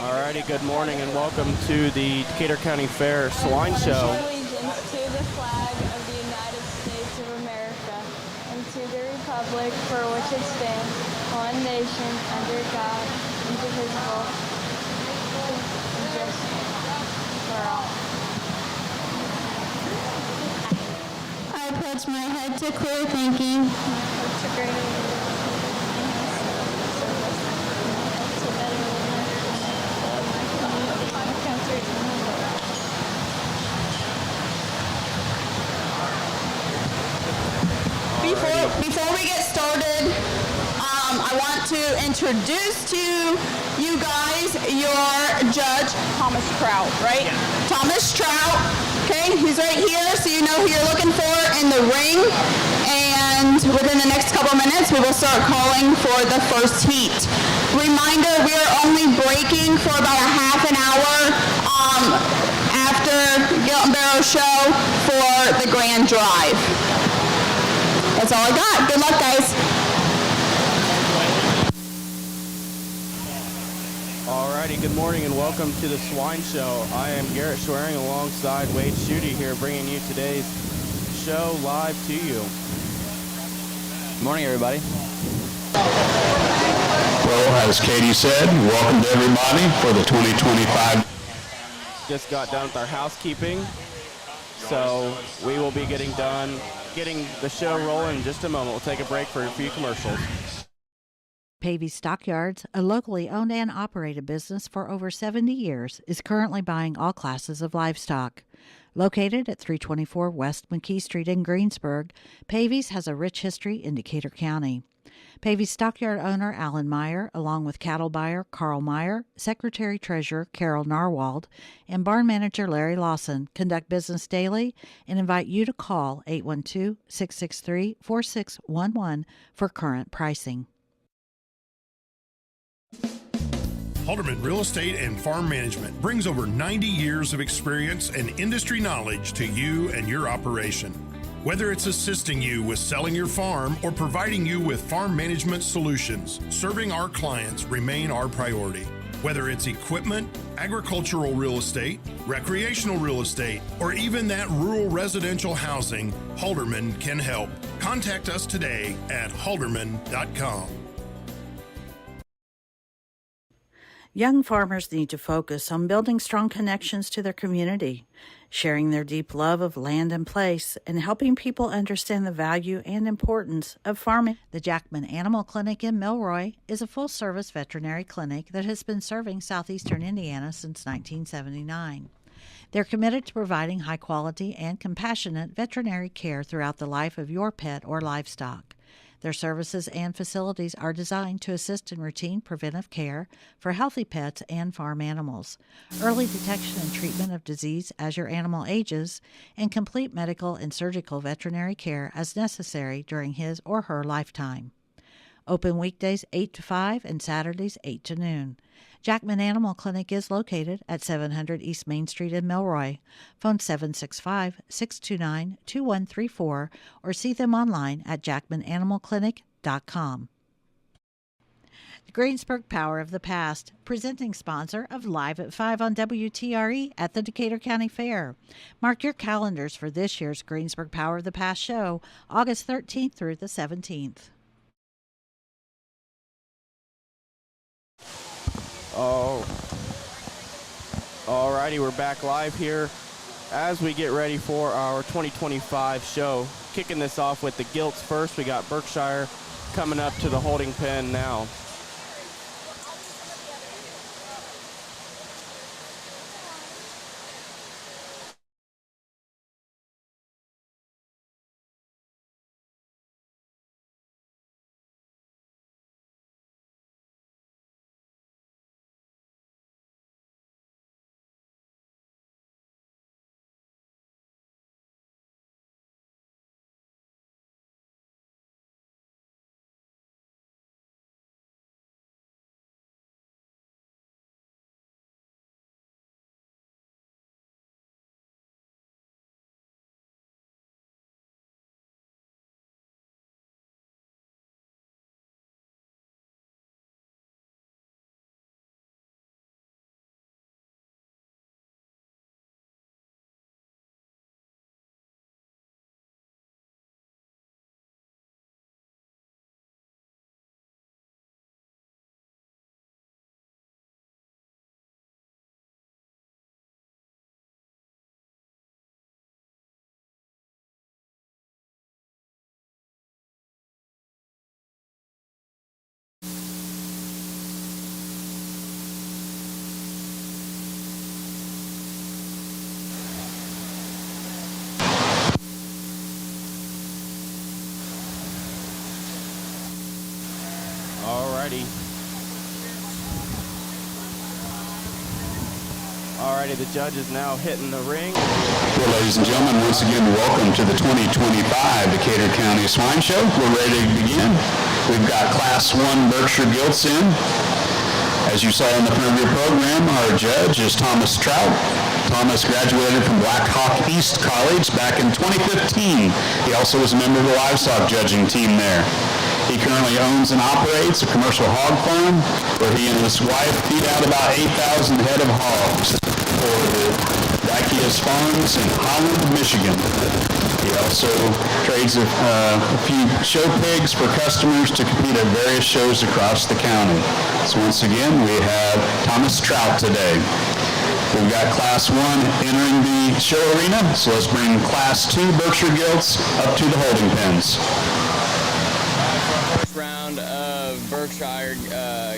Alrighty, good morning and welcome to the Decatur County Fair Swine Show. Allegiance to the flag of the United States of America and to the republic for which it stands, one nation, under God, indivisible, and justice for all. I pledge my head to clear thinking. To greater to better my community, my country, and my world. Before we get started, I want to introduce to you guys your judge, Thomas Trout, right? Yeah. Thomas Trout, okay, he's right here, so you know who you're looking for in the ring. And within the next couple minutes, we will start calling for the first heat. Reminder, we are only breaking for about a half an hour after Gilt and Barrow show for the grand drive. That's all I got. Good luck, guys. Alrighty, good morning and welcome to the Swine Show. I am Garrett Schwerin alongside Wade Schutte here bringing you today's show live to you. Good morning, everybody. Well, as Katie said, welcome to everybody for the 2025. Just got done with our housekeeping, so we will be getting the show rolling in just a moment. We'll take a break for a few commercials. Pavy's Stockyards, a locally owned and operated business for over 70 years, is currently buying all classes of livestock. Located at 324 West McKee Street in Greensburg, Pavy's has a rich history in Decatur County. Pavy's Stockyard owner Alan Meyer, along with cattle buyer Carl Meyer, secretary-treasurer Carol Narwald, and barn manager Larry Lawson, conduct business daily and invite you to call 812-663-4611 for current pricing. Halderman Real Estate and Farm Management brings over 90 years of experience and industry knowledge to you and your operation. Whether it's assisting you with selling your farm or providing you with farm management solutions, serving our clients remain our priority. Whether it's equipment, agricultural real estate, recreational real estate, or even that rural residential housing, Halderman can help. Contact us today at halderman.com. Young farmers need to focus on building strong connections to their community, sharing their deep love of land and place, and helping people understand the value and importance of farming. The Jackman Animal Clinic in Milroy is a full-service veterinary clinic that has been serving southeastern Indiana since 1979. They're committed to providing high-quality and compassionate veterinary care throughout the life of your pet or livestock. Their services and facilities are designed to assist in routine preventive care for healthy pets and farm animals, early detection and treatment of disease as your animal ages, and complete medical and surgical veterinary care as necessary during his or her lifetime. Open weekdays 8 to 5 and Saturdays 8 to noon. Jackman Animal Clinic is located at 700 East Main Street in Milroy. Phone 765-629-2134 or see them online at jackmananimalclinic.com. The Greensburg Power of the Past, presenting sponsor of Live at 5 on WTRE at the Decatur County Fair. Mark your calendars for this year's Greensburg Power of the Past show, August 13th through the 17th. Oh, alrighty, we're back live here as we get ready for our 2025 show. Kicking this off with the Gilts first. We got Berkshire coming up to the holding pen now. Alrighty, the judge is now hitting the ring. Well, ladies and gentlemen, once again, welcome to the 2025 Decatur County Swine Show. We're ready to begin. We've got Class 1 Berkshire Gilts in. As you saw in the front of your program, our judge is Thomas Trout. Thomas graduated from Black Hawk East College back in 2015. He also was a member of the livestock judging team there. He currently owns and operates a commercial hog farm where he and his wife feed out about 8,000 head of hogs for the Dykeas Farms in Holland, Michigan. He also trades a few show pigs for customers to compete at various shows across the county. So once again, we have Thomas Trout today. We've got Class 1 entering the show arena, so let's bring Class 2 Berkshire Gilts up to the holding pens. First round of Berkshire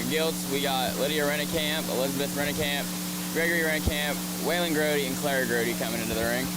Gilts, we got Lydia Rennekamp, Elizabeth Rennekamp, Gregory Rennekamp, Waylon Grody, and Claire Grody coming into the ring.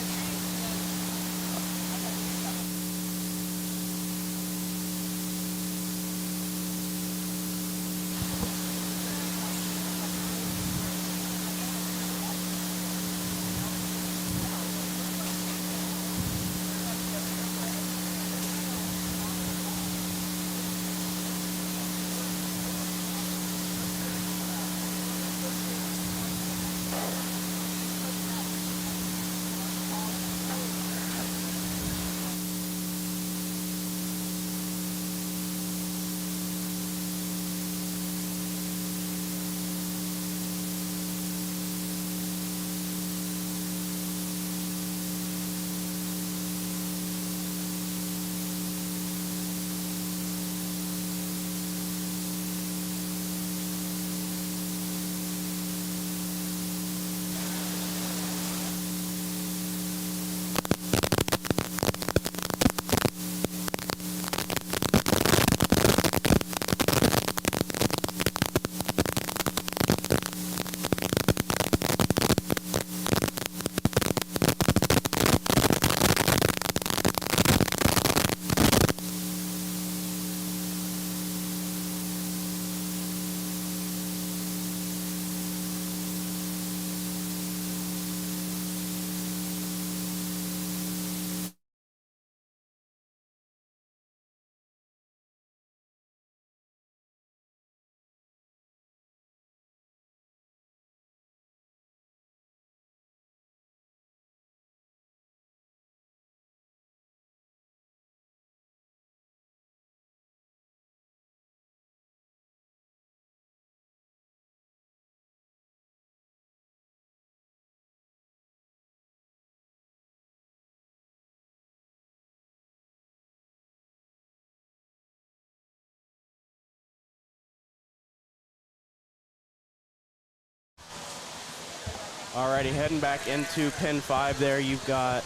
Alrighty, heading back into Pen 5 there, you've got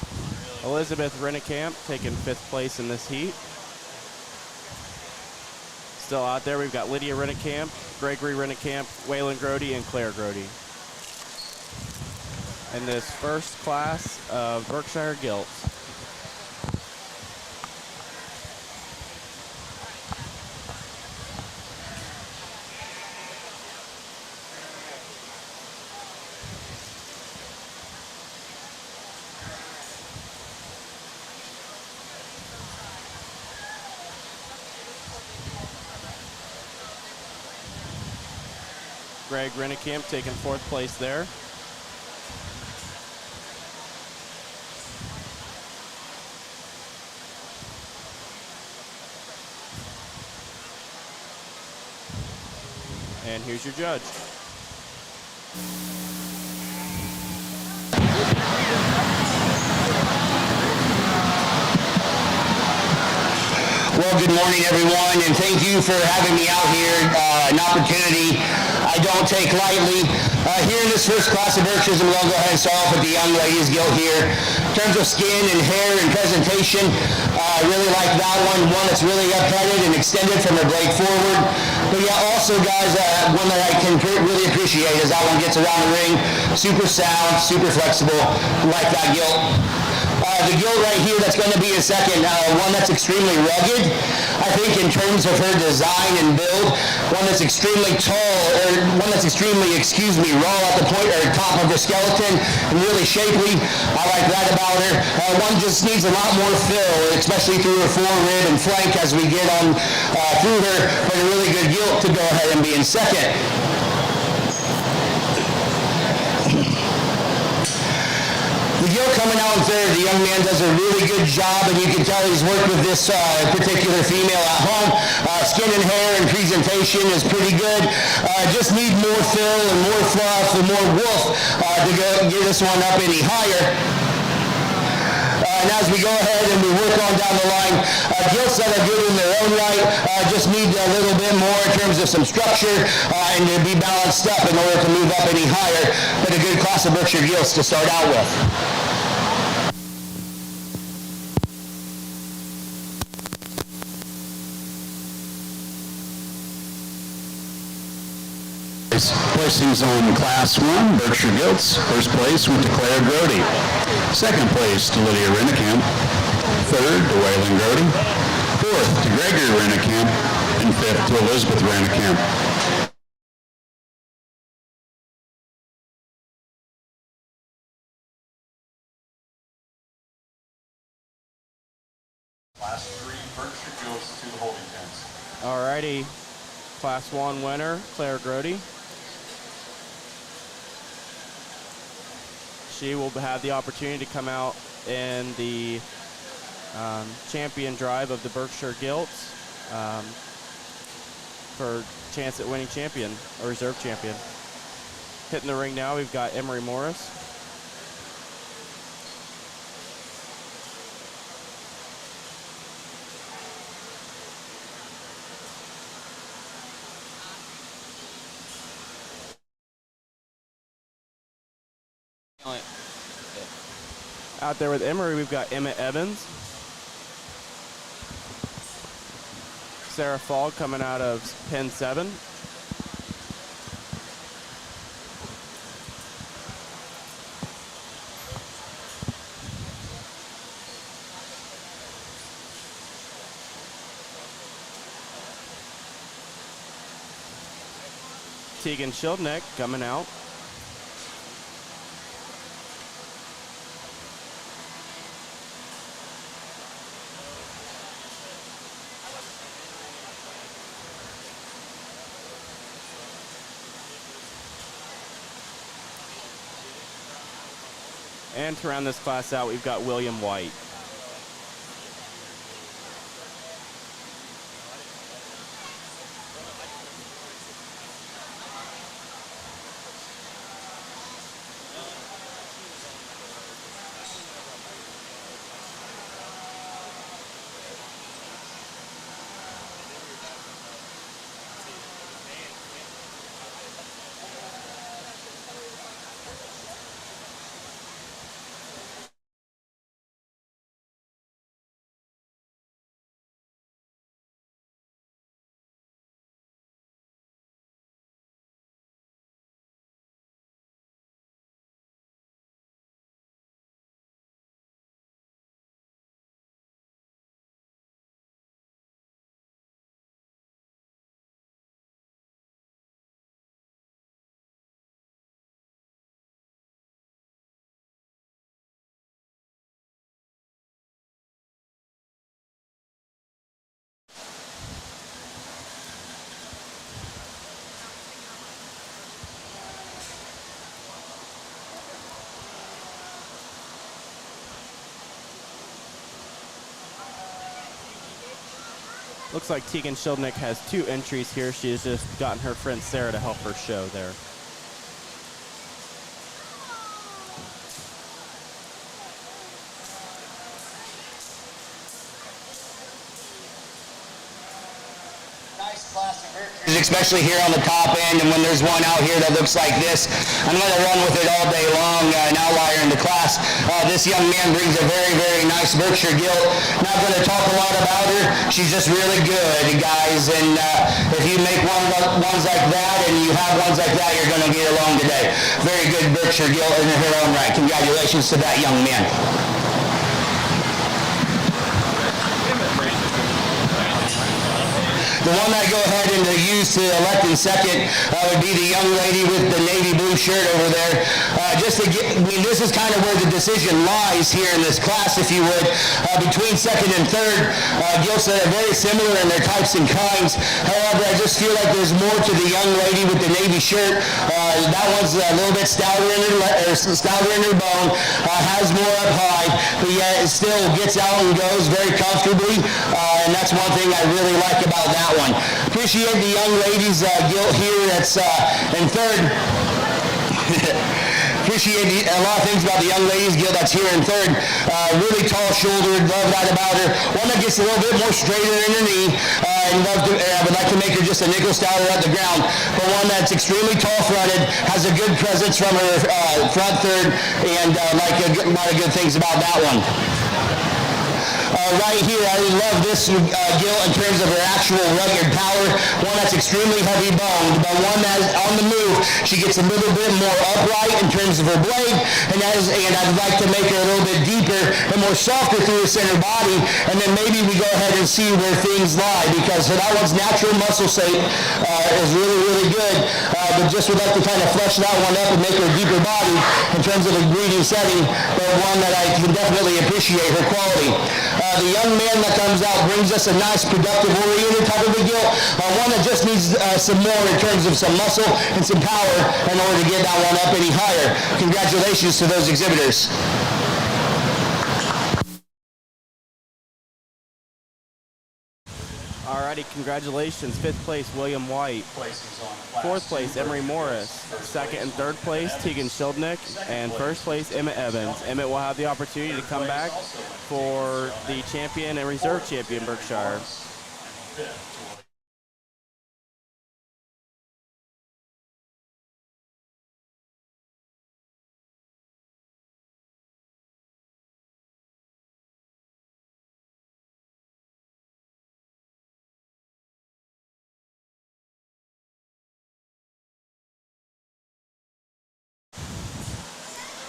Elizabeth Rennekamp taking 5th place in this heat. Still out there, we've got Lydia Rennekamp, Gregory Rennekamp, Waylon Grody, and Claire Grody. In this first class of Berkshire Gilts. Greg Rennekamp taking 4th place there. And here's your judge. Well, good morning, everyone, and thank you for having me out here. An opportunity I don't take lightly. Here in this first class of Berkshires, I'm going to go ahead and start off with the young ladies gilt here. In terms of skin and hair and presentation, I really like that one. One that's really up-headed and extended from her blade forward. But yeah, also, guys, one that I can really appreciate is that one gets around the ring. Super sound, super flexible. Like that gilt. The gilt right here that's going to be a second, one that's extremely rugged. I think in terms of her design and build, one that's extremely tall, or one that's extremely, raw at the point or top of the skeleton, and really shapely. I like that about her. One just needs a lot more fill, especially through her forehead and flank as we get on through her, but a really good gilt to go ahead and be in second. The gilt coming out in third, the young man does a really good job, and you can tell he's worked with this particular female at home. Skin and hair and presentation is pretty good. Just need more fill and more fluff and more woof to get this one up any higher. And as we go ahead and we work on down the line, gilts that are good in their own right just need a little bit more in terms of some structure and to be balanced up in order to move up any higher, but a good class of Berkshire gilts to start out with. Placings on Class 1, Berkshire Gilts. First place went to Claire Grody. Second place to Lydia Rennekamp. Third to Waylon Grody. Fourth to Gregory Rennekamp. And fifth to Elizabeth Rennekamp. Class 3 Berkshire Gilts to the holding pens. Alrighty, Class 1 winner, Claire Grody. She will have the opportunity to come out in the champion drive of the Berkshire Gilts for chance at winning champion, or reserve champion. Hitting the ring now, we've got Emery Morris. Out there with Emery, we've got Emmett Evans. Sarah Fogg coming out of Pen 7. Tegan Schildneck coming out. And to round this class out, we've got William White. Looks like Tegan Schildneck has 2 entries here. She has just gotten her friend Sarah to help her show there. Especially here on the top end, and when there's one out here that looks like this, I'm going to run with it all day long, an outlier in the class. This young man brings a very, very nice Berkshire gilt. Not going to talk a lot about her. She's just really good, guys, and if you make ones like that and you have ones like that, you're going to get along today. Very good Berkshire gilt in her own right. Congratulations to that young man. The one that I go ahead and use to elect in second would be the young lady with the navy blue shirt over there. This is kind of where the decision lies here in this class, if you would, between second and third. Gilts that are very similar in their types and kinds. However, I just feel like there's more to the young lady with the navy shirt. That one's a little bit stouter in her bone, has more up high, but yet it still gets out and goes very comfortably, and that's one thing I really like about that one. Appreciate the young lady's gilt here that's in third. Appreciate a lot of things about the young ladies gilt that's here in third. Really tall-shouldered, love that about her. One that gets a little bit more straighter in her knee, and I would like to make her just a nickel stouter at the ground. But one that's extremely tall-fronted, has a good presence from her front third, and like a lot of good things about that one. Right here, I love this gilt in terms of her actual rugged power. One that's extremely heavy boned, but one that's on the move. She gets a little bit more upright in terms of her blade, and I'd like to make her a little bit deeper and more softer through the center body, and then maybe we go ahead and see where things lie, because that one's natural muscle shape is really, really good, but just would like to kind of flesh that one up and make her a deeper body in terms of a breeding setting, but one that I can definitely appreciate her quality. The young man that comes out brings us a nice, productive, oriented type of a gilt. One that just needs some more in terms of some muscle and some power in order to get that one up any higher. Congratulations to those exhibitors. Alrighty, congratulations. 5th place, William White. 4th place, Emery Morris. 2nd and 3rd place, Tegan Schildnick. And 1st place, Emmett Evans. Emmett will have the opportunity to come back for the champion and reserve champion, Berkshire.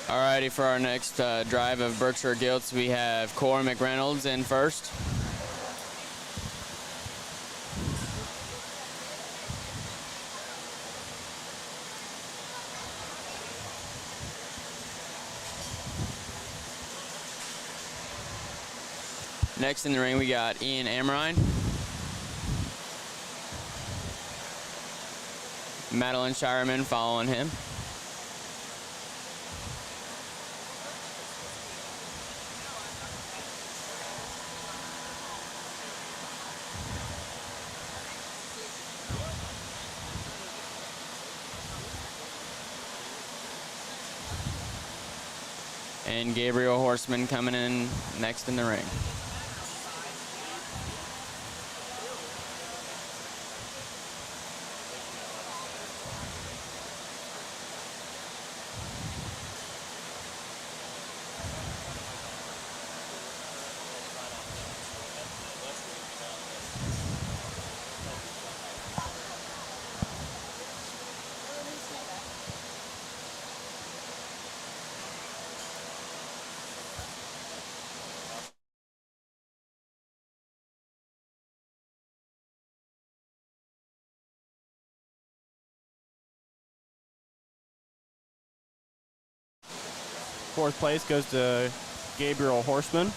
Alrighty, for our next drive of Berkshire Gilts, we have Corey McReynolds in first. Next in the ring, we got Ian Amrine. Madeline Shireman following him. And Gabriel Horseman coming in next in the ring. Fourth place goes to Gabriel Horseman.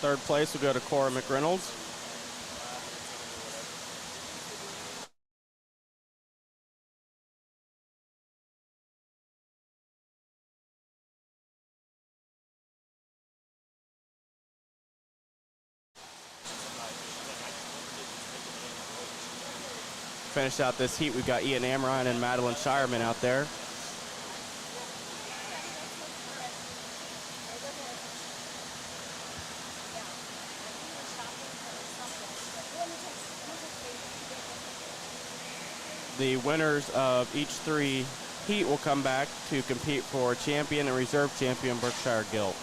Third place will go to Cora McReynolds. Finish out this heat, we've got Ian Amrine and Madeline Shireman out there. The winners of each 3 heat will come back to compete for champion and reserve champion Berkshire Gilt.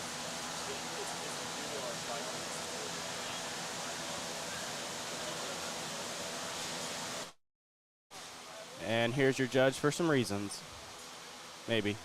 And here's your judge for some reasons. Maybe.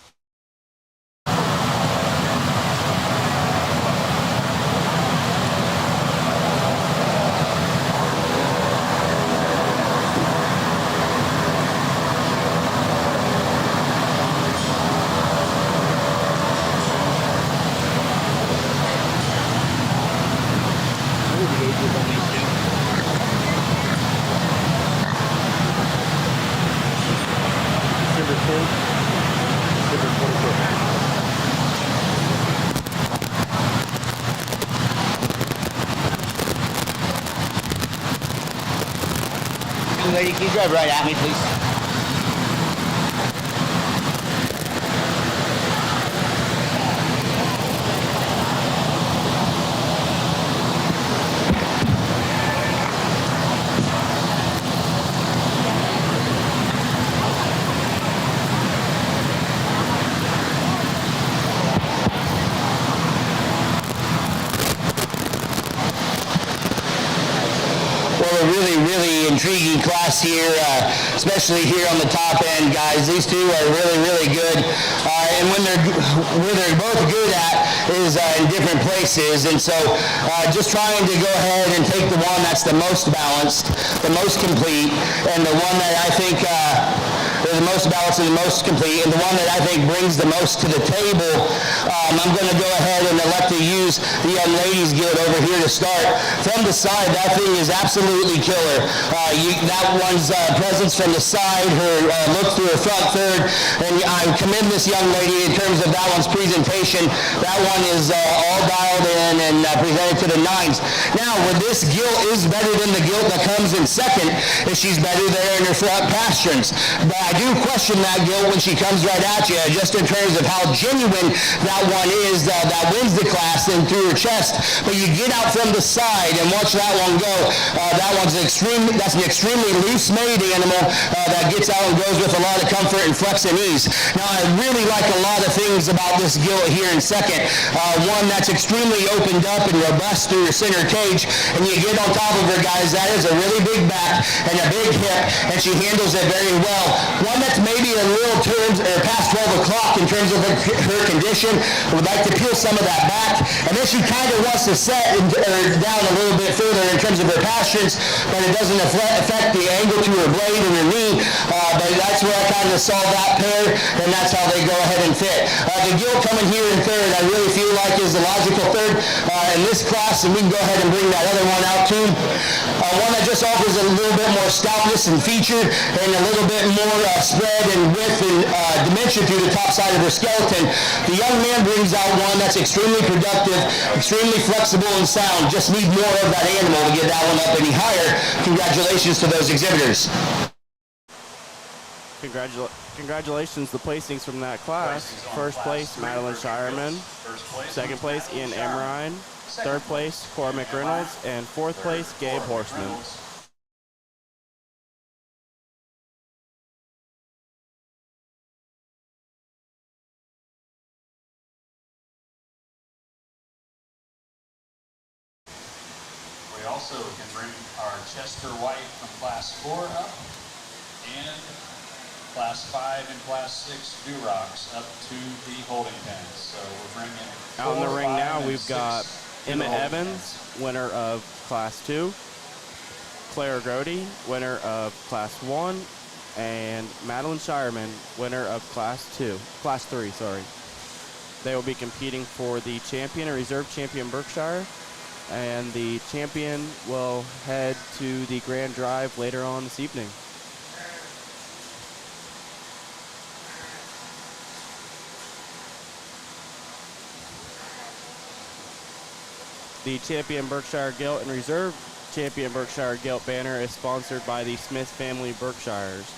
Lady, can you drive right at me, please? Really intriguing class here, especially here on the top end, guys. These two are really good, and where they're both good at is in different places, and so just trying to go ahead and take the one that's the most balanced, the most complete, and the one that I think the most balanced and the most complete, and the one that I think brings the most to the table. I'm going to go ahead and elect to use the young ladies guild over here to start. From the side, that thing is absolutely killer. That one's presence from the side, her look through her front third, and I commend this young lady in terms of that one's presentation. That one is all dialed in and presented to the nines. Now, where this gilt is better than the gilt that comes in second, is she's better there in her front pasterns. But I do question that gilt when she comes right at you, just in terms of how genuine that one is, that wins the class and through her chest. But you get out from the side and watch that one go. That's an extremely loose-made animal that gets out and goes with a lot of comfort and flex and ease. Now, I really like a lot of things about this gilt here in second. One that's extremely opened up and robust through your center cage, and you get on top of her, guys, that is a really big back and a big hip, and she handles it very well. One that's maybe a little past 12 o'clock in terms of her condition, would like to peel some of that back, and then she kind of wants to set down a little bit further in terms of her pasterns, but it doesn't affect the angle to her blade and her knee, but that's where I kind of saw that pair, and that's how they go ahead and fit. The gilt coming here in third, I really feel like is the logical third in this class, and we can go ahead and bring that other one out too. One that just offers a little bit more stoutness and feature, and a little bit more spread and width and dimension through the top side of her skeleton. The young man brings out one that's extremely productive, extremely flexible and sound. Just need more of that animal to get that one up any higher. Congratulations to those exhibitors. Congratulations, the placings from that class. First place, Madeline Shireman. Second place, Ian Amrine. Third place, Cora McReynolds. And fourth place, Gabe Horseman. We also can bring our Chester White from Class 4 up, and Class 5 and Class 6 Durocs up to the holding pens. So we're bringing out in the ring now. We've got Emma Holding Evans, winner of Class 2, Claire Grody, winner of Class 1, and Madeline Shireman, winner of Class 3, sorry. They will be competing for the champion and reserve champion Berkshire and the champion will head to the grand drive later on this evening. The champion Berkshire Gilt and Reserve champion Berkshire Gilt banner is sponsored by the Smith family Berkshires.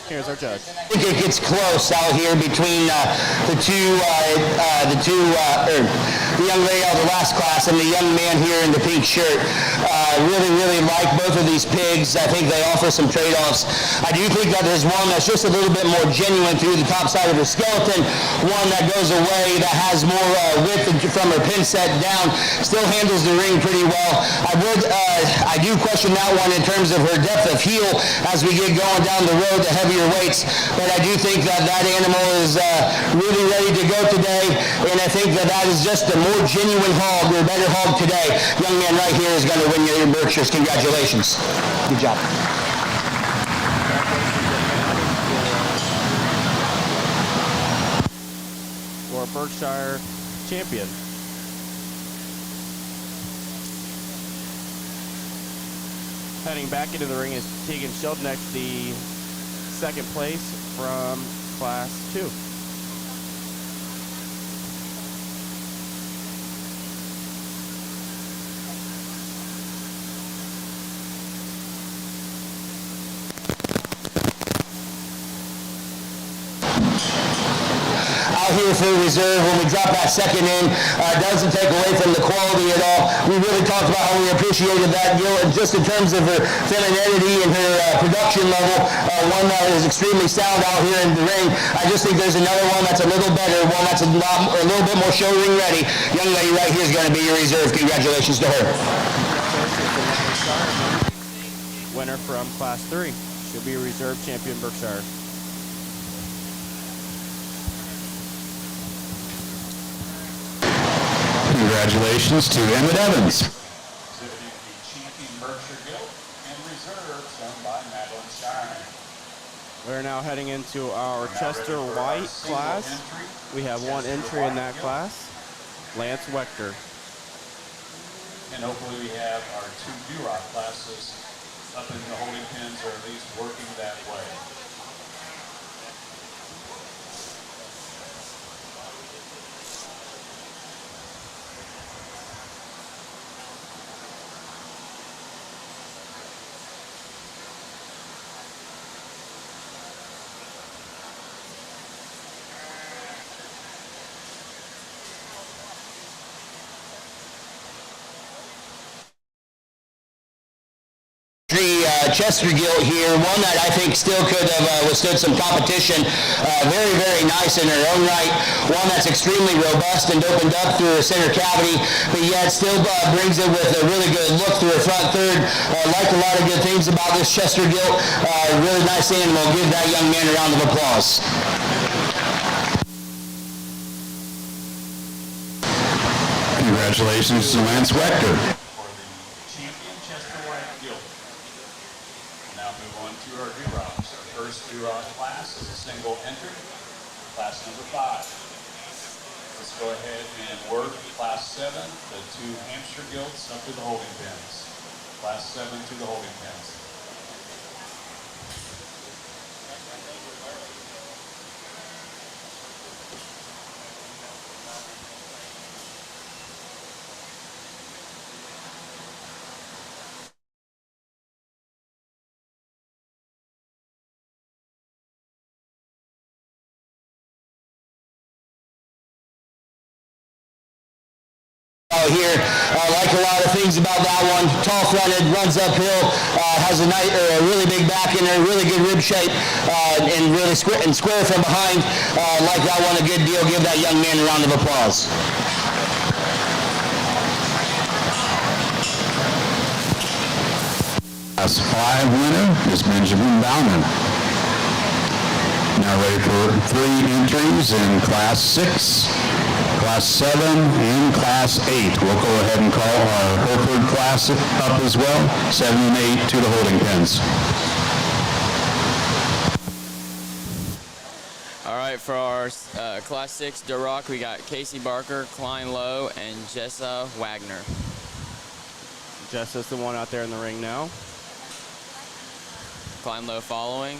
Here's our judge. I think it gets close out here between the young lady out of the last class and the young man here in the pink shirt. Really like both of these pigs. I think they offer some trade-offs. I do think that there's one that's just a little bit more genuine through the top side of her skeleton, one that goes away, that has more width from her pin set down, still handles the ring pretty well. I do question that one in terms of her depth of heel as we get going down the road to heavier weights, but I do think that that animal is really ready to go today, and I think that that is just a more genuine hog, or a better hog today. Young man right here is going to win your Berkshires. Congratulations. Good job. For Berkshire champion. Heading back into the ring is Tegan Sheldneck, the second place from Class 2. Out here for reserve, when we drop that second in, doesn't take away from the quality at all. We really talked about how we appreciated that, and just in terms of her femininity and her production level, one that is extremely sound out here in the ring. I just think there's another one that's a little better, one that's a little bit more show ring ready. Young lady right here is going to be your reserve. Congratulations to her. Winner from Class 3. She'll be a reserve champion Berkshire. Congratulations to Emmett Evans. Exhibiting the champion Berkshire Gilt and Reserve, done by Madeline Shine. We're now heading into our Chester White class. We have one entry in that class, Lance Wechter. And hopefully we have our two Duroc classes up in the holding pins, or at least working that way. Chester Gilt here, one that I think still could have withstood some competition. Very, very nice in her own right. One that's extremely robust and opened up through her center cavity, but yet still brings it with a really good look through her front third. Like a lot of good things about this Chester Gilt. Really nice animal. Give that young man a round of applause. Congratulations to Lance Wechter. For the champion Chester White Gilt. We'll now move on to our Durocs. Our first Duroc class is a single entry, class number 5. Let's go ahead and work class 7, the two Hampshire Gilts up to the holding pins. Class 7 to the holding pins. Here, like a lot of things about that one, tall fronted, runs uphill, has a really big back in there, really good rib shape, and really square from behind. Like that one, a good deal. Give that young man a round of applause. Class 5 winner is Benjamin Bauman. Now ready for 3 entries in Class 6, Class 7, and Class 8. We'll go ahead and call our Hereford class up as well, 7 and 8 to the holding pens. All right, for our Class 6 Duroc, we got Casey Barker, Klein Lowe, and Jessa Wagner. Jessa's the one out there in the ring now. Klein Lowe following.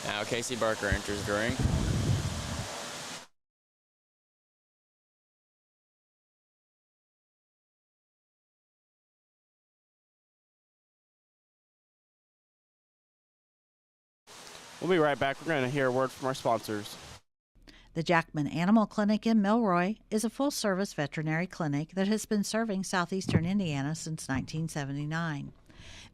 Now Casey Barker enters the ring. We'll be right back. We're going to hear a word from our sponsors. The Jackman Animal Clinic in Milroy is a full-service veterinary clinic that has been serving southeastern Indiana since 1979.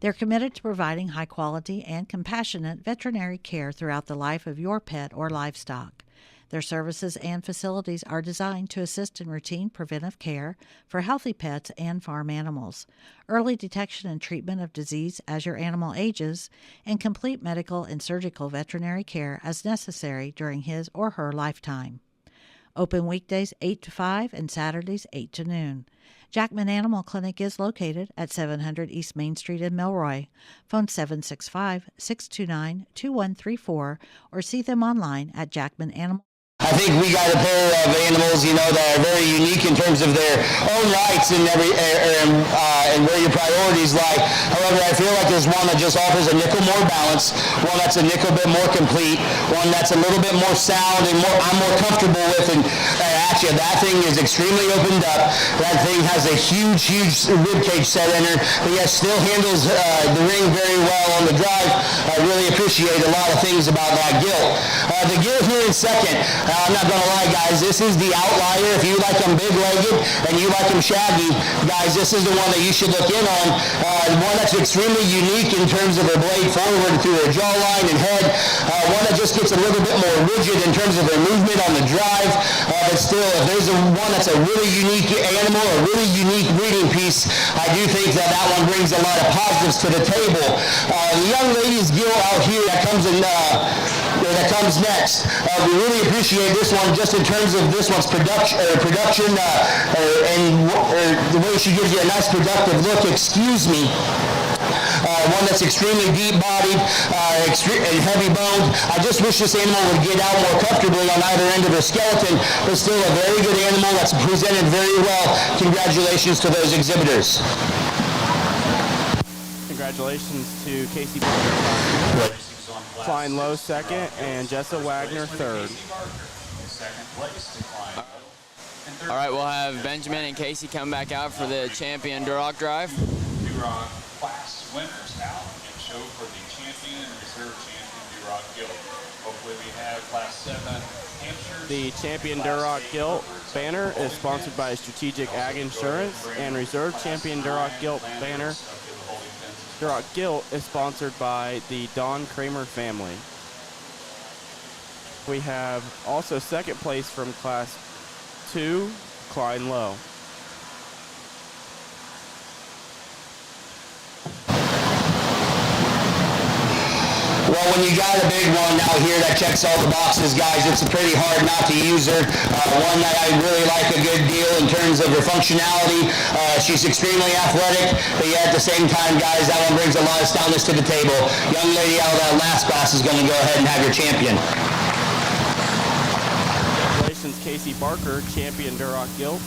They're committed to providing high-quality and compassionate veterinary care throughout the life of your pet or livestock. Their services and facilities are designed to assist in routine preventive care for healthy pets and farm animals, early detection and treatment of disease as your animal ages, and complete medical and surgical veterinary care as necessary during his or her lifetime. Open weekdays 8 to 5 and Saturdays 8 to noon. Jackman Animal Clinic is located at 700 East Main Street in Milroy. Phone 765-629-2134 or see them online at Jackman Animal. I think we got a pair of animals, that are very unique in terms of their own rights and and where your priorities lie. However, I feel like there's one that just offers a nickel more balance, one that's a nickel bit more complete, one that's a little bit more sound and I'm more comfortable with. And actually, that thing is extremely opened up. That thing has a huge rib cage set in her, but yet still handles the ring very well on the drive. I really appreciate a lot of things about that gilt. The gilt here in second. I'm not going to lie, guys, this is the outlier. If you like them big-legged and you like them shaggy, guys, this is the one that you should look in on. One that's extremely unique in terms of her blade forward through her jawline and head. One that just gets a little bit more rigid in terms of her movement on the drive. But still, if there's one that's a really unique animal, a really unique breeding piece, I do think that one brings a lot of positives to the table. The young lady's gilt out here that comes next. We really appreciate this one just in terms of this one's production and the way she gives you a nice productive look. Excuse me. One that's extremely deep-bodied and heavy-boned. I just wish this animal would get out more comfortably on either end of her skeleton, but still a very good animal that's presented very well. Congratulations to those exhibitors. Congratulations to Casey Barker, Klein Lowe second, and Jessa Wagner third. Second place to Klein Lowe. And third All right, we'll have Benjamin and Casey come back out for the champion Duroc drive. Duroc class winners now and show for the champion and reserve champion Duroc gilt. Hopefully we have class 7 Hampshire. The champion Duroc gilt banner is sponsored by Strategic Ag Insurance, and reserve champion Duroc gilt banner Duroc gilt is sponsored by the Don Kramer family. We have also second place from class 2, Klein Lowe. Well, when you got a big one out here that checks all the boxes, guys, it's pretty hard not to use her. One that I really like a good deal in terms of her functionality. She's extremely athletic, but yet at the same time, guys, that one brings a lot of stoutness to the table. Young lady out of that last class is going to go ahead and have your champion. Congratulations, Casey Barker, champion Duroc gilt.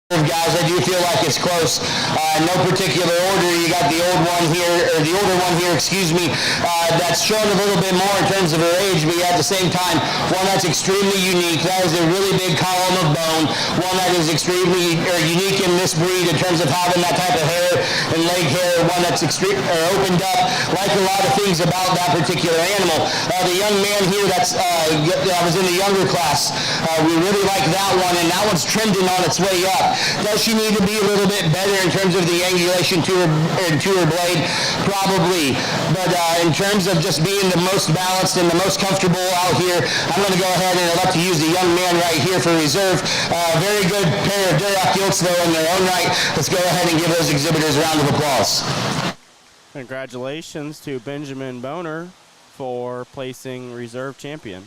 Guys, I do feel like it's close. No particular order. You got the old one here, or the older one here, excuse me, that's shown a little bit more in terms of her age, but at the same time, one that's extremely unique. That is a really big column of bone, one that is extremely unique in this breed in terms of having that type of hair and leg hair, one that's opened up, like a lot of things about that particular animal. The young man here that was in the younger class, we really like that one, and that one's trending on its way up. Does she need to be a little bit better in terms of the angulation to her blade? Probably. But in terms of just being the most balanced and the most comfortable out here, I'm going to go ahead and I'd like to use the young man right here for reserve. Very good pair of Duroc gilts, though, in their own right. Let's go ahead and give those exhibitors a round of applause. Congratulations to Benjamin Boner for placing reserve champion.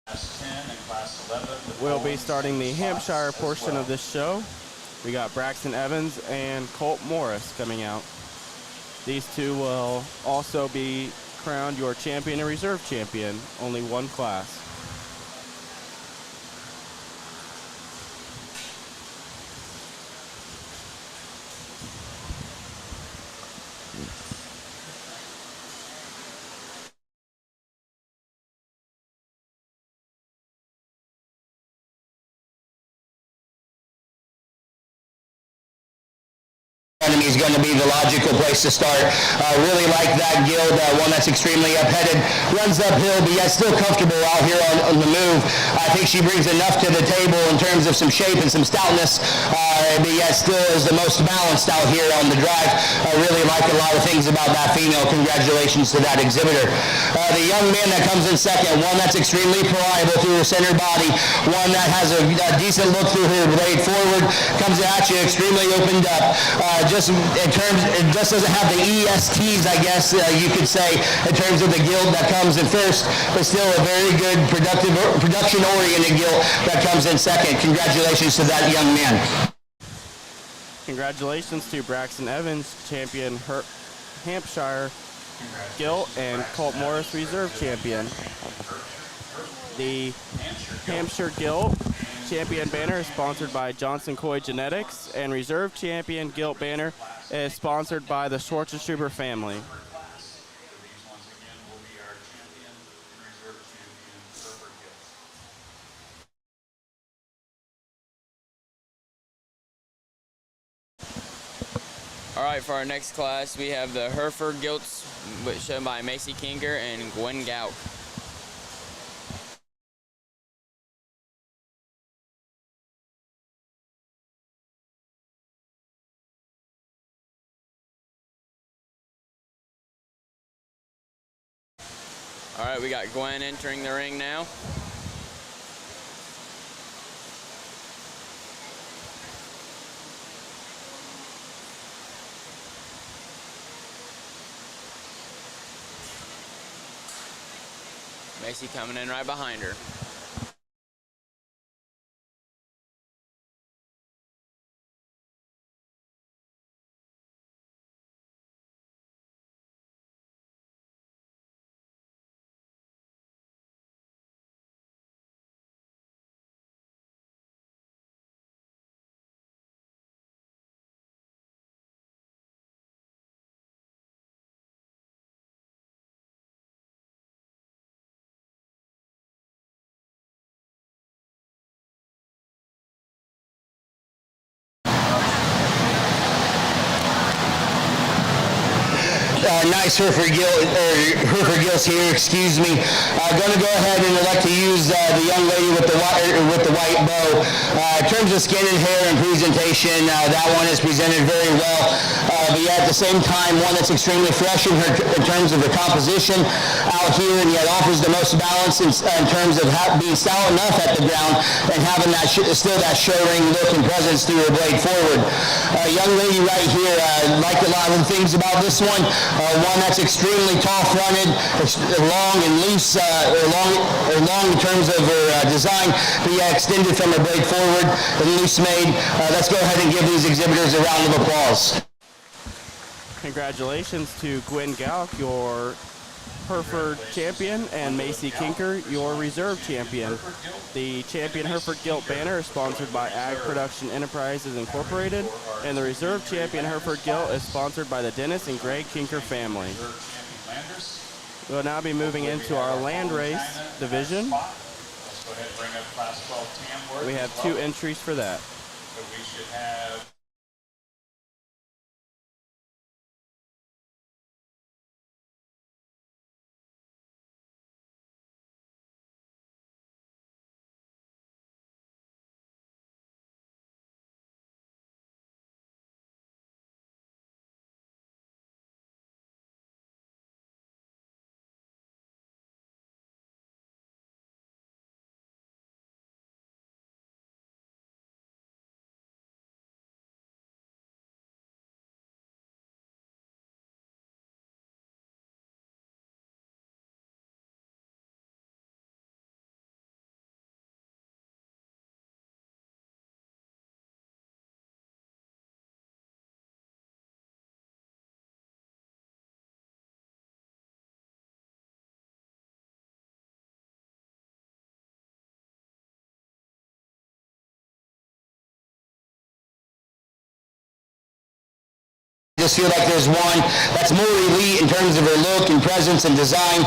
Class 10 and Class 11. We'll be starting the Hampshire portion of this show. We got Braxton Evans and Colt Morris coming out. These two will also be crowned your champion and reserve champion, only one class. Is going to be the logical place to start. Really like that gild, one that's extremely up-headed, runs uphill, but yet still comfortable out here on the move. I think she brings enough to the table in terms of some shape and some stoutness, but yet still is the most balanced out here on the drive. I really like a lot of things about that female. Congratulations to that exhibitor. The young man that comes in second, one that's extremely pliable through her center body, one that has a decent look through her blade forward, comes at you extremely opened up. It just doesn't have the ESTs, I guess you could say, in terms of the gild that comes in first, but still a very good production-oriented gild that comes in second. Congratulations to that young man. Congratulations to Braxton Evans, champion Hampshire gilt, and Colt Morris, reserve champion. The Hampshire gilt champion banner is sponsored by Johnson Coy Genetics, and reserve champion gilt banner is sponsored by the Schwarzenstuber family. All right, for our next class, we have the Hereford gilts, shown by Macy Kinger and Gwen Gauck. All right, we got Gwen entering the ring now. Macy coming in right behind her. nice Hereford gilts here, excuse me. Going to go ahead and elect to use the young lady with the white bow. In terms of skin and hair and presentation, that one is presented very well. But yet at the same time, one that's extremely fresh in terms of the composition out here, and yet offers the most balance in terms of being stout enough at the ground and having that still that showing look and presence through her blade forward. Young lady right here, like a lot of the things about this one, one that's extremely tall-fronted, long and loose, long in terms of her design, but yeah, extended from her blade forward and loose made. Let's go ahead and give these exhibitors a round of applause. Congratulations to Gwen Gauck, your Hereford champion, and Macy Kinker, your reserve champion. The champion Hereford Gilt banner is sponsored by Ag Production Enterprises Incorporated, and the reserve champion Hereford Gilt is sponsored by the Dennis and Greg Kinker family. We'll now be moving into our land race division. Let's go ahead and bring up Class 12 Tamworth. We have 2 entries for that. So we should have Just feel like there's one that's more elite in terms of her look and presence and design,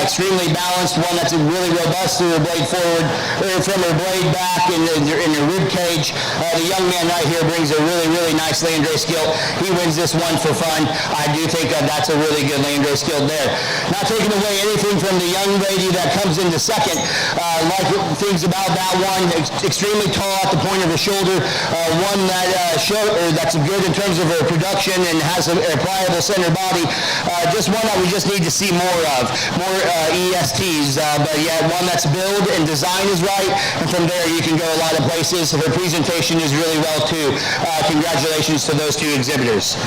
extremely balanced, one that's really robust through her blade forward, from her blade back in her rib cage. The young man right here brings a really nice landrace gilt. He wins this one for fun. I do think that's a really good landrace gilt there. Not taking away anything from the young lady that comes into second. Like things about that one, extremely tall at the point of her shoulder, one that that's good in terms of her production and has a pliable center body. Just one that we just need to see more of, more ESTs. But yeah, one that's build and design is right, and from there you can go a lot of places. Her presentation is really well too. Congratulations to those 2 exhibitors.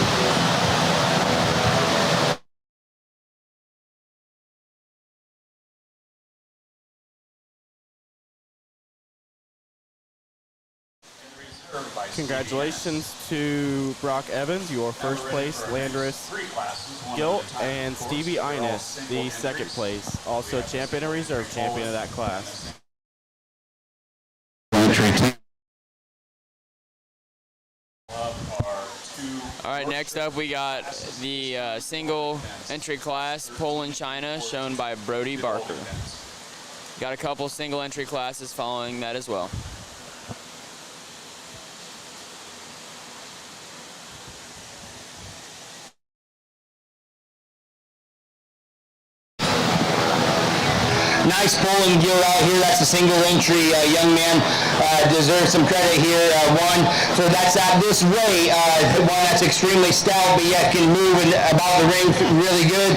Congratulations to Brock Evans, your first place landrace gilt, and Stevie Innes, the second place, also champion and reserve champion of that class. All right, next up we got the single entry class, Poland China, shown by Brody Barker. Got a couple single entry classes following that as well. Nice Poland gilt out here. That's a single entry. Young man deserves some credit here. One for that's at this weight. One that's extremely stout, but yet can move about the ring really good.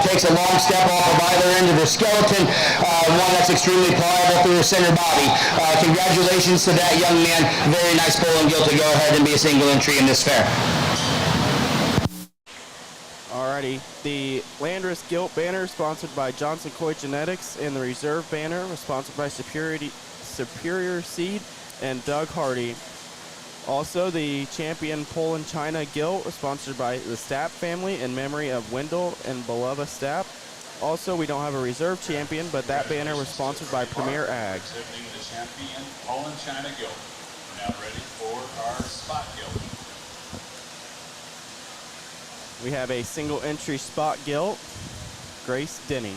Takes a long step off of either end of her skeleton. One that's extremely pliable through her center body. Congratulations to that young man. Very nice Poland gilt to go ahead and be a single entry in this fair. Alrighty, the Landress Gilt banner sponsored by Johnson Coy Genetics, and the reserve banner was sponsored by Superior Seed and Doug Hardy. Also, the champion Poland China Gilt was sponsored by the Stapp family in memory of Wendell and Belova Stapp. Also, we don't have a reserve champion, but that banner was sponsored by Premier Ag. exhibiting the champion Poland China Gilt. We're now ready for our spot gilt. We have a single entry spot gilt, Grace Denny.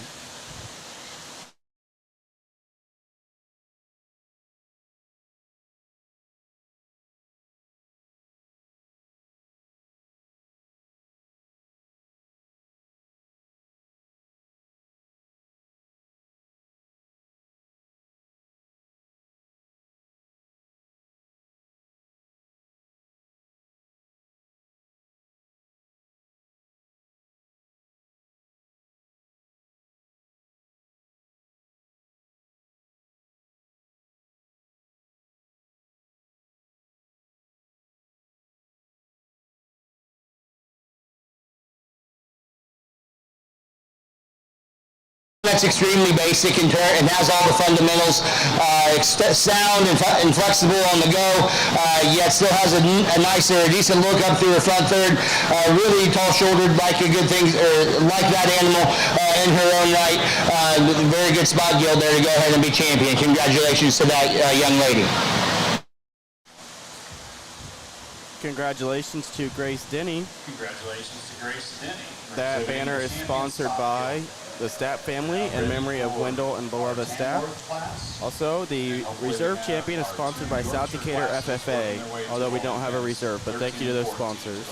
That's extremely basic and has all the fundamentals. It's sound and flexible on the go, yet still has a nice or a decent look up through the front third. Really tall-shouldered, like a good thing, or like that animal in her own right. Very good spot gilt there to go ahead and be champion. Congratulations to that young lady. Congratulations to Grace Denny. Congratulations to Grace Denny. That banner is sponsored by the Stapp family in memory of Wendell and beloved Stapp. Also, the reserve champion is sponsored by South Decatur FFA, although we don't have a reserve, but thank you to those sponsors.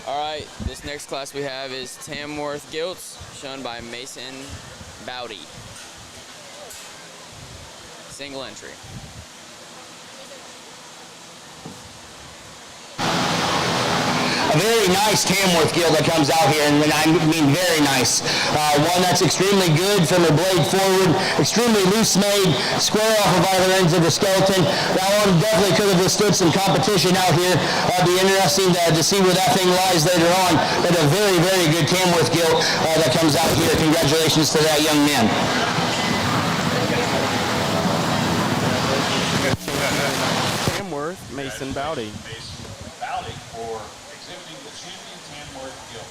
All right, this next class we have is Tamworth Gilts, shown by Mason Bowdy. Single entry. A very nice Tamworth gilt that comes out here, and I mean very nice. One that's extremely good from her blade forward, extremely loose made, square off of either ends of the skeleton. That one definitely could have withstood some competition out here. It'll be interesting to see where that thing lies later on, but a very, very good Tamworth gilt that comes out here. Congratulations to that young man. Tamworth, Mason Bowdy. Mason Bowdy for exhibiting the champion Tamworth gilt.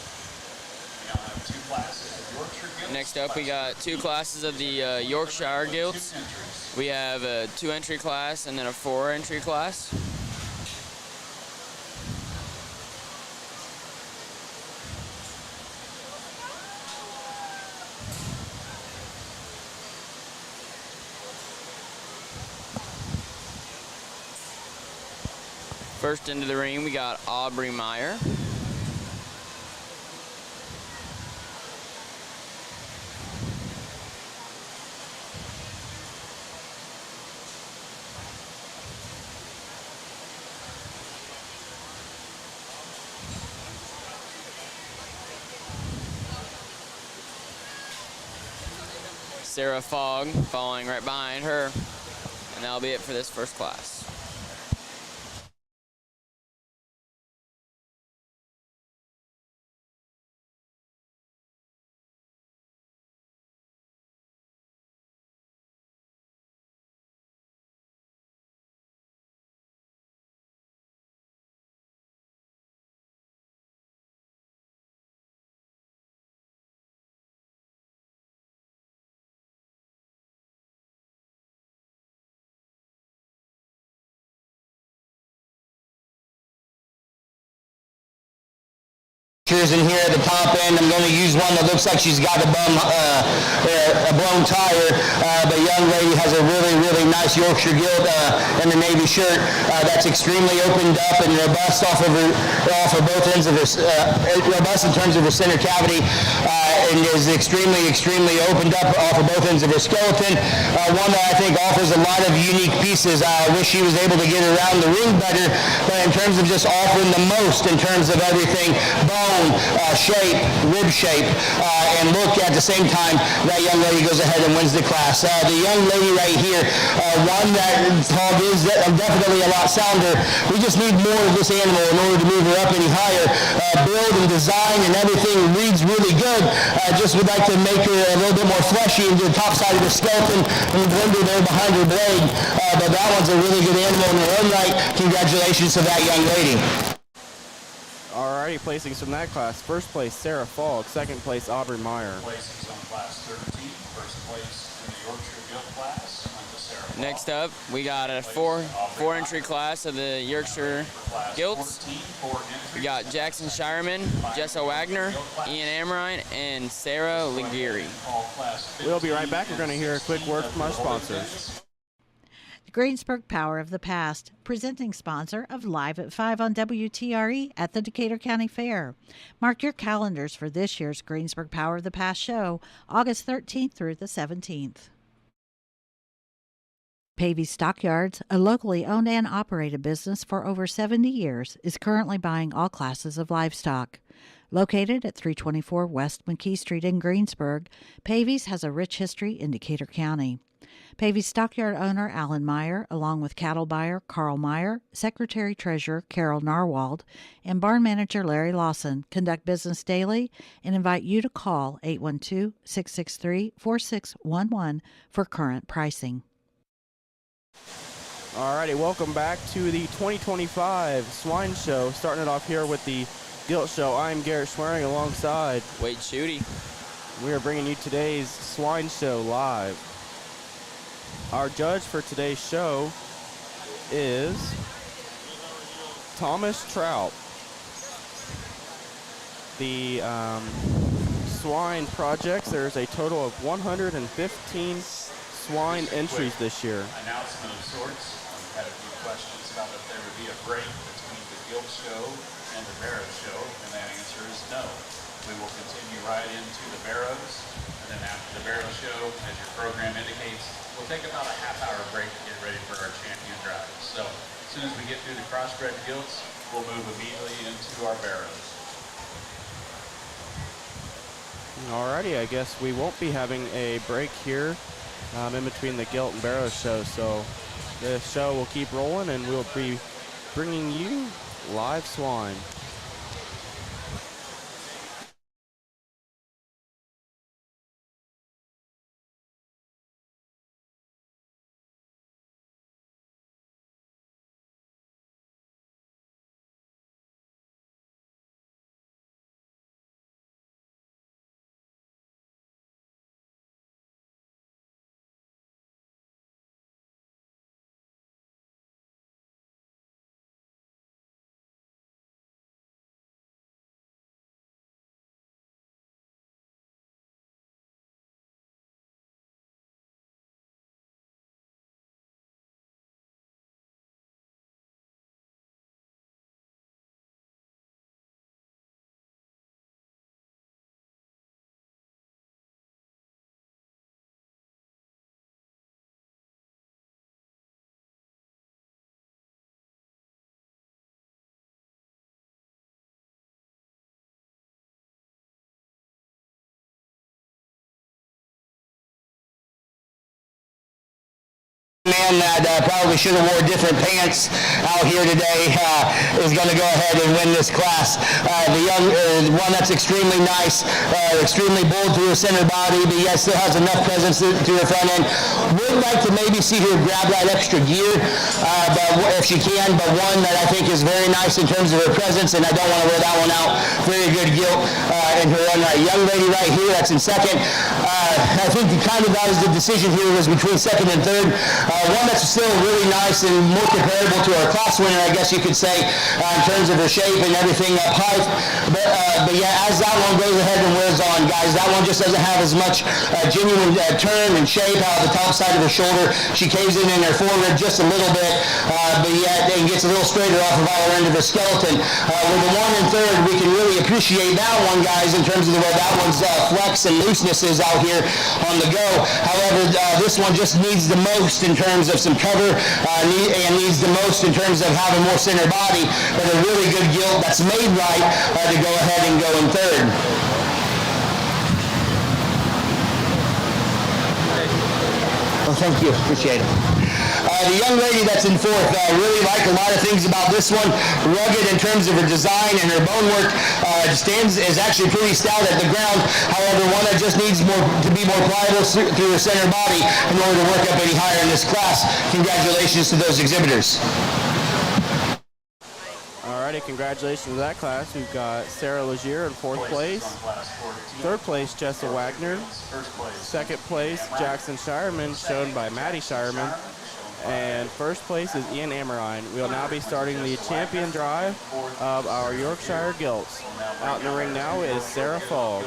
We now have two classes of Yorkshire gilts. Next up, we got two classes of the Yorkshire Gilts. We have a 2-entry class and then a 4-entry class. First into the ring, we got Aubrey Meyer. Sarah Fogg following right behind her. And that'll be it for this first class. In here at the top end, I'm going to use one that looks like she's got a blown tire. The young lady has a really, really nice Yorkshire gilt in the navy shirt that's extremely opened up and robust off of both ends of her, robust in terms of her center cavity, and is extremely, extremely opened up off of both ends of her skeleton. One that I think offers a lot of unique pieces. I wish she was able to get around the ring better, but in terms of just offering the most in terms of everything, bone, shape, rib shape, and look at the same time, that young lady goes ahead and wins the class. The young lady right here, one that hog is definitely a lot sounder. We just need more of this animal in order to move her up any higher. Build and design and everything reads really good. Just would like to make her a little bit more fleshy into the top side of the skeleton and the blender there behind her blade. But that one's a really good animal in her own right. Congratulations to that young lady. Alrighty, placings from that class. First place, Sarah Fogg. Second place, Aubrey Meyer. Placings on class 13. First place in the Yorkshire gilt class went to Sarah Fogg. Next up, we got a four-entry class of the Yorkshire Gilts. We got Jackson Shireman, Jessa Wagner, Ian Amrine, and Sarah Ligiri. We'll be right back. We're going to hear a quick word from our sponsors. Greensburg Power of the Past, presenting sponsor of Live at 5 on WTRE at the Decatur County Fair. Mark your calendars for this year's Greensburg Power of the Past show, August 13th through the 17th. Pavey Stockyards, a locally owned and operated business for over 70 years, is currently buying all classes of livestock. Located at 324 West McKee Street in Greensburg, Pavey's has a rich history in Decatur County. Pavey's stockyard owner Alan Meyer, along with cattle buyer Carl Meyer, secretary-treasurer Carol Narwald, and barn manager Larry Lawson, conduct business daily and invite you to call 812-663-4611 for current pricing. Alrighty, welcome back to the 2025 Swine Show. Starting it off here with the Gilt Show. I'm Garrett Schwerin alongside Wade Schutte. We are bringing you today's Swine Show live. Our judge for today's show is Thomas Trout. The swine projects, there's a total of 115 swine entries this year. Announcement of sorts. We had a few questions about if there would be a break between the Gilt Show and the Barrow Show, and that answer is no. We will continue right into the Barrows, and then after the Barrow Show, as your program indicates, we'll take about a half-hour break to get ready for our champion drive. So as soon as we get through the crossbred gilts, we'll move immediately into our Barrows. Alrighty, I guess we won't be having a break here in between the Gilt and Barrow show. So the show will keep rolling and we'll be bringing you live swine. Man that probably should have wore different pants out here today is going to go ahead and win this class. The young one that's extremely nice, extremely bold through her center body, but yet still has enough presence to her front end. Would like to maybe see her grab that extra gear, but if she can. But one that I think is very nice in terms of her presence, and I don't want to wear that one out. Very good gilt in her run. Young lady right here that's in second. I think kind of that is the decision here was between second and third. One that's still really nice and more comparable to our class winner, I guess you could say, in terms of her shape and everything up high. But yeah, as that one goes ahead and wears on, guys, that one just doesn't have as much genuine turn and shape out of the top side of her shoulder. She caves in her forward just a little bit, but yet and gets a little straighter off of our end of her skeleton. With the one and third, we can really appreciate that one, guys, in terms of the way that one's flex and looseness is out here on the go. However, this one just needs the most in terms of some cover and needs the most in terms of having more center body, but a really good gilt that's made right to go ahead and go in third. Well, thank you. Appreciate it. The young lady that's in fourth, really like a lot of things about this one. Rugged in terms of her design and her bone work. Is actually pretty stout at the ground. However, one that just needs more to be more pliable through her center body in order to work up any higher in this class. Congratulations to those exhibitors. Alrighty, congratulations to that class. We've got Sarah Legier in fourth place. Third place, Jessa Wagner. Second place, Jackson Shireman, shown by Maddie Shireman. And first place is Ian Ammerine. We'll now be starting the champion drive of our Yorkshire Gilts. Out in the ring now is Sarah Fogg.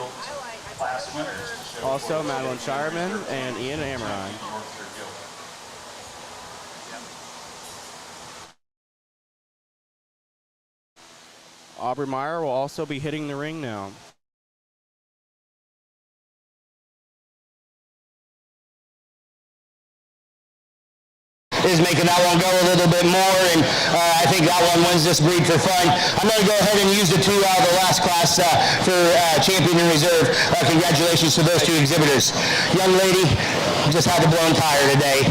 Also Madeline Shireman and Ian Ammerine. Aubrey Meyer will also be hitting the ring now. is making that one go a little bit more, and I think that one wins this breed for fun. I'm going to go ahead and use the two out of the last class for champion and reserve. Congratulations to those two exhibitors. Young lady just had to blow a tire today.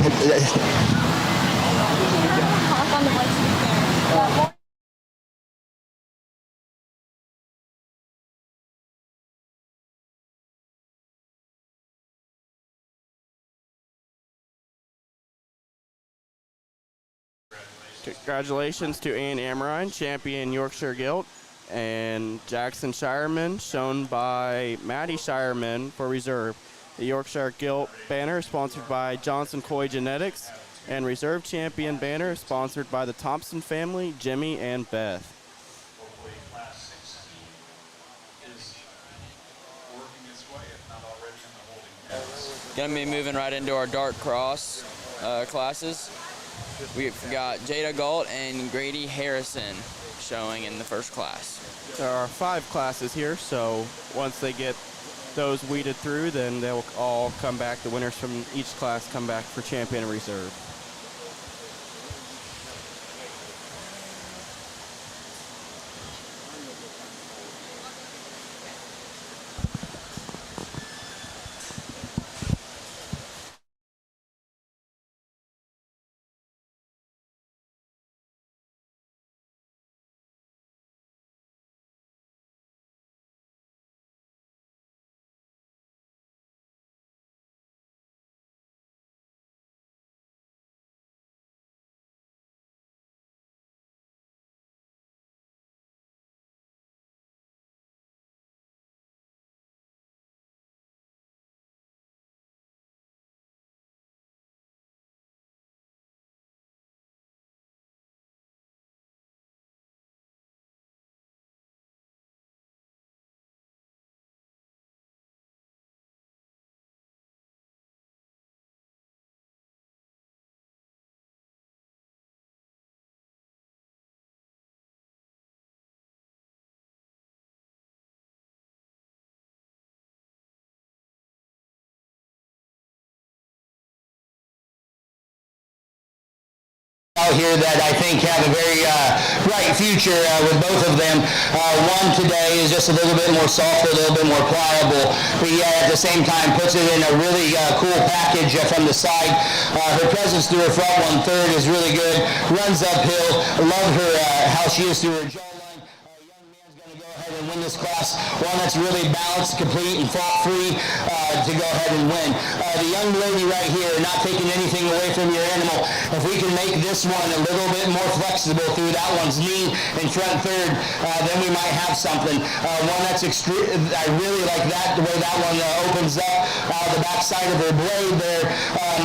Congratulations to Ann Amarine, champion Yorkshire Gilt, and Jackson Shireman, shown by Maddie Shireman for reserve. The Yorkshire Gilt banner is sponsored by Johnson Coy Genetics, and reserve champion banner is sponsored by the Thompson family, Jimmy and Beth. Hopefully class 16 is working its way, if not already in the holding pens. Gonna be moving right into our dark cross classes. We've got Jada Galt and Grady Harrison showing in the first class. There are 5 classes here, so once they get those weeded through, then they'll all come back. The winners from each class come back for champion and reserve. Out here that I think have a very bright future with both of them. One today is just a little bit more softer, a little bit more pliable, but yet at the same time puts it in a really cool package from the side. Her presence through her front 1/3 is really good. Runs uphill. Love her how she is through her jawline. Young man's going to go ahead and win this class. One that's really balanced, complete, and fault-free to go ahead and win. The young lady right here, not taking anything away from your animal. If we can make this one a little bit more flexible through that one's knee and front 3rd, then we might have something. One that's extreme. I really like that, the way that one opens up the back side of her blade there.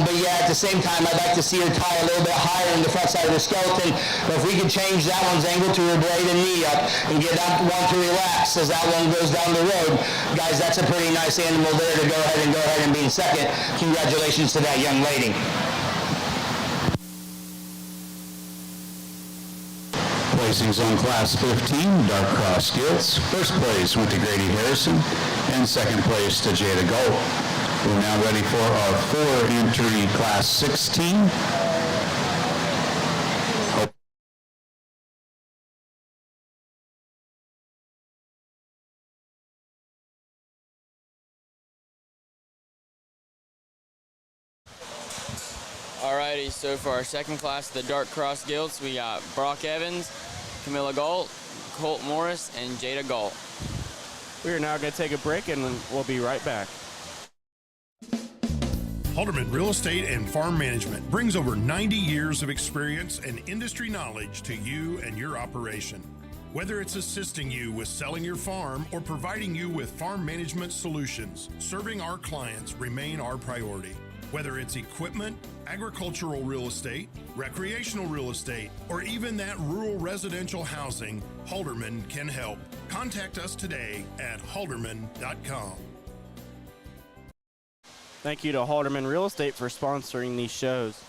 But yeah, at the same time, I'd like to see her tie a little bit higher in the front side of her skeleton. But if we could change that one's angle to her blade and knee up and get that one to relax as that one goes down the road, guys, that's a pretty nice animal there to go ahead and be in second. Congratulations to that young lady. Placings on Class 15, Dark Cross Gilts. First place went to Grady Harrison, and second place to Jada Galt. We're now ready for our 4-entry Class 16. Alrighty, so for our second class, the Dark Cross Gilts, we got Brock Evans, Camilla Galt, Colt Morris, and Jada Galt. We are now going to take a break, and we'll be right back. Halderman Real Estate and Farm Management brings over 90 years of experience and industry knowledge to you and your operation. Whether it's assisting you with selling your farm or providing you with farm management solutions, serving our clients remain our priority. Whether it's equipment, agricultural real estate, recreational real estate, or even that rural residential housing, Halderman can help. Contact us today at halderman.com. Thank you to Halderman Real Estate for sponsoring these shows.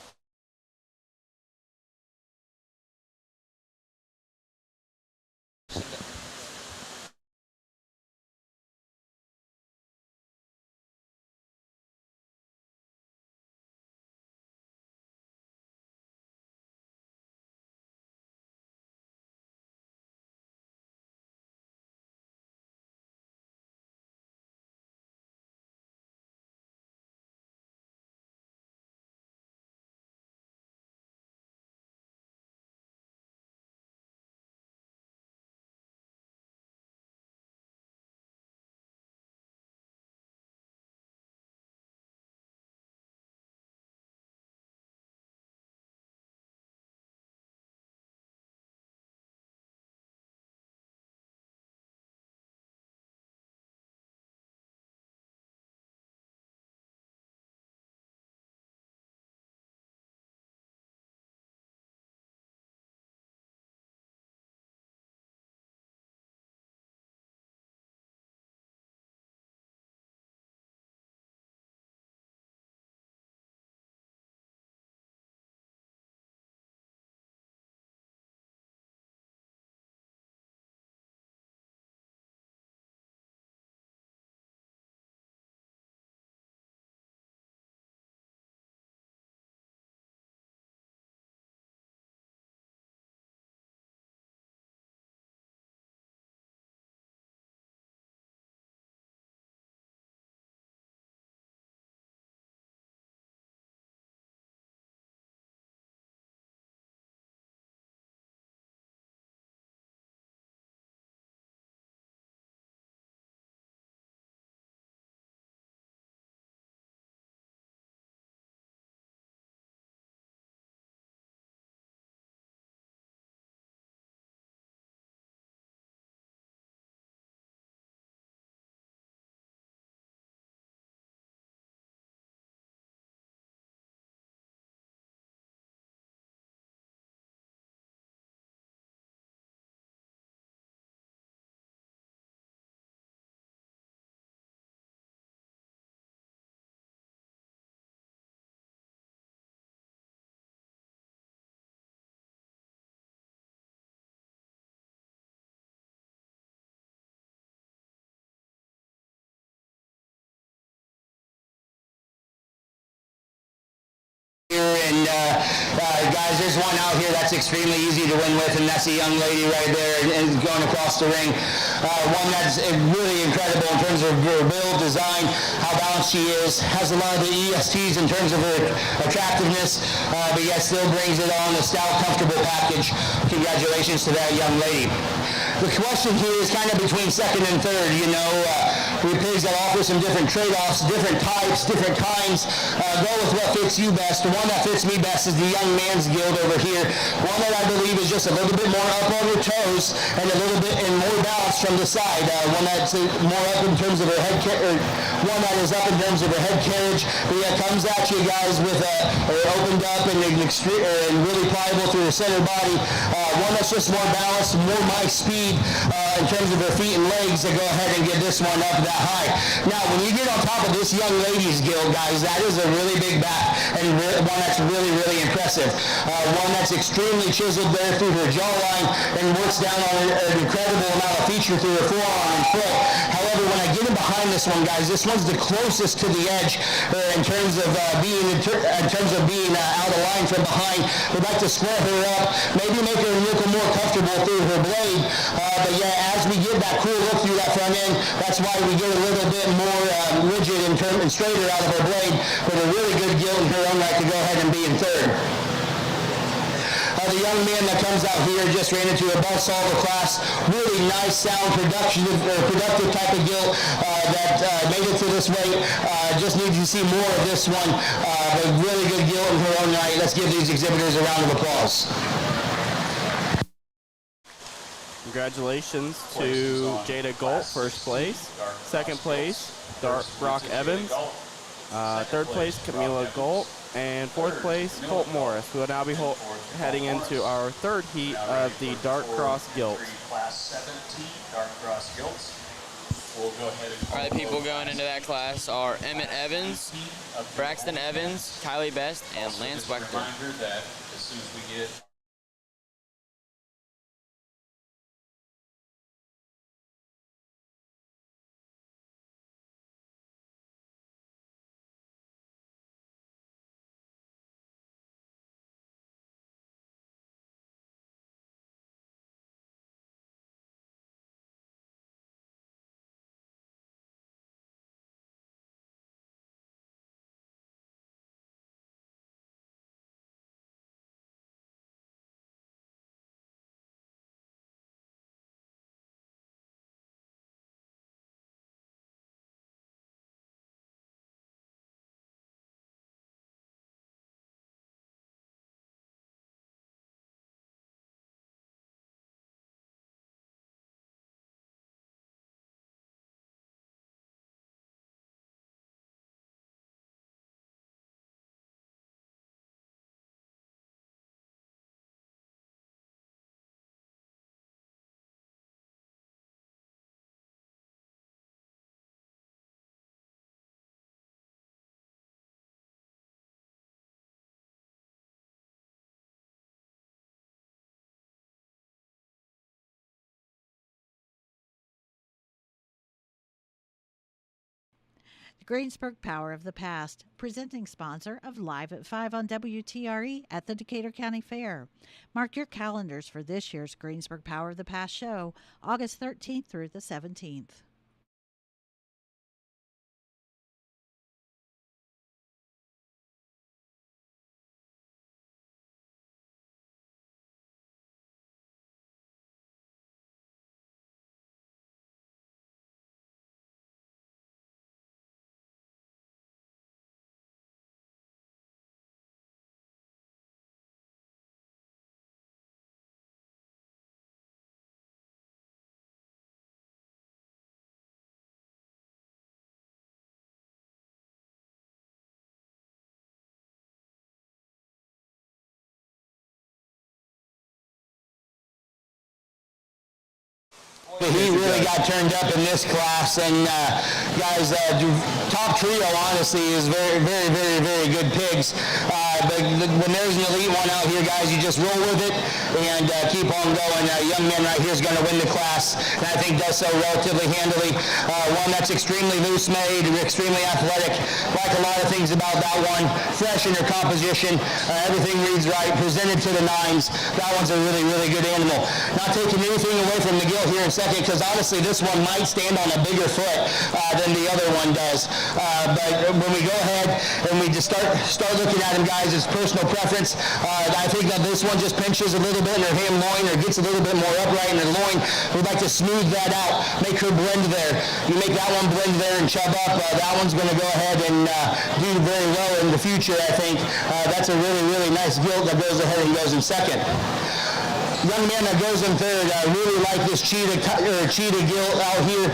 And guys, there's one out here that's extremely easy to win with, and that's a young lady right there and going across the ring. One that's really incredible in terms of her build, design, how balanced she is, has a lot of the ESTs in terms of her attractiveness, but yet still brings it on a stout, comfortable package. Congratulations to that young lady. The question here is kind of between second and third, you know. We have pigs that offer some different trade-offs, different types, different kinds. Go with what fits you best. The one that fits me best is the Young Man's Guild over here. One that I believe is just a little bit more up on her toes and a little bit and more balanced from the side. One that's more up in terms of her head, one that is up in terms of her head carriage, but yet comes at you guys with opened up and really pliable through her center body. One that's just more balanced, more my speed in terms of her feet and legs to go ahead and get this one up that high. Now, when you get on top of this Young Ladies Guild, guys, that is a really big back and one that's really, really impressive. One that's extremely chiseled there through her jawline and works down on an incredible amount of feature through her forearm and foot. However, when I get in behind this one, guys, this one's the closest to the edge in terms of being out of line from behind. We'd like to square her up, maybe make her look more comfortable through her blade. But yeah, as we get that cool look through that front end, that's why we get a little bit more rigid and straighter out of her blade, but a really good gilt in her own right to go ahead and be in third. The young man that comes out here just ran into a buzzsaw class. Really nice, sound, productive type of gilt that made it to this weight. Just need to see more of this one. But really good gilt in her own right. Let's give these exhibitors a round of applause. Congratulations to Jada Galt, first place. Second place, Brock Evans. Third place, Camila Galt. And fourth place, Colt Morris. We will now be heading into our third heat of the Dark Cross Gilts. Class 17 Dark Cross Gilts. We'll go ahead and All right, the people going into that class are Emmett Evans, Braxton Evans, Kylie Best, and Lance Wechter. Reminder that as soon as we get The Greensburg Power of the Past, presenting sponsor of Live at 5 on WTRE at the Decatur County Fair. Mark your calendars for this year's Greensburg Power of the Past show, August 13th through the 17th. He really got turned up in this class, and guys, top trio honestly is very, very, very, very good pigs. But when there's an elite one out here, guys, you just roll with it and keep on going. Young man right here is going to win the class, and I think does so relatively handily. One that's extremely loose-made, extremely athletic. Like a lot of things about that one, fresh in her composition. Everything reads right, presented to the nines. That one's a really, really good animal. Not taking anything away from McGill here in second, because honestly, this one might stand on a bigger foot than the other one does. But when we go ahead and we just start looking at him, guys, it's personal preference. I think that this one just pinches a little bit in her ham loin, or gets a little bit more upright in her loin. We'd like to smooth that out, make her blend there. You make that one blend there and chub up, that one's going to go ahead and do very well in the future, I think. That's a really, really nice gilt that goes ahead and goes in second. Young man that goes in third, really like this cheetah gilt out here.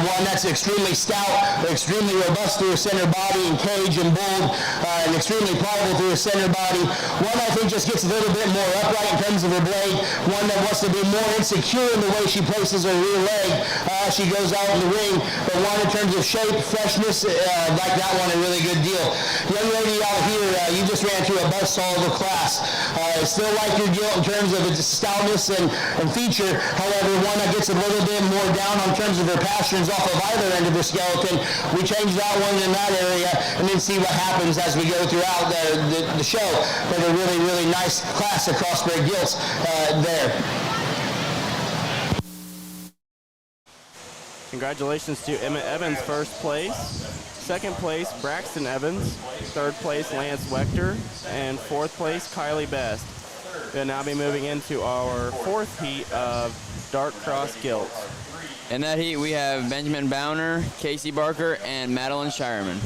One that's extremely stout, extremely robust through her center body and cage and bold, and extremely pliable through her center body. One I think just gets a little bit more upright in terms of her blade. One that wants to be more insecure in the way she places her rear leg as she goes out in the ring. But one in terms of shape, freshness, like that one, a really good deal. Young lady out here, you just ran through a buzzsaw of a class. Still like your gilt in terms of its stoutness and feature. However, one that gets a little bit more down on terms of her passions off of either end of her skeleton. We change that one in that area and then see what happens as we go throughout the show. But a really, really nice class across their gilts there. Congratulations to Emmett Evans, first place. Second place, Braxton Evans. Third place, Lance Wechter. And fourth place, Kylie Best. We'll now be moving into our fourth heat of Dark Cross Gilt. In that heat, we have Benjamin Bowner, Casey Barker, and Madeline Shireman.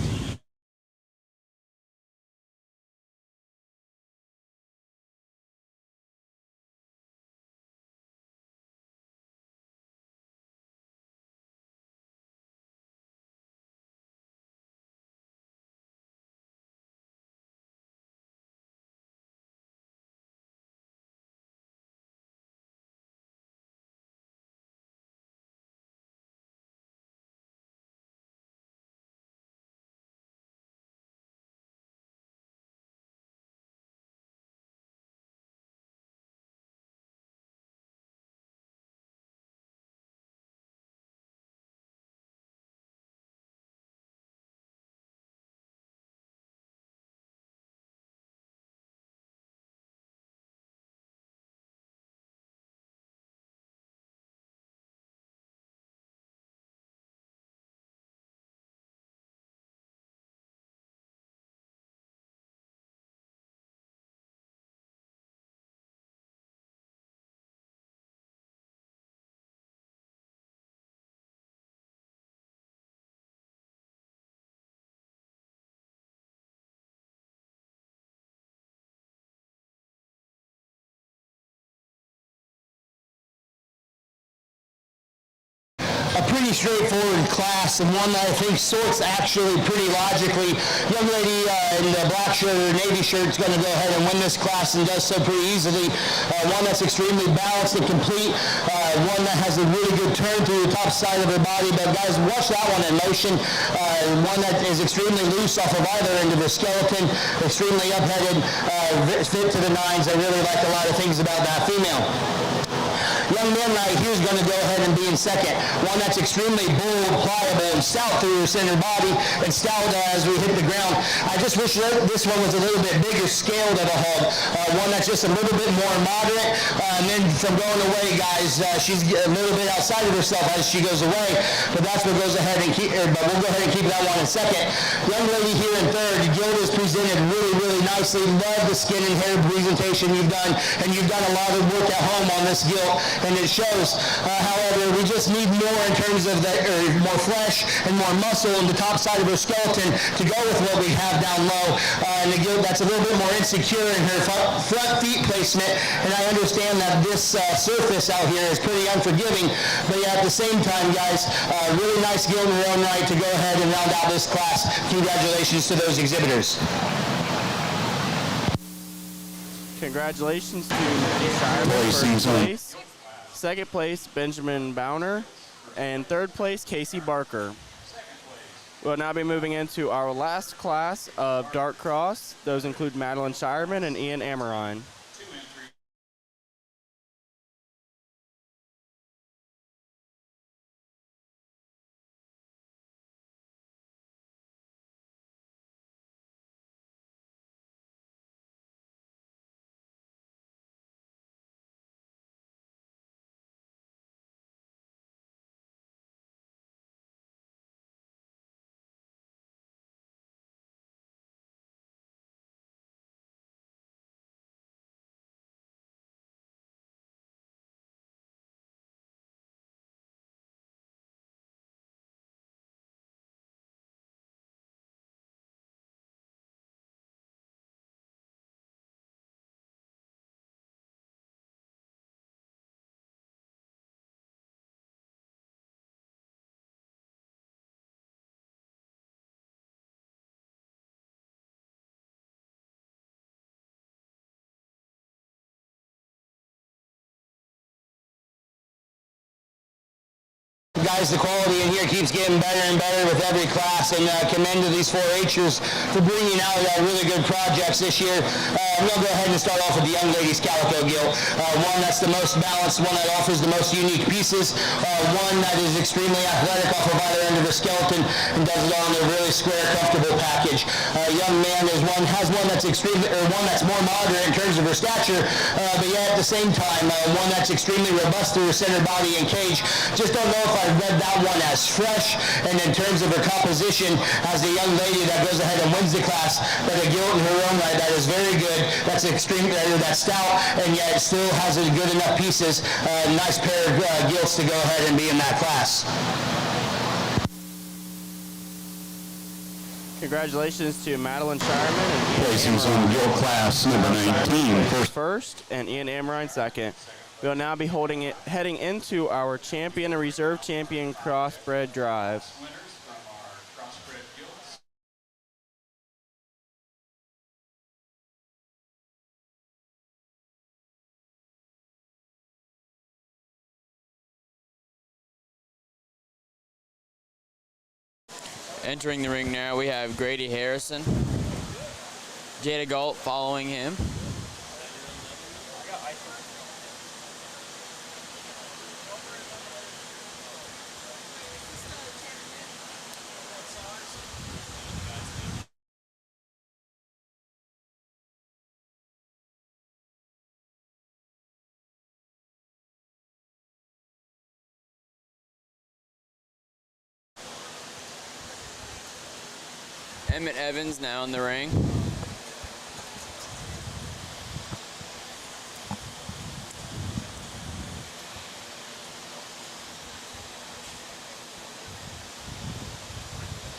A pretty straightforward class, and one that I think sorts actually pretty logically. Young lady in the black shirt or navy shirt is going to go ahead and win this class and does so pretty easily. One that's extremely balanced and complete. One that has a really good turn through the top side of her body. But guys, watch that one in motion. One that is extremely loose off of either end of her skeleton. Extremely up-headed, fit to the nines. I really like a lot of things about that female. Young man right here is going to go ahead and be in second. One that's extremely bold, pliable, and stout through her center body, and stout as we hit the ground. I just wish this one was a little bit bigger scaled of a hog. One that's just a little bit more moderate. And then from going away, guys, she's a little bit outside of herself as she goes away. But that's what goes ahead and keep. But we'll go ahead and keep that one in second. Young lady here in third. Gilt is presented really, really nicely. Love the skin and hair presentation you've done, and you've done a lot of work at home on this gilt. And it shows. However, we just need more in terms of that, more flesh and more muscle in the top side of her skeleton to go with what we have down low. And the gilt that's a little bit more insecure in her front feet placement. And I understand that this surface out here is pretty unforgiving, but at the same time, guys, really nice gilt in her own right to go ahead and round out this class. Congratulations to those exhibitors. Congratulations to Maddie Shireman, first place. Second place, Benjamin Bowner. And third place, Casey Barker. We'll now be moving into our last class of dart cross. Those include Madeline Shireman and Ian Amarine. Guys, the quality in here keeps getting better and better with every class, and commend to these 4-Hers for bringing out really good projects this year. We'll go ahead and start off with the young ladies calico gilt. One that's the most balanced, one that offers the most unique pieces, one that is extremely athletic off of either end of the skeleton and does it all in a really square, comfortable package. Young man has one that's extremely, or one that's more moderate in terms of her stature, but yet at the same time, one that's extremely robust through her center body and cage. Just don't know if I read that one as fresh, and in terms of her composition as the young lady that goes ahead and wins the class, but a gilt in her own right that is very good, that's extreme, that's stout, and yet it still has good enough pieces. Nice pair of gilts to go ahead and be in that class. Congratulations to Madeline Shireman and Ian Placings on gilt class number 19. First and Ian Amarine second. We'll now be heading into our champion and reserve champion crossbred drive. Winners from our crossbred gilts. Entering the ring now, we have Grady Harrison, Jada Galt following him. Emmett Evans now in the ring.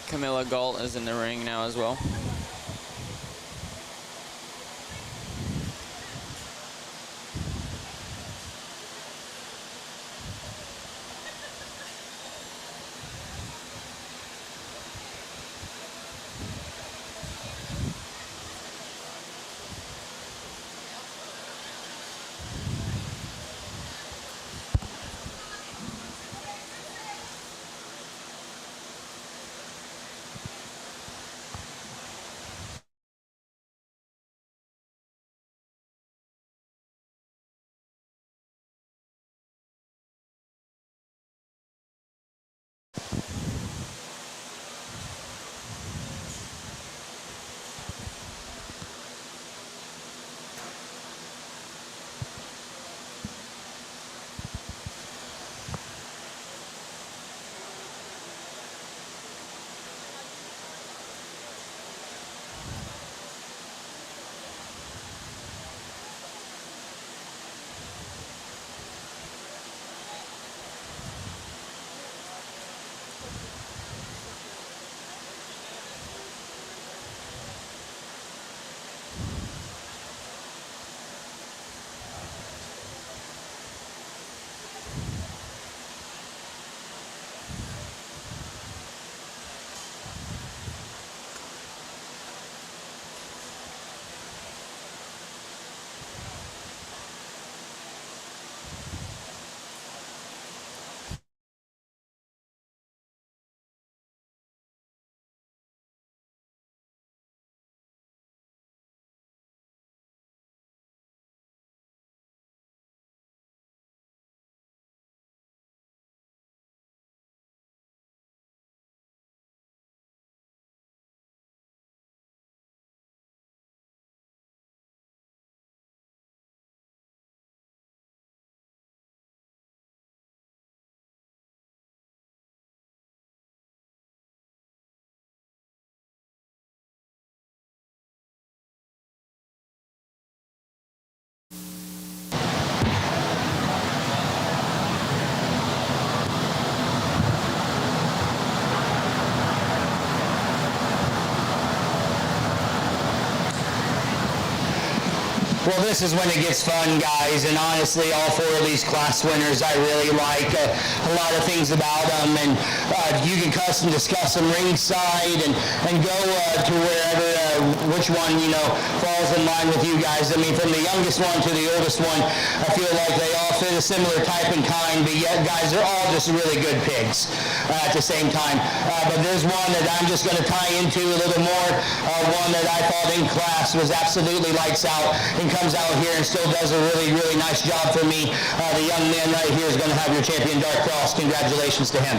Camilla Galt is in the ring now as well. Well, this is when it gets fun, guys, and honestly, all four of these class winners I really like. A lot of things about them, and you can cuss and discuss them ringside and go to wherever, which one, falls in line with you guys. I mean, from the youngest one to the oldest one, I feel like they all fit a similar type and kind, but yet, guys, they're all just really good pigs at the same time. But there's one that I'm just going to tie into a little more, one that I thought in class was absolutely lights out and comes out here and still does a really, really nice job for me. The young man right here is going to have your champion Dark Cross. Congratulations to him.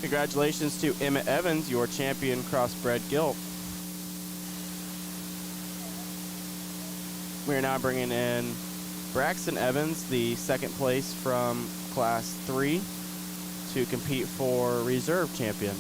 Congratulations to Emmett Evans, your champion crossbred gilt. We are now bringing in Braxton Evans, the second place from Class 3, to compete for reserve champion.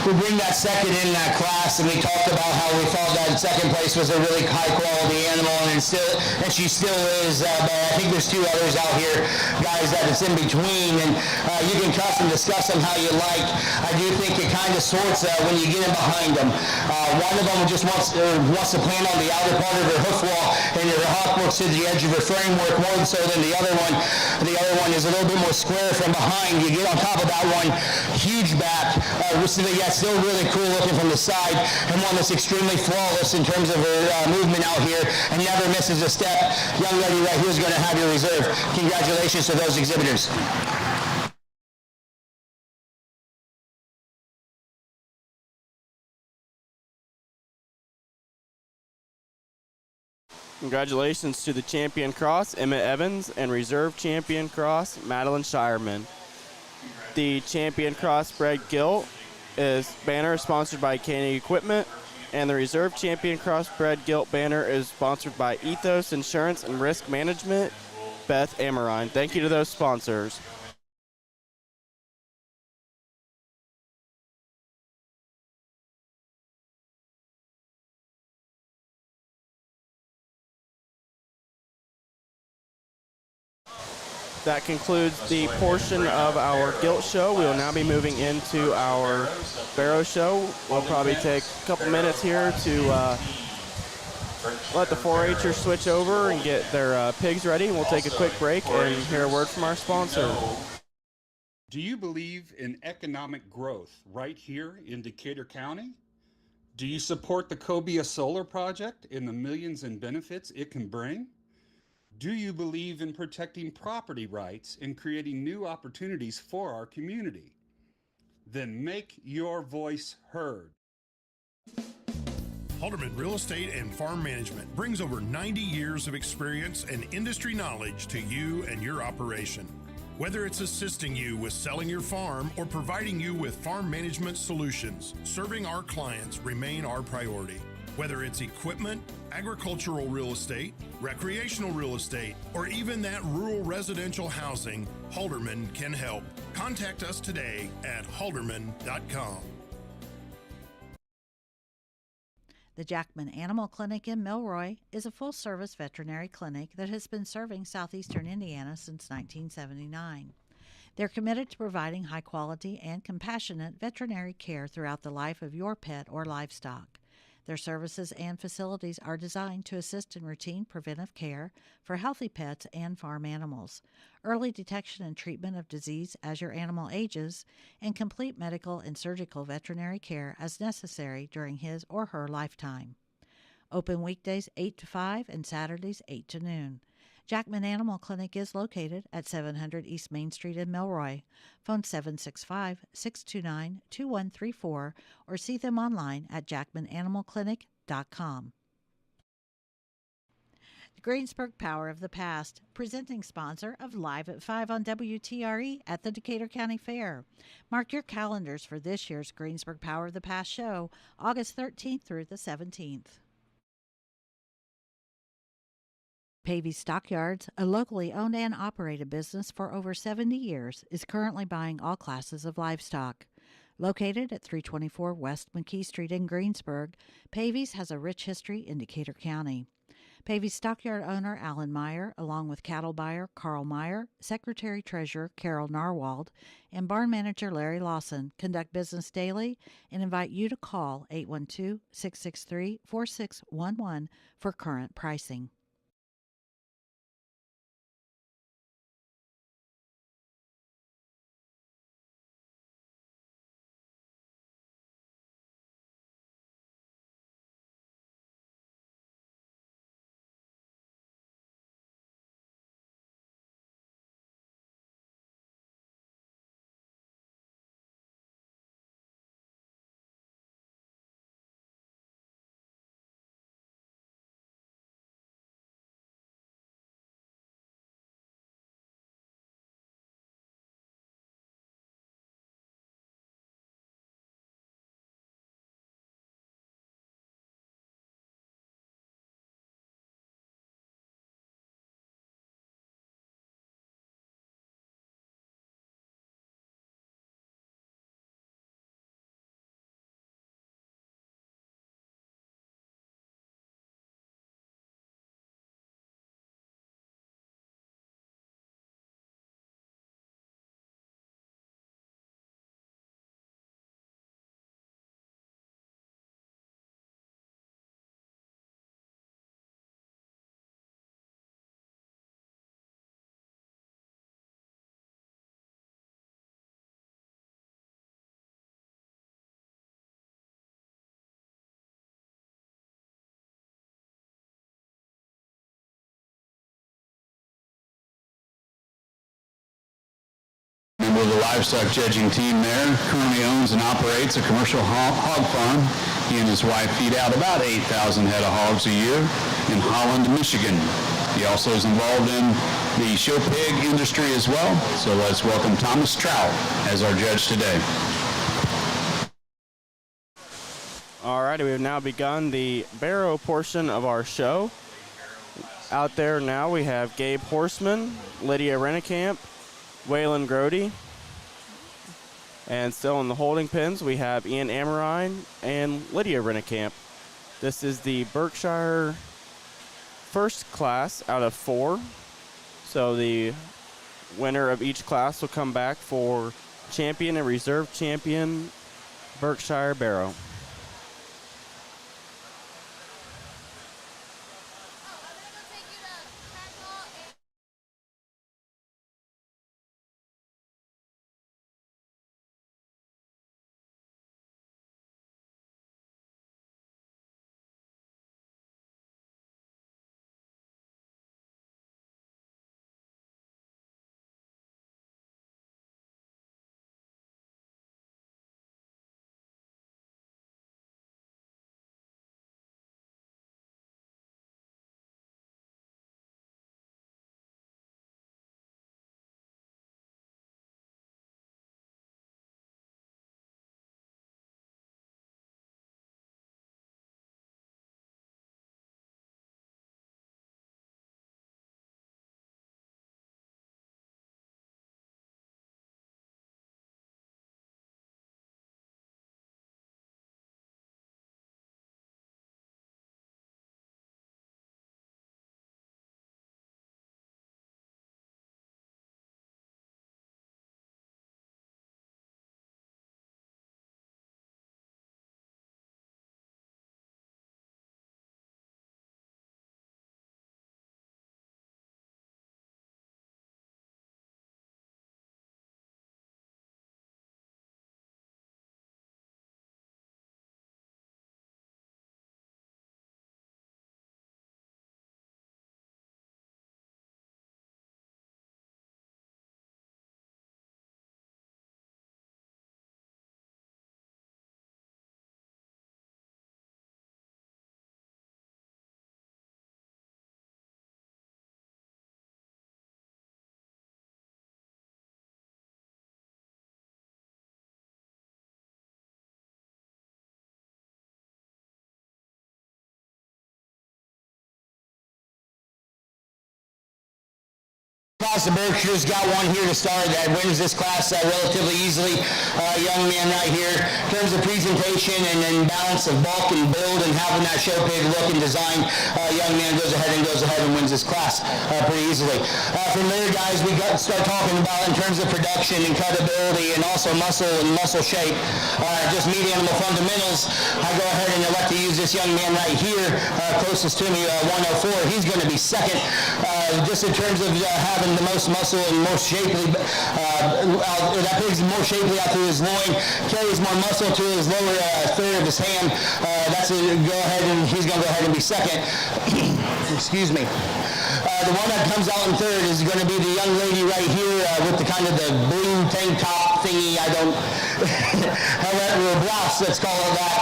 We bring that second in that class, and we talked about how we thought that second place was a really high quality animal, and she still is. But I think there's two others out here, guys, that it's in between, and you can cuss and discuss them how you like. I do think it kind of sorts when you get in behind them. One of them just wants to plant on the outer part of her hoof wall, and her hock works to the edge of her framework more so than the other one. The other one is a little bit more square from behind. You get on top of that one, huge back. Still really cool looking from the side, and one that's extremely flawless in terms of her movement out here and never misses a step. Young lady right here is going to have your reserve. Congratulations to those exhibitors. Congratulations to the champion cross, Emmett Evans, and reserve champion cross, Madeline Shireman. The champion crossbred gilt banner is sponsored by Canning Equipment, and the reserve champion crossbred gilt banner is sponsored by Ethos Insurance and Risk Management, Beth Amarine. Thank you to those sponsors. That concludes the portion of our gilt show. We will now be moving into our barrow show. We'll probably take a couple minutes here to let the 4-H'ers switch over and get their pigs ready. We'll take a quick break and hear a word from our sponsor. Do you believe in economic growth right here in Decatur County? Do you support the Cobia Solar Project and the millions in benefits it can bring? Do you believe in protecting property rights and creating new opportunities for our community? Then make your voice heard. Halderman Real Estate and Farm Management brings over 90 years of experience and industry knowledge to you and your operation. Whether it's assisting you with selling your farm or providing you with farm management solutions, serving our clients remain our priority. Whether it's equipment, agricultural real estate, recreational real estate, or even that rural residential housing, Halderman can help. Contact us today at halderman.com. The Jackman Animal Clinic in Milroy is a full-service veterinary clinic that has been serving southeastern Indiana since 1979. They're committed to providing high-quality and compassionate veterinary care throughout the life of your pet or livestock. Their services and facilities are designed to assist in routine preventive care for healthy pets and farm animals, early detection and treatment of disease as your animal ages, and complete medical and surgical veterinary care as necessary during his or her lifetime. Open weekdays 8 to 5 and Saturdays 8 to noon. Jackman Animal Clinic is located at 700 East Main Street in Milroy. Phone 765-629-2134 or see them online at jackmananimalclinic.com. The Greensburg Power of the Past, presenting sponsor of Live at 5 on WTRE at the Decatur County Fair. Mark your calendars for this year's Greensburg Power of the Past show, August 13th through the 17th. Pavey Stockyards, a locally owned and operated business for over 70 years, is currently buying all classes of livestock. Located at 324 West McKee Street in Greensburg, Pavey's has a rich history in Decatur County. Pavey's stockyard owner Alan Meyer, along with cattle buyer Carl Meyer, secretary-treasurer Carol Narwald, and barn manager Larry Lawson, conduct business daily and invite you to call 812-663-4611 for current pricing. Member of the livestock judging team there, currently owns and operates a commercial hog farm. He and his wife feed out about 8,000 head of hogs a year in Holland, Michigan. He also is involved in the show pig industry as well. So let's welcome Thomas Trout as our judge today. All right, we have now begun the barrow portion of our show. Out there now we have Gabe Horseman, Lydia Rennekamp, Waylon Grody. And still in the holding pens, we have Ian Amarine and Lydia Rennekamp. This is the Berkshire first class out of 4. So the winner of each class will come back for champion and reserve champion Berkshire Barrow. class of Berkshire's got one here to start that wins this class relatively easily. Young man right here. In terms of presentation and then balance of bulk and build and having that show pig look and design, young man goes ahead and wins this class pretty easily. From there, guys, we got to start talking about in terms of production and cutability and also muscle and muscle shape, just meat animal fundamentals. I go ahead and elect to use this young man right here, closest to me, 104. He's going to be second, just in terms of having the most muscle and most shapely. That pig's more shapely out through his loin, carries more muscle to his lower third of his hand. That's a go ahead, and he's going to go ahead and be second. Excuse me. The one that comes out in third is going to be the young lady right here with the kind of the blue tank top thingy. I don't, however, blouse, let's call it that.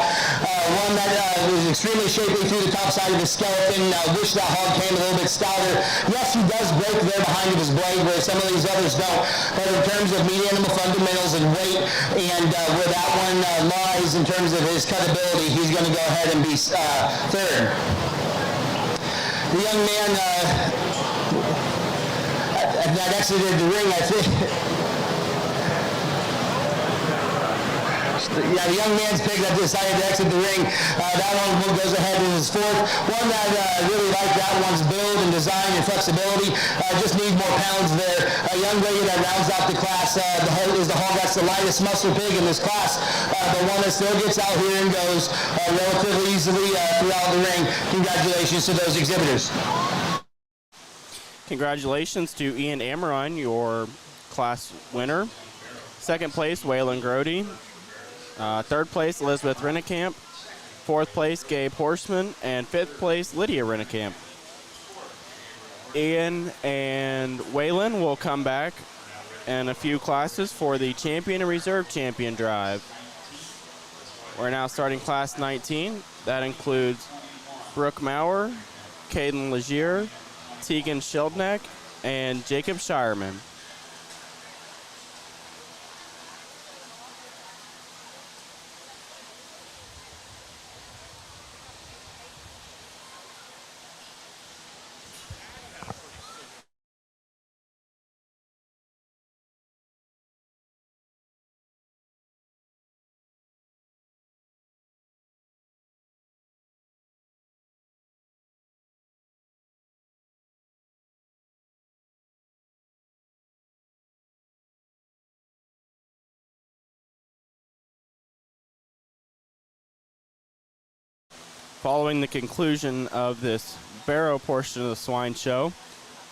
One that is extremely shapely through the top side of his skeleton. Wish that hog came a little bit stouter. Yes, he does break there behind his blade where some of these others don't. But in terms of meat animal fundamentals and weight and where that one lies in terms of his cutability, he's going to go ahead and be third. The young man that exited the ring, I think. Yeah, the young man's pig that decided to exit the ring, that one goes ahead and is fourth. One that really liked that one's build and design and flexibility, just needs more pounds there. A young lady that rounds out the class is the hog that's the lightest muscle pig in this class, but one that still gets out here and goes relatively easily throughout the ring. Congratulations to those exhibitors. Congratulations to Ian Amaron, your class winner. Second place, Waylon Grody. Third place, Elizabeth Rennekamp. Fourth place, Gabe Horseman. And fifth place, Lydia Rennekamp. Ian and Waylon will come back in a few classes for the champion and reserve champion drive. We're now starting class 19. That includes Brooke Maurer, Caden Legier, Tegan Sheldneck, and Jacob Shireman. Following the conclusion of this barrow portion of the swine show,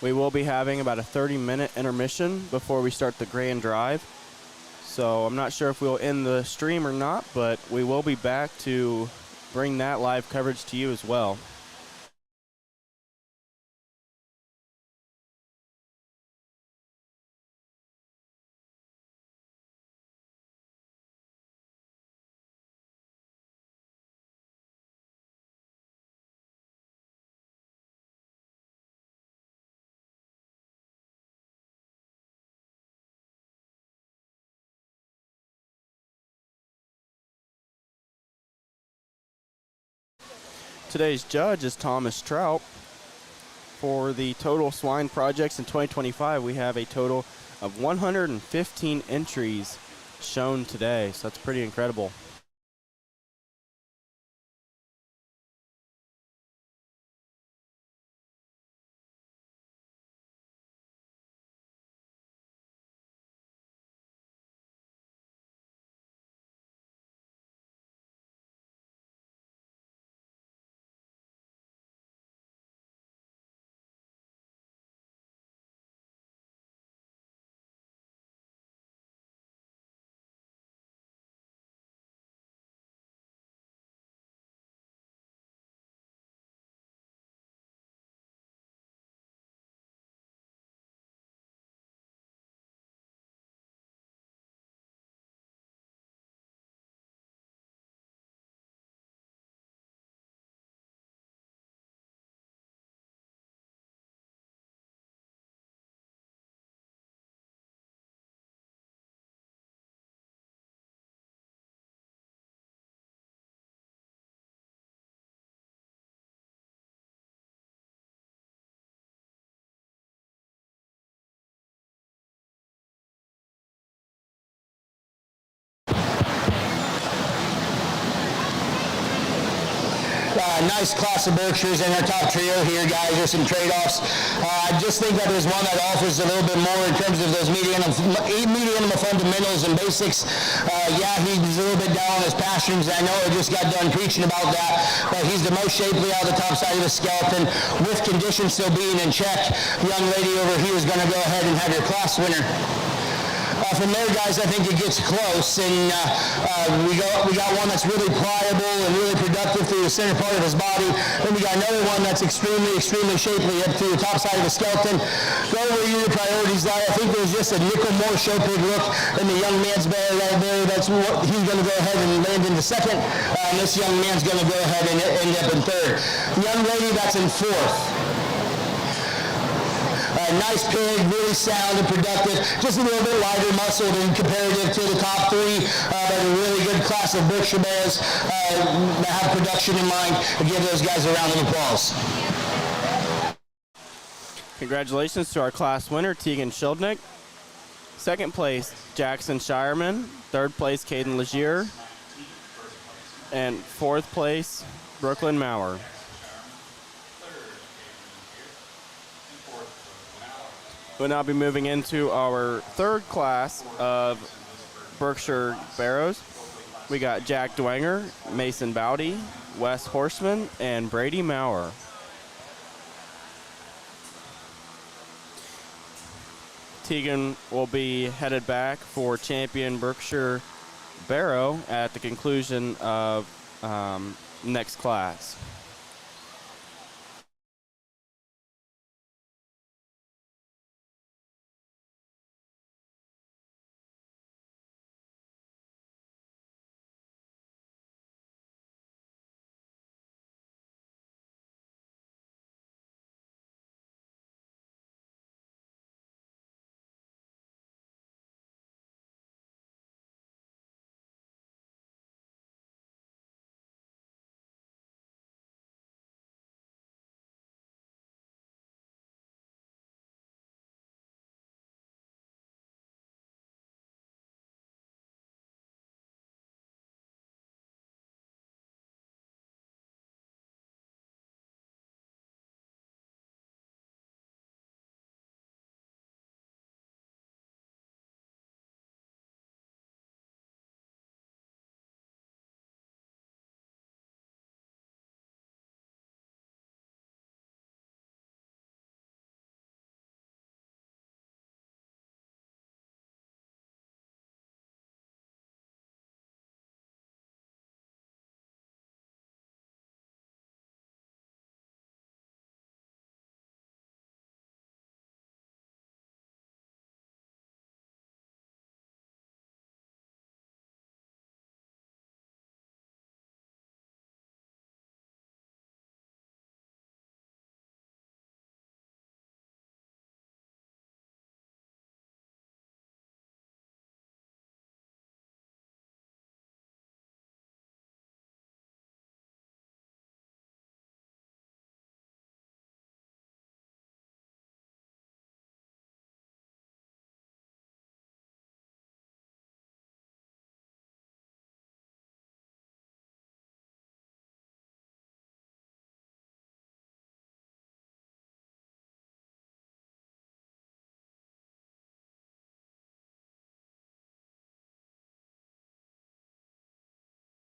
we will be having about a 30-minute intermission before we start the grand drive. So I'm not sure if we'll end the stream or not, but we will be back to bring that live coverage to you as well. Today's judge is Thomas Trout. For the total swine projects in 2025, we have a total of 115 entries shown today, so that's pretty incredible. Nice class of Berkshires in our top trio here, guys. There's some trade-offs. I just think that there's one that offers a little bit more in terms of those medium fundamentals and basics. Yeah, he's a little bit down on his pasterns. I know I just got done preaching about that, but he's the most shapely out of the top side of the skeleton with conditions still being in check. The young lady over here is going to go ahead and have your class winner. From there, guys, I think it gets close, and we got one that's really pliable and really productive through the center part of his body. Then we got another one that's extremely shapely up through the top side of the skeleton. Go where your priorities lie. I think there's just a nickel more show pig look in the young man's belly right there. That's what he's going to go ahead and land into second. And this young man's going to go ahead and end up in third. The young lady, that's in fourth. Nice pig, really sound and productive. Just a little bit lighter muscled in comparative to the top three, but a really good class of Berkshire bears that have production in mind. And give those guys a round of applause. Congratulations to our class winner, Tegan Schildnick. Second place, Jackson Shireman. Third place, Caden Legier. And fourth place, Brooklyn Maurer. We'll now be moving into our third class of Berkshire Barrows. We got Jack Dwenger, Mason Bowdy, Wes Horseman, and Brady Maurer. Tegan will be headed back for champion Berkshire Barrow at the conclusion of next class.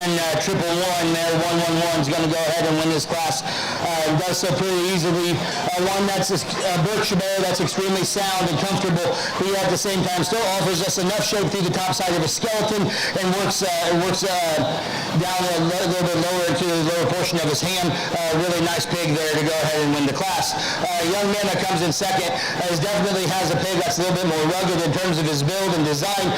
And 111 there, 111 is going to go ahead and win this class. Does so pretty easily. One that's a Berkshire Bear that's extremely sound and comfortable. He at the same time still offers us enough shape through the top side of his skeleton and works down a little bit lower into the lower portion of his hand. Really nice pig there to go ahead and win the class. Young man that comes in second definitely has a pig that's a little bit more rugged in terms of his build and design.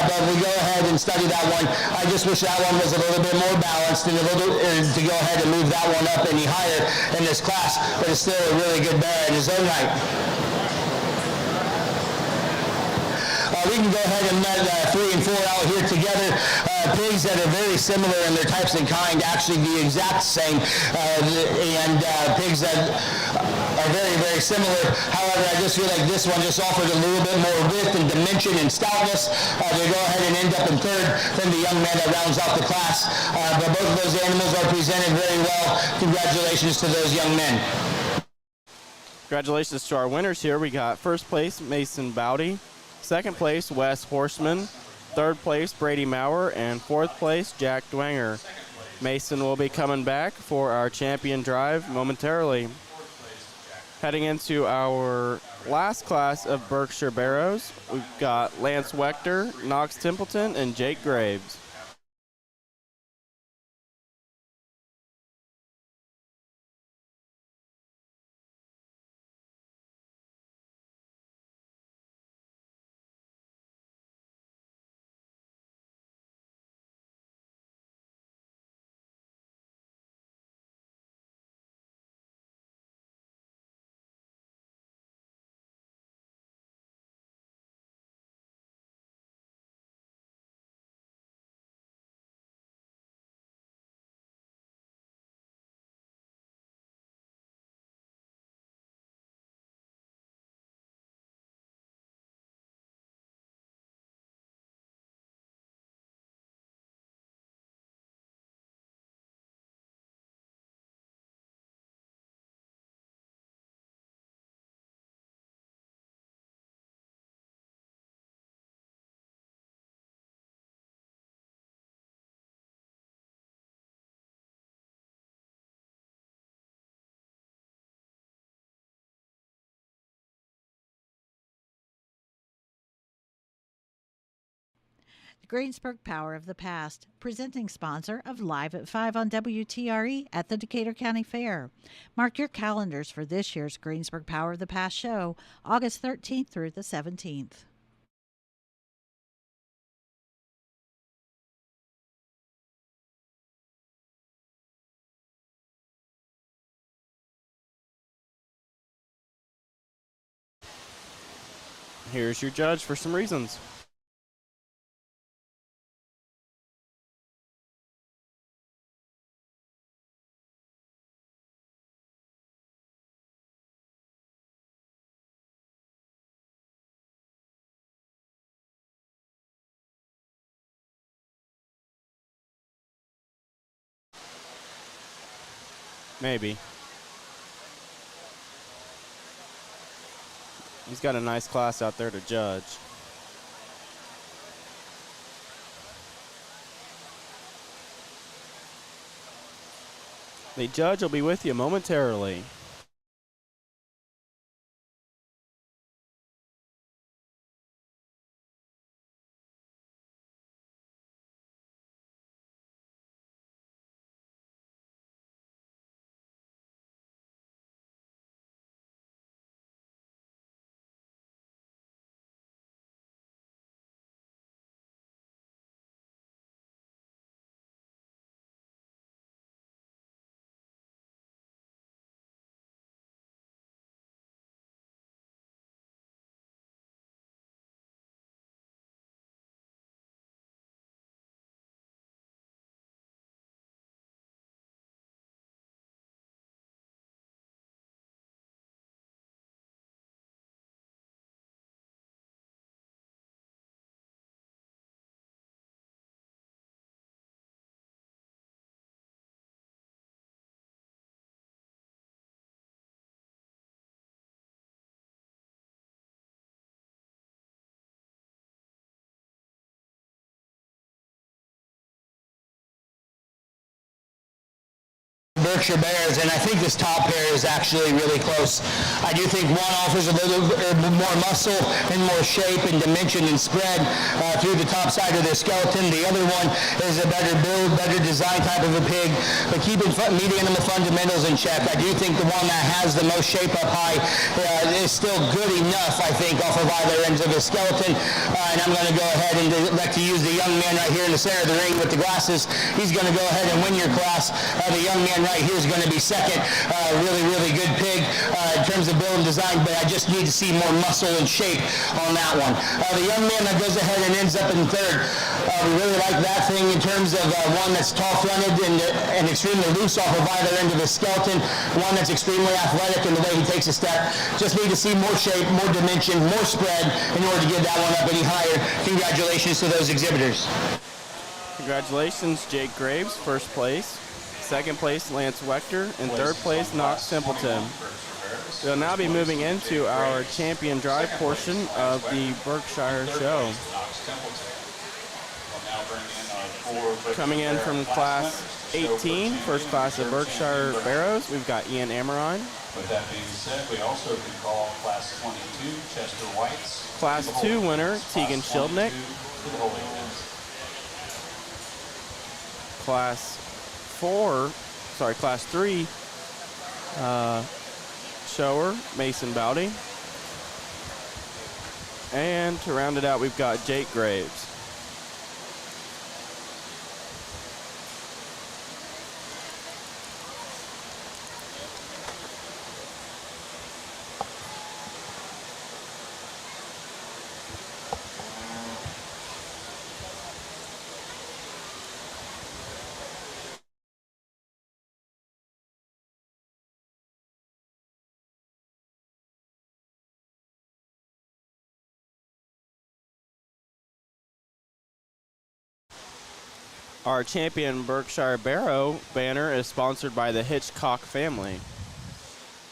But we go ahead and study that one. I just wish that one was a little bit more balanced and to go ahead and move that one up any higher in this class, but it's still a really good bear in his own right. We can go ahead and let 3 and 4 out here together. Pigs that are very similar in their types and kind, actually the exact same, and pigs that are are very, very similar. However, I just feel like this one just offered a little bit more width and dimension and stoutness to go ahead and end up in third than the young man that rounds off the class. But both of those animals are presented very well. Congratulations to those young men. Congratulations to our winners here. We got first place, Mason Bowdy. Second place, Wes Horseman. Third place, Brady Maurer. And fourth place, Jack Dwenger. Mason will be coming back for our champion drive momentarily. Heading into our last class of Berkshire Barrows, we've got Lance Wechter, Knox Templeton, and Jake Graves. The Greensburg Power of the Past, presenting sponsor of Live at 5 on WTRE at the Decatur County Fair. Mark your calendars for this year's Greensburg Power of the Past show, August 13th through the 17th. Here's your judge for some reasons. Maybe. He's got a nice class out there to judge. The judge will be with you momentarily. Berkshire Bears, and I think this top pair is actually really close. I do think one offers a little more muscle and more shape and dimension and spread through the top side of their skeleton. The other one is a better build, better design type of a pig, but keeping meeting animal fundamentals in check. I do think the one that has the most shape up high is still good enough, I think, off of either ends of his skeleton. And I'm going to go ahead and elect to use the young man right here in the center of the ring with the glasses. He's going to go ahead and win your class. The young man right here is going to be second. Really good pig in terms of build and design, but I just need to see more muscle and shape on that one. The young man that goes ahead and ends up in third, we really like that thing in terms of one that's tall-fronted and extremely loose off of either end of the skeleton, one that's extremely athletic in the way he takes a step. Just need to see more shape, more dimension, more spread in order to get that one up any higher. Congratulations to those exhibitors. Congratulations, Jake Graves, first place. Second place, Lance Wechter. And third place, Knox Simpleton. We'll now be moving into our champion drive portion of the Berkshire show. Coming in from class 18, first class of Berkshire Barrows, we've got Ian Amarine. With that being said, we also can call class 22 Chester Whites. Class 2 winner, Tegan Schildnick. To the holding pens. Class 3 shower, Mason Bowdy. And to round it out, we've got Jake Graves. Our champion Berkshire Barrow banner is sponsored by the Hitchcock family.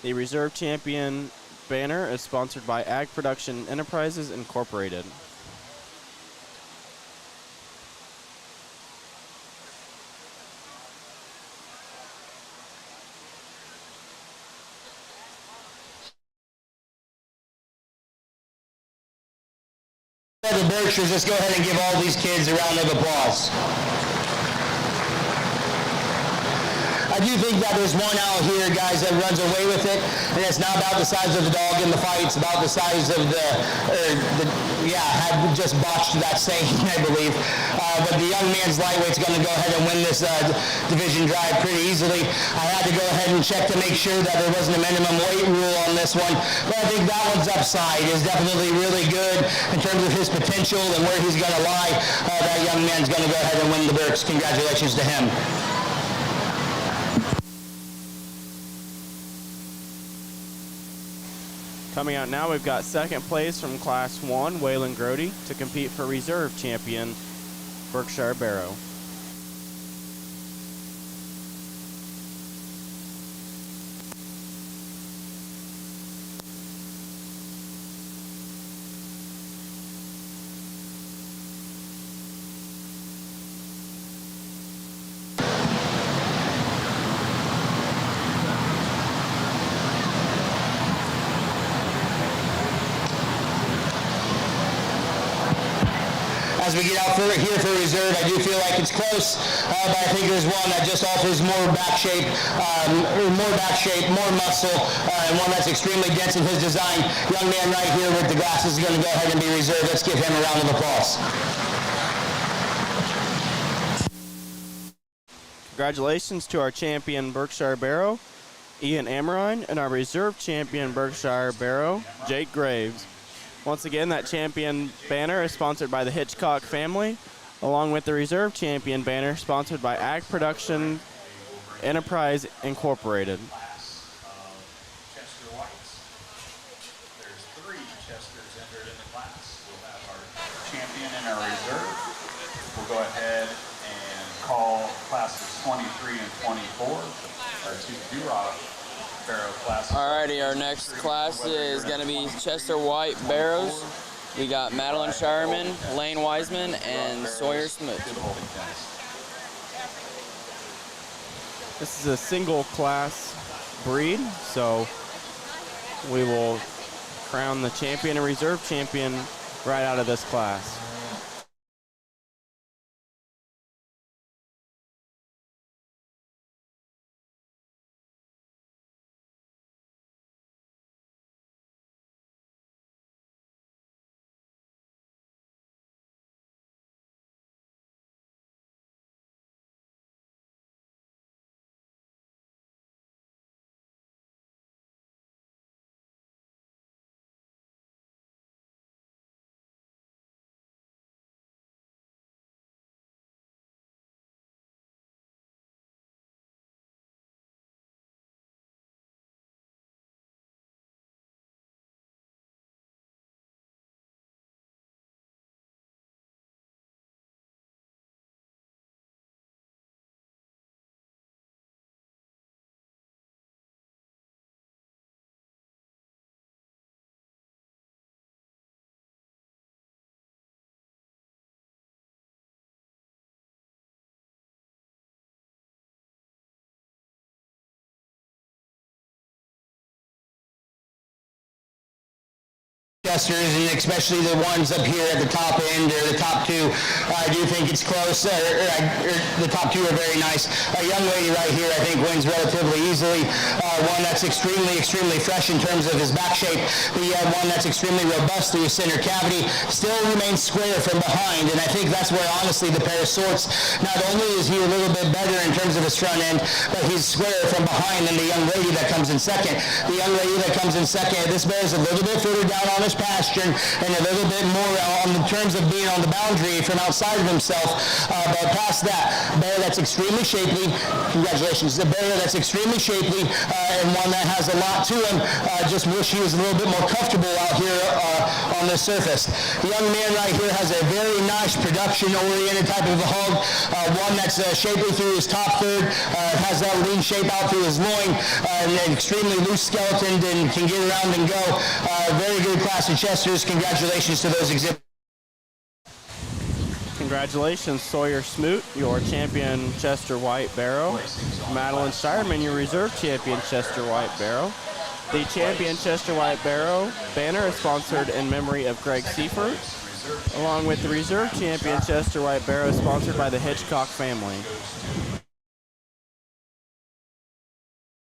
The reserve champion banner is sponsored by Ag Production Enterprises Incorporated. The Berkshires, let's go ahead and give all these kids a round of applause. I do think that there's one out here, guys, that runs away with it, and it's not about the size of the dog in the fight, it's about the size of had just botched that saying, I believe. But the young man's lightweight's going to go ahead and win this division drive pretty easily. I had to go ahead and check to make sure that there wasn't a minimum weight rule on this one, but I think that one's upside is definitely really good in terms of his potential and where he's going to lie. That young man's going to go ahead and win the Berks. Congratulations to him. Coming out now, we've got second place from Class 1, Waylon Grody, to compete for reserve champion Berkshire Barrow. As we get out here for reserve, I do feel like it's close, but I think there's one that just offers more back shape, more muscle, and one that's extremely dense in his design. Young man right here with the glasses is going to go ahead and be reserved. Let's give him a round of applause. Congratulations to our champion Berkshire Barrow, Ian Amarine, and our reserve champion Berkshire Barrow, Jake Graves. Once again, that champion banner is sponsored by the Hitchcock family, along with the reserve champion banner sponsored by Ag Production Enterprise Incorporated. Chester Whites. There's 3 Chesters entered in the class. We'll have our champion and our reserve. We'll go ahead and call classes 23 and 24, our 2 Duroc Barrow classes. Alrighty, our next class is going to be Chester White Barrows. We got Madeline Shireman, Lane Wiseman, and Sawyer Smith. This is a single class breed, so we will crown the champion and reserve champion right out of this class. Chesters, and especially the ones up here at the top end or the top two. I do think it's close. The top two are very nice. A young lady right here, I think, wins relatively easily. One that's extremely, extremely fresh in terms of his back shape. The one that's extremely robust through his center cavity still remains square from behind, and I think that's where, honestly, the pair sorts. Not only is he a little bit better in terms of his front end, but he's square from behind than the young lady that comes in second. The young lady that comes in second, this bear is a little bit further down on his pasture and a little bit more on the terms of being on the boundary from outside of himself. But past that, bear that's extremely shapely. Congratulations. The bear that's extremely shapely and one that has a lot to him. Just wish he was a little bit more comfortable out here on this surface. The young man right here has a very nice production-oriented type of a hog. One that's shapely through his top third, has that lean shape out through his loin, and an extremely loose skeleton and can get around and go. Very good class of Chesters. Congratulations to those exhibitors. Congratulations, Sawyer Smoot, your champion Chester White Barrow. Madeline Shireman, your reserve champion Chester White Barrow. The champion Chester White Barrow banner is sponsored in memory of Greg Seifert, along with the reserve champion Chester White Barrow sponsored by the Hitchcock family.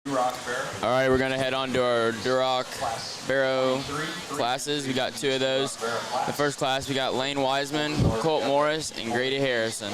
All right, we're going to head on to our Duroc Barrow classes. We got two of those. The first class, we got Lane Wiseman, Colt Morris, and Grady Harrison.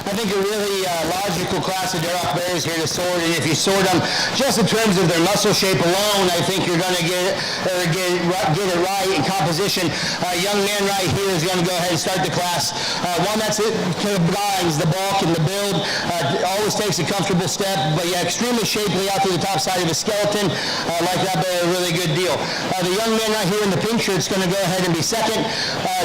I think a really logical class of Duroc bears here to sort, and if you sort them just in terms of their muscle shape alone, I think you're going to get it right in composition. Young man right here is going to go ahead and start the class. One that's combines the bulk and the build, always takes a comfortable step, but yeah, extremely shapely out to the top side of the skeleton. Like that bear, a really good deal. The young man right here in the pink shirt is going to go ahead and be second.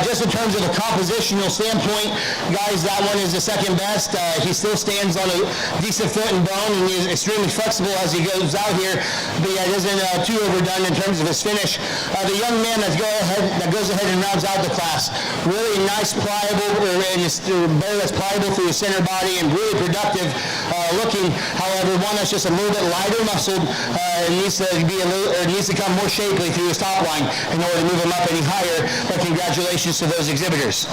Just in terms of a compositional standpoint, guys, that one is the second best. He still stands on a decent foot and bone, and he is extremely flexible as he goes out here, but yeah, it isn't too overdone in terms of his finish. The young man that goes ahead and rounds out the class, really nice, pliable, and bear that's pliable through his center body and really productive looking. However, one that's just a little bit lighter muscled needs to come more shapely through his top line in order to move him up any higher. But congratulations to those exhibitors.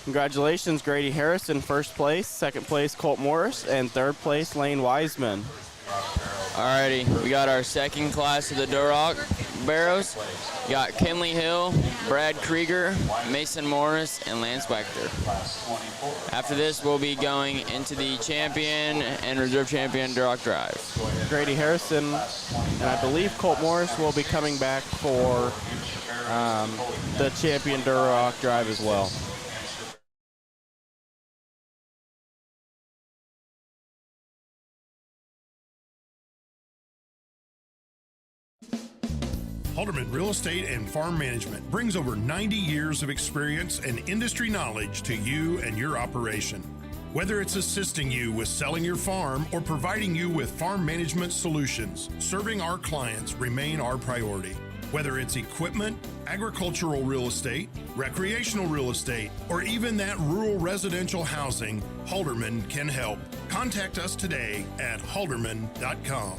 Congratulations, Grady Harrison, first place. Second place, Colt Morris. And third place, Lane Wiseman. Alrighty, we got our second class of the Duroc Barrows. We got Kenley Hill, Brad Krieger, Mason Morris, and Lance Wechter. After this, we'll be going into the champion and reserve champion Duroc Drive. Grady Harrison and I believe Colt Morris will be coming back for the champion Duroc Drive as well. Halderman Real Estate and Farm Management brings over 90 years of experience and industry knowledge to you and your operation. Whether it's assisting you with selling your farm or providing you with farm management solutions, serving our clients remain our priority. Whether it's equipment, agricultural real estate, recreational real estate, or even that rural residential housing, Halderman can help. Contact us today at halderman.com.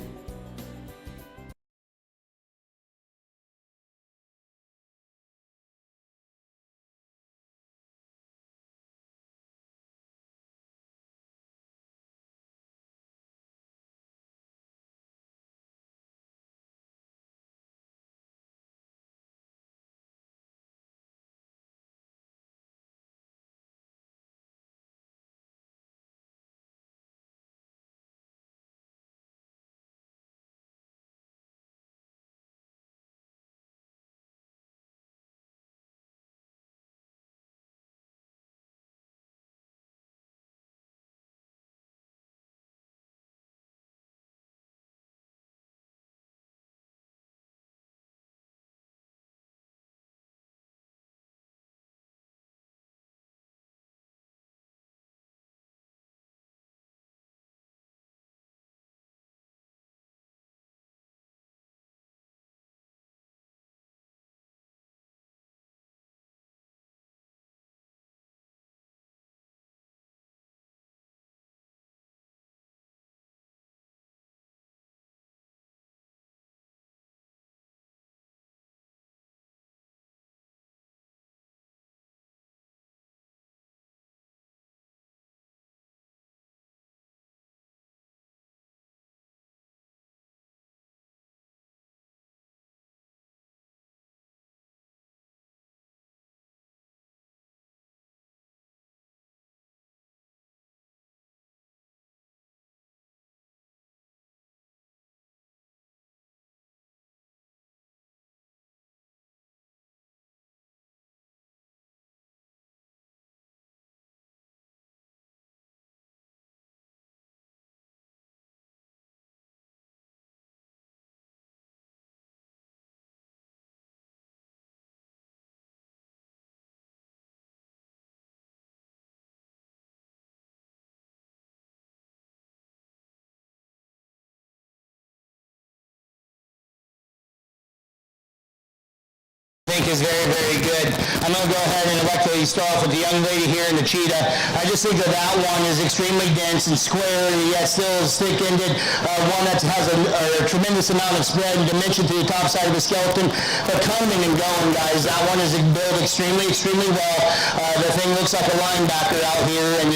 think is very, very good. I'm going to go ahead and elect to start off with the young lady here in the cheetah. I just think that one is extremely dense and square, and yet still is thick-ended. One that has a tremendous amount of spread and dimension to the top side of the skeleton. But coming and going, guys, that one is built extremely, extremely well. The thing looks like a linebacker out here and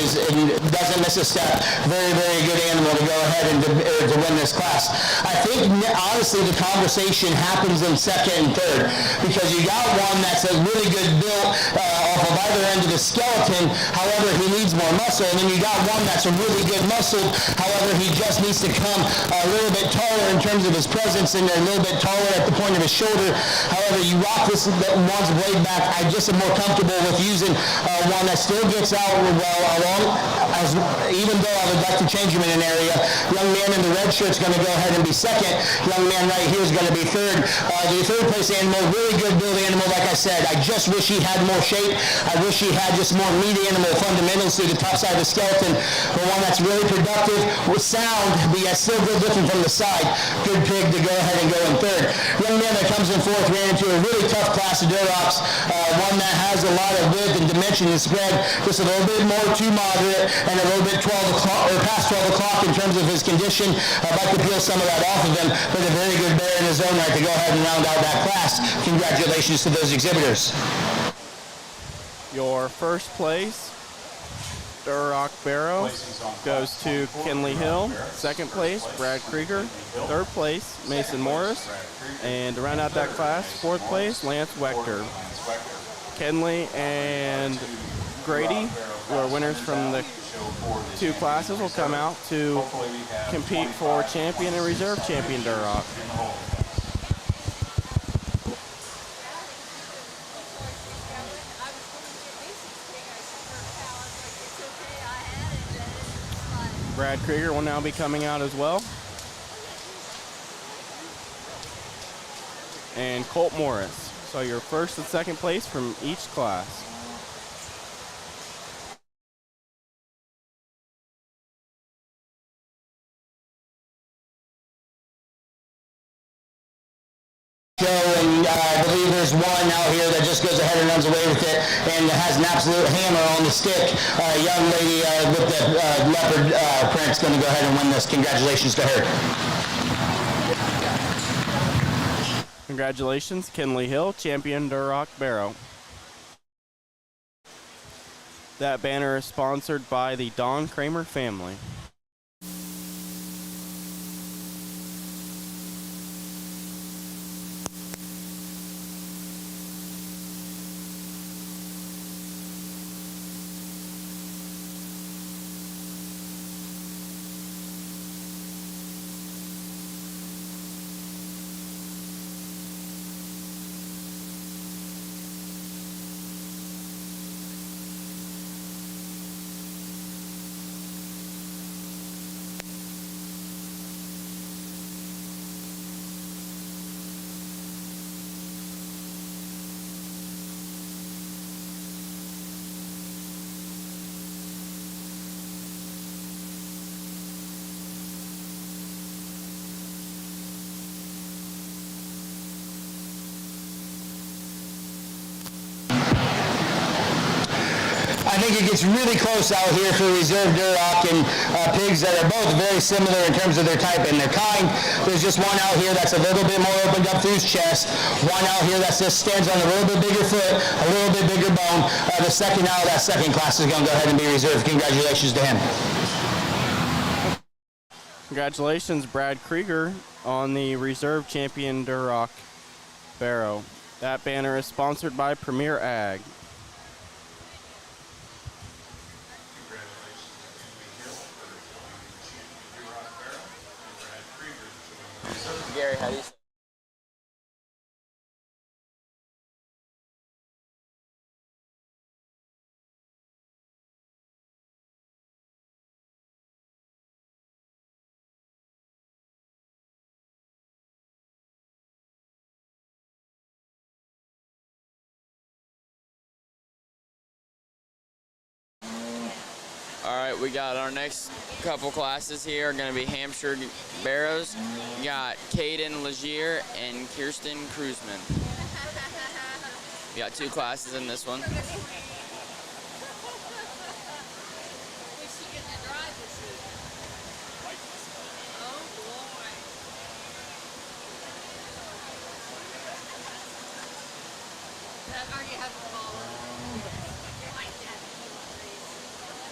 doesn't miss a step. Very, very good animal to go ahead and to win this class. I think, honestly, the conversation happens in second and third, because you got one that's a really good built off of either end of the skeleton. However, he needs more muscle. And then you got one that's a really good muscle. However, he just needs to come a little bit taller in terms of his presence and a little bit taller at the point of his shoulder. However, you rock this one's blade back. I just am more comfortable with using one that still gets out well along. Even though I would like to change him in an area, young man in the red shirt is going to go ahead and be second. Young man right here is going to be third. The third place animal, really good build animal. Like I said, I just wish he had more shape. I wish he had just more meat animal fundamentals to the top side of the skeleton. But one that's really productive with sound, but yet still good looking from the side. Good pig to go ahead and go in third. Young man that comes in fourth ran into a really tough class of Durocs. One that has a lot of width and dimension and spread, just a little bit more too moderate and a little bit 12 o'clock or past 12 o'clock in terms of his condition. I'd like to peel some of that off of him, but a very good bear in his own right to go ahead and round out that class. Congratulations to those exhibitors. Your first place, Duroc Barrow, goes to Kinley Hill. Second place, Brad Krieger. Third place, Mason Morris. And to round out that class, fourth place, Lance Wechter. Kinley and Grady, who are winners from the two classes, will come out to compete for champion and reserve champion Duroc. Brad Krieger will now be coming out as well. and Colt Morris. So your first and second place from each class. And I believe there's one out here that just goes ahead and runs away with it and has an absolute hammer on the stick. A young lady with the leopard print's going to go ahead and win this. Congratulations to her. Congratulations, Kinley Hill, champion Duroc Barrow. That banner is sponsored by the Don Kramer family. I think it gets really close out here for reserve Duroc and pigs that are both very similar in terms of their type and their kind. There's just one out here that's a little bit more opened up through his chest. One out here that just stands on a little bit bigger foot, a little bit bigger bone. The second out of that second class is going to go ahead and be reserved. Congratulations to him. Congratulations, Brad Krieger, on the reserve champion Duroc Barrow. That banner is sponsored by Premier Ag. Gary, how do you say? All right, we got our next couple classes here are going to be Hampshire Barrows. We got Caden Legier and Kirsten Kruzman. We got two classes in this one.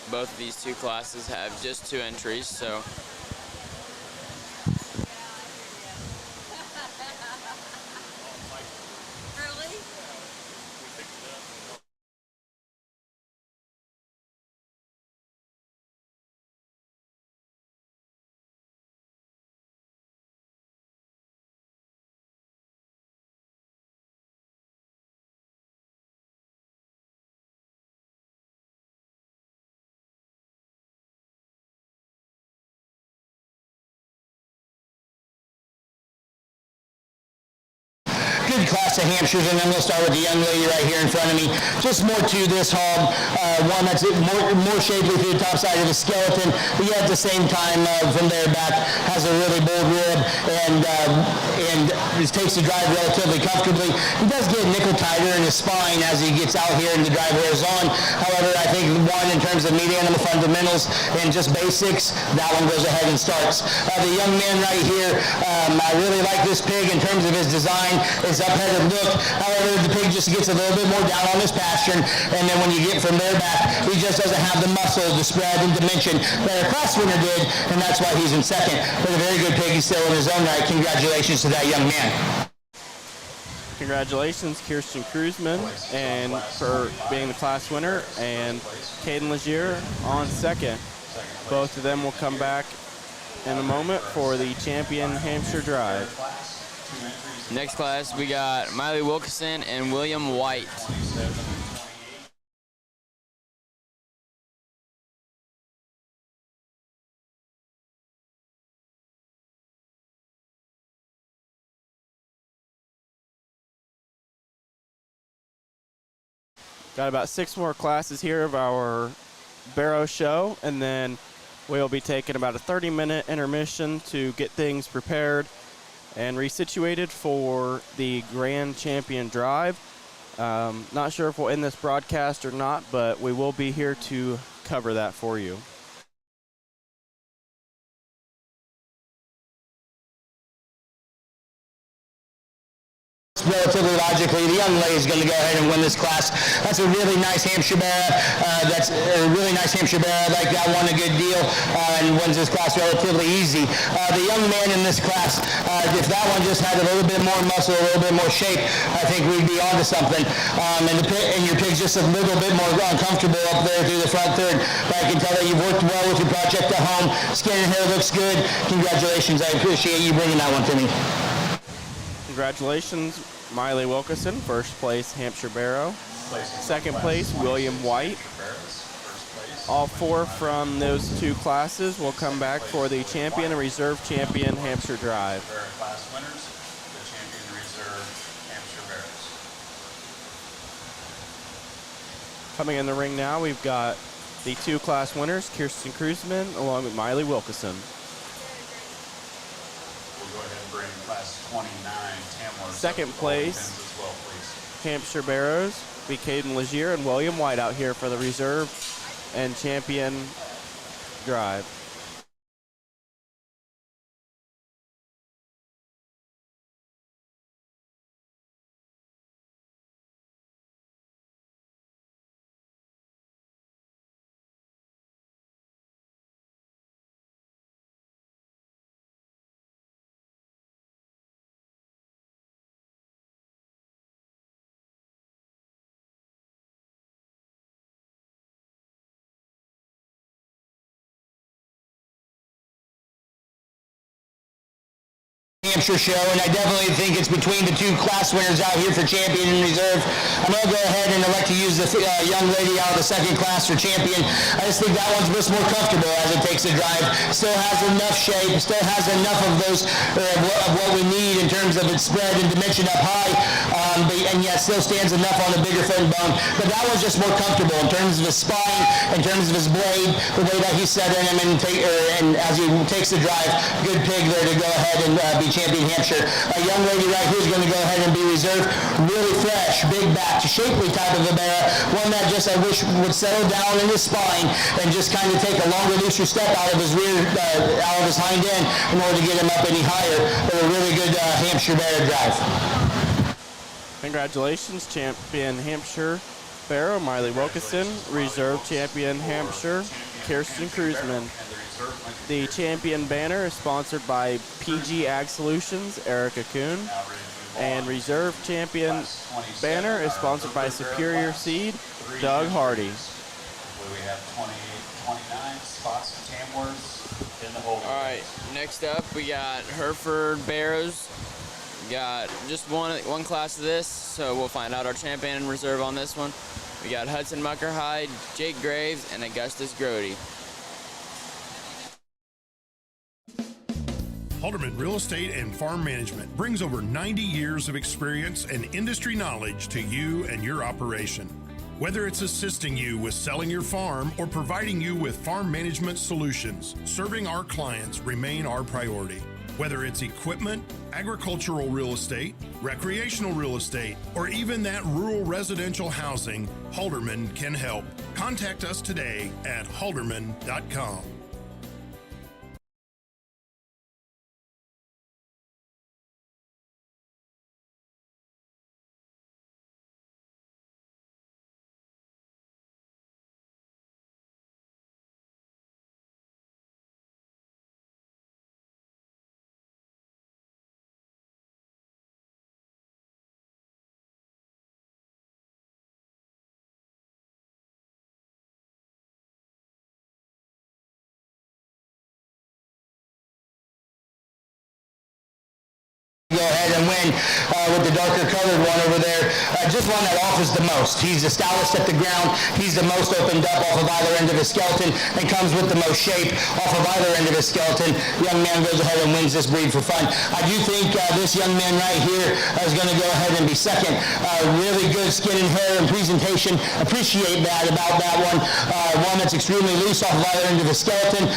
Both of these two classes have just 2 entries, so Good class of Hampshires, and I'm going to start with the young lady right here in front of me. Just more to this hog, one that's more shapely through the top side of the skeleton, but yet at the same time, from there back, has a really bold rib and takes the drive relatively comfortably. He does get nickel tighter in his spine as he gets out here and the drive wears on. However, I think one in terms of meat animal fundamentals and just basics, that one goes ahead and starts. The young man right here, I really like this pig in terms of his design, his up-headed look. However, the pig just gets a little bit more down on his pastern, and then when you get from there back, he just doesn't have the muscle, the spread, and dimension that a class winner did, and that's why he's in second. But a very good pig. He's still in his own right. Congratulations to that young man. Congratulations, Kirsten Kruzman, and for being the class winner, and Caden Legier on second. Both of them will come back in a moment for the champion Hampshire Drive. next class we got Miley Wilkinson and William White. Got about 6 more classes here of our barrow show, and then we'll be taking about a 30-minute intermission to get things prepared and resituated for the Grand Champion Drive. Not sure if we'll end this broadcast or not, but we will be here to cover that for you. Relatively logically, the young lady is going to go ahead and win this class. That's a really nice Hampshire Barrow. That's a really nice Hampshire Barrow. Like that won a good deal and wins this class relatively easy. The young man in this class, if that one just had a little bit more muscle, a little bit more shape, I think we'd be onto something. And your pig's just a little bit more uncomfortable up there through the front third. But I can tell that you've worked well with your project at home. Skin and hair looks good. Congratulations. I appreciate you bringing that one to me. Congratulations, Miley Wilkerson, first place Hampshire Barrow. Second place, William White. All 4 from those 2 classes will come back for the champion and reserve champion Hampshire Drive. Class winners, the champion and reserve Hampshire Barrows. Coming in the ring now, we've got the 2 class winners, Kirsten Kruzman, along with Miley Wilkerson. We'll go ahead and bring class 29 Tamworth. Second place, as well, please. Hampshire Barrows, be Caden Legier and William White out here for the reserve and champion drive. Hampshire show, and I definitely think it's between the 2 class winners out here for champion and reserve. I'm going to go ahead and elect to use the young lady out of the second class for champion. I just think that one's just more comfortable as it takes a drive. Still has enough shape, still has enough of those of what we need in terms of its spread and dimension up high, and yet still stands enough on the bigger front bone. But that one's just more comfortable in terms of his spine, in terms of his blade, the way that he's set in him, and as he takes the drive, good pig there to go ahead and be champion Hampshire. A young lady right here is going to go ahead and be reserved. Really fresh, big back, shapely type of a mare. One that just I wish would settle down in his spine and just kind of take a longer, looser step out of his rear, out of his hind end in order to get him up any higher. But a really good Hampshire Barrow drive. Congratulations, champion Hampshire Barrow, Miley Wilkerson, reserve champion Hampshire, Kirsten Kruzman. The champion banner is sponsored by PG Ag Solutions, Erica Kuhn. And reserve champion banner is sponsored by Superior Seed, Doug Hardy. We have 29 spots in Tamworth in the holding. All right, next up we got Hereford Barrows. We got just one class of this, so we'll find out our champion and reserve on this one. We got Hudson Muckerhide, Jake Graves, and Augustus Grody. Halderman Real Estate and Farm Management brings over 90 years of experience and industry knowledge to you and your operation. Whether it's assisting you with selling your farm or providing you with farm management solutions, serving our clients remain our priority. Whether it's equipment, agricultural real estate, recreational real estate, or even that rural residential housing, Halderman can help. Contact us today at halderman.com. and win with the darker colored one over there. Just one that offers the most. He's the stoutest at the ground. He's the most opened up off of either end of his skeleton and comes with the most shape off of either end of his skeleton. Young man goes ahead and wins this breed for fun. I do think this young man right here is going to go ahead and be second. Really good skin and hair and presentation. Appreciate that about that one. One that's extremely loose off of either end of his skeleton.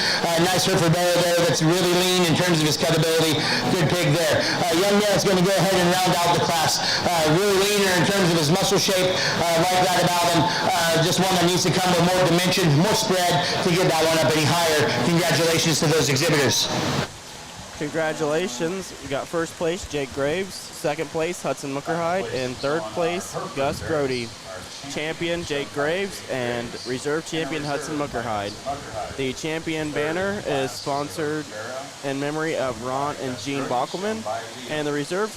Nice Hereford barrow there that's really lean in terms of his cutability. Good pig there. Young man is going to go ahead and round out the class. Really leaner in terms of his muscle shape. Like that about him. Just one that needs to come with more dimension, more spread to get that one up any higher. Congratulations to those exhibitors. Congratulations. We got first place, Jake Graves. Second place, Hudson Muckerhide. And third place, Gus Grody. Champion, Jake Graves. And reserve champion, Hudson Muckerhide. The champion banner is sponsored in memory of Ron and Gene Bockelman. And the reserve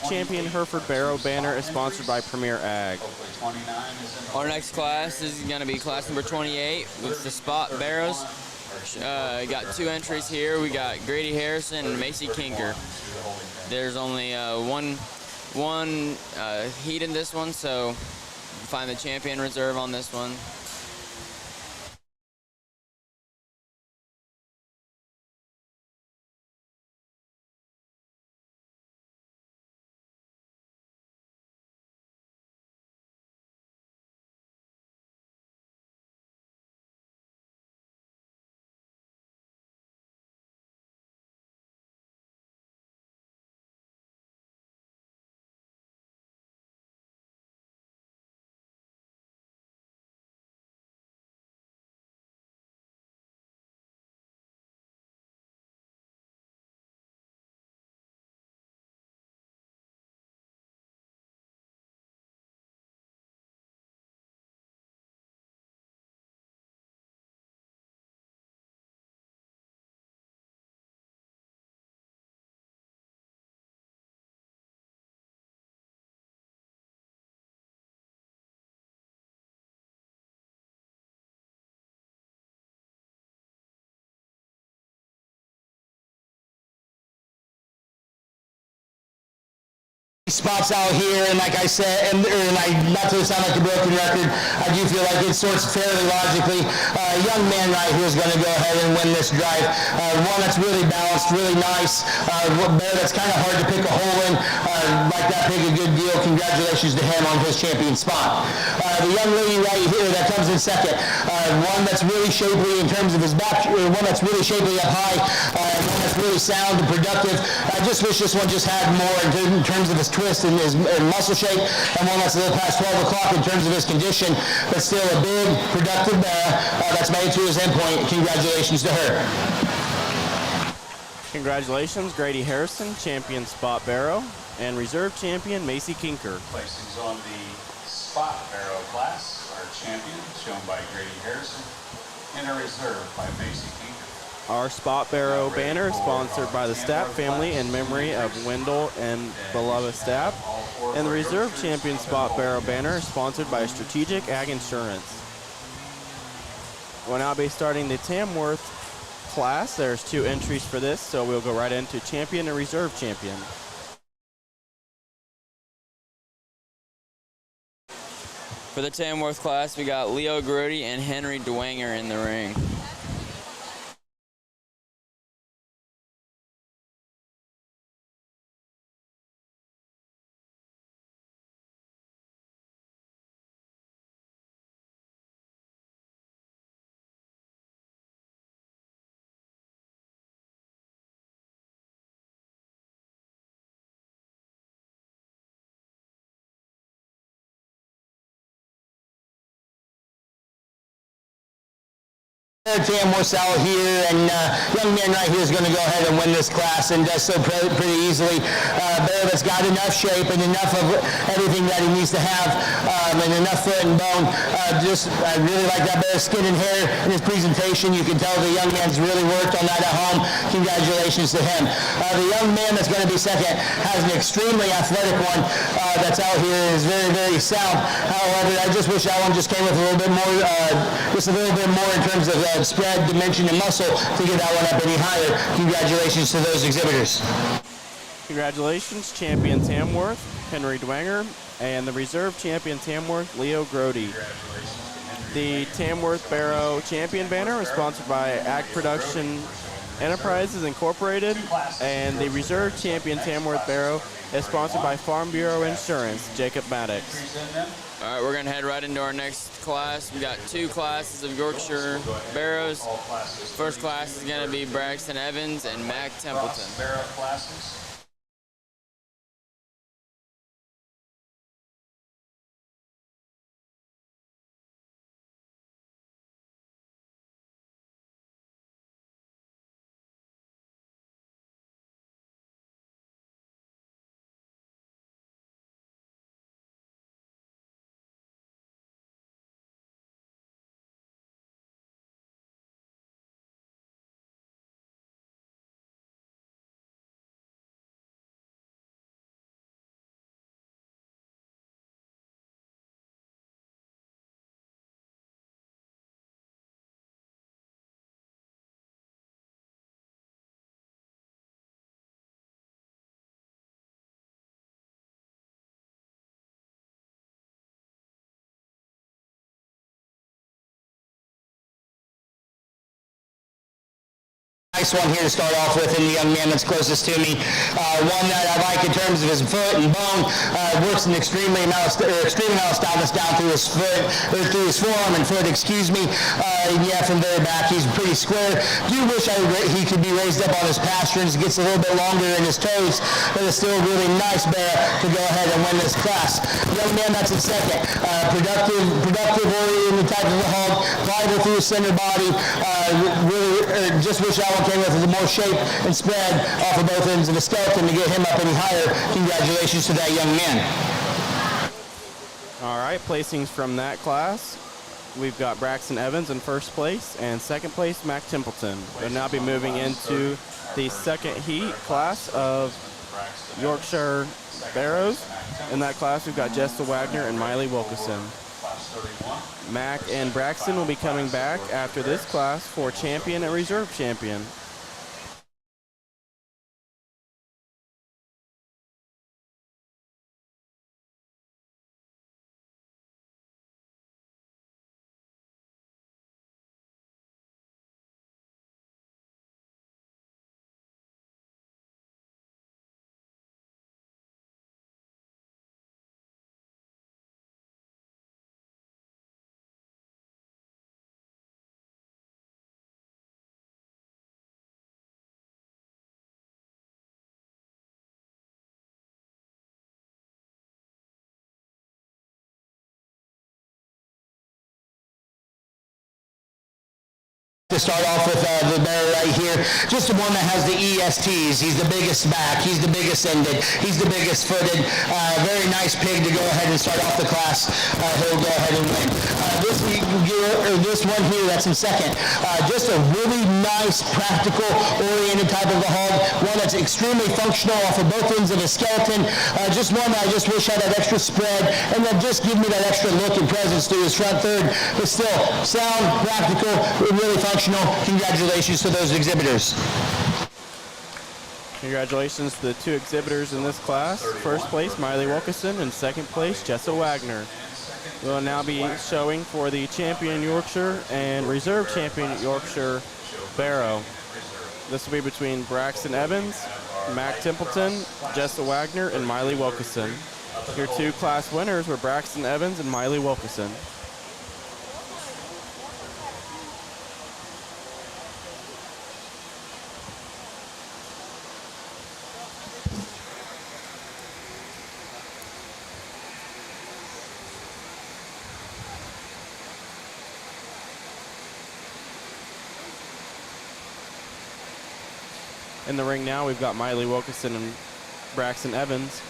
champion Hereford Barrow banner is sponsored by Premier Ag. Our next class is going to be class number 28 with the spot barrows. Got two entries here. We got Grady Harrison and Macy Kinker. There's only one heat in this one, so find the champion reserve on this one. Spots out here, and like I said, not to sound like a broken record, I do feel like it sorts fairly logically. A young man right here is going to go ahead and win this drive. One that's really balanced, really nice. Bear that's kind of hard to pick a hole in. Like that pig, a good deal. Congratulations to him on his champion spot. The young lady right here that comes in second, one that's really shapely in terms of his back, one that's really shapely up high, one that's really sound and productive. I just wish this one just had more in terms of his twist and his muscle shape, and one that's a little past 12 o'clock in terms of his condition, but still a big, productive bear that's made it to his endpoint. Congratulations to her. Congratulations, Grady Harrison, champion spot barrow, and reserve champion Macy Kinker. Placings on the spot barrow class, our champion, shown by Grady Harrison, and a reserve by Macy Kinker. Our spot barrow banner is sponsored by the Stapp family in memory of Wendell and beloved Stapp. And the reserve champion spot barrow banner is sponsored by Strategic Ag Insurance. We'll now be starting the Tamworth class. There's two entries for this, so we'll go right into champion and reserve champion. For the Tamworth class, we got Leo Grody and Henry Dwanger in the ring. Tamworth out here, and young man right here is going to go ahead and win this class, and does so pretty easily. Bear that's got enough shape and enough of everything that he needs to have, and enough foot and bone. I really like that bear's skin and hair and his presentation. You can tell the young man's really worked on that at home. Congratulations to him. The young man that's going to be second has an extremely athletic one that's out here, is very, very sound. However, I just wish that one just came with a little bit more, in terms of spread, dimension, and muscle to get that one up any higher. Congratulations to those exhibitors. Congratulations, champion Tamworth, Henry Dwanger, and the reserve champion Tamworth, Leo Grody. The Tamworth Barrow champion banner was sponsored by Ag Production Enterprises Incorporated, and the reserve champion Tamworth Barrow is sponsored by Farm Bureau Insurance, Jacob Maddox. All right, we're gonna head right into our next class. We got two classes of Yorkshire Barrows. First class is gonna be Braxton Evans and Mac Templeton. Nice one here to start off with, and the young man that's closest to me. One that I like in terms of his foot and bone. Works an extreme amount of stoutness down through his foot, or through his forearm and foot, excuse me. Yeah, from very back, he's pretty square. Do wish he could be raised up on his pasterns. Gets a little bit longer in his toes, but it's still a really nice bear to go ahead and win this class. Young man that's in second. Productive oriented type of a hog. Vital through his center body. Just wish that one came with a little more shape and spread off of both ends of the skeleton to get him up any higher. Congratulations to that young man. All right, placings from that class. We've got Braxton Evans in first place, and second place, Mac Templeton. They'll now be moving into the second heat class of Yorkshire Barrows. In that class, we've got Jessa Wagner and Miley Wilkerson. Mac and Braxton will be coming back after this class for champion and reserve champion. To start off with the bear right here, just the one that has the ESTs. He's the biggest back, he's the biggest ended, he's the biggest footed. Very nice pig to go ahead and start off the class. He'll go ahead and win. This one here that's in second, just a really nice, practical, oriented type of a hog. One that's extremely functional off of both ends of the skeleton. Just one that I just wish had that extra spread, and then just give me that extra look and presence to his front third. But still, sound, practical, really functional. Congratulations to those exhibitors. Congratulations to the two exhibitors in this class. First place, Miley Wilkerson, and second place, Jessa Wagner. We'll now be showing for the champion Yorkshire and reserve champion Yorkshire Barrow. This will be between Braxton Evans, Mac Templeton, Jessa Wagner, and Miley Wilkerson. Your two class winners were Braxton Evans and Miley Wilkerson. In the ring now, we've got Miley Wilkerson and Braxton Evans.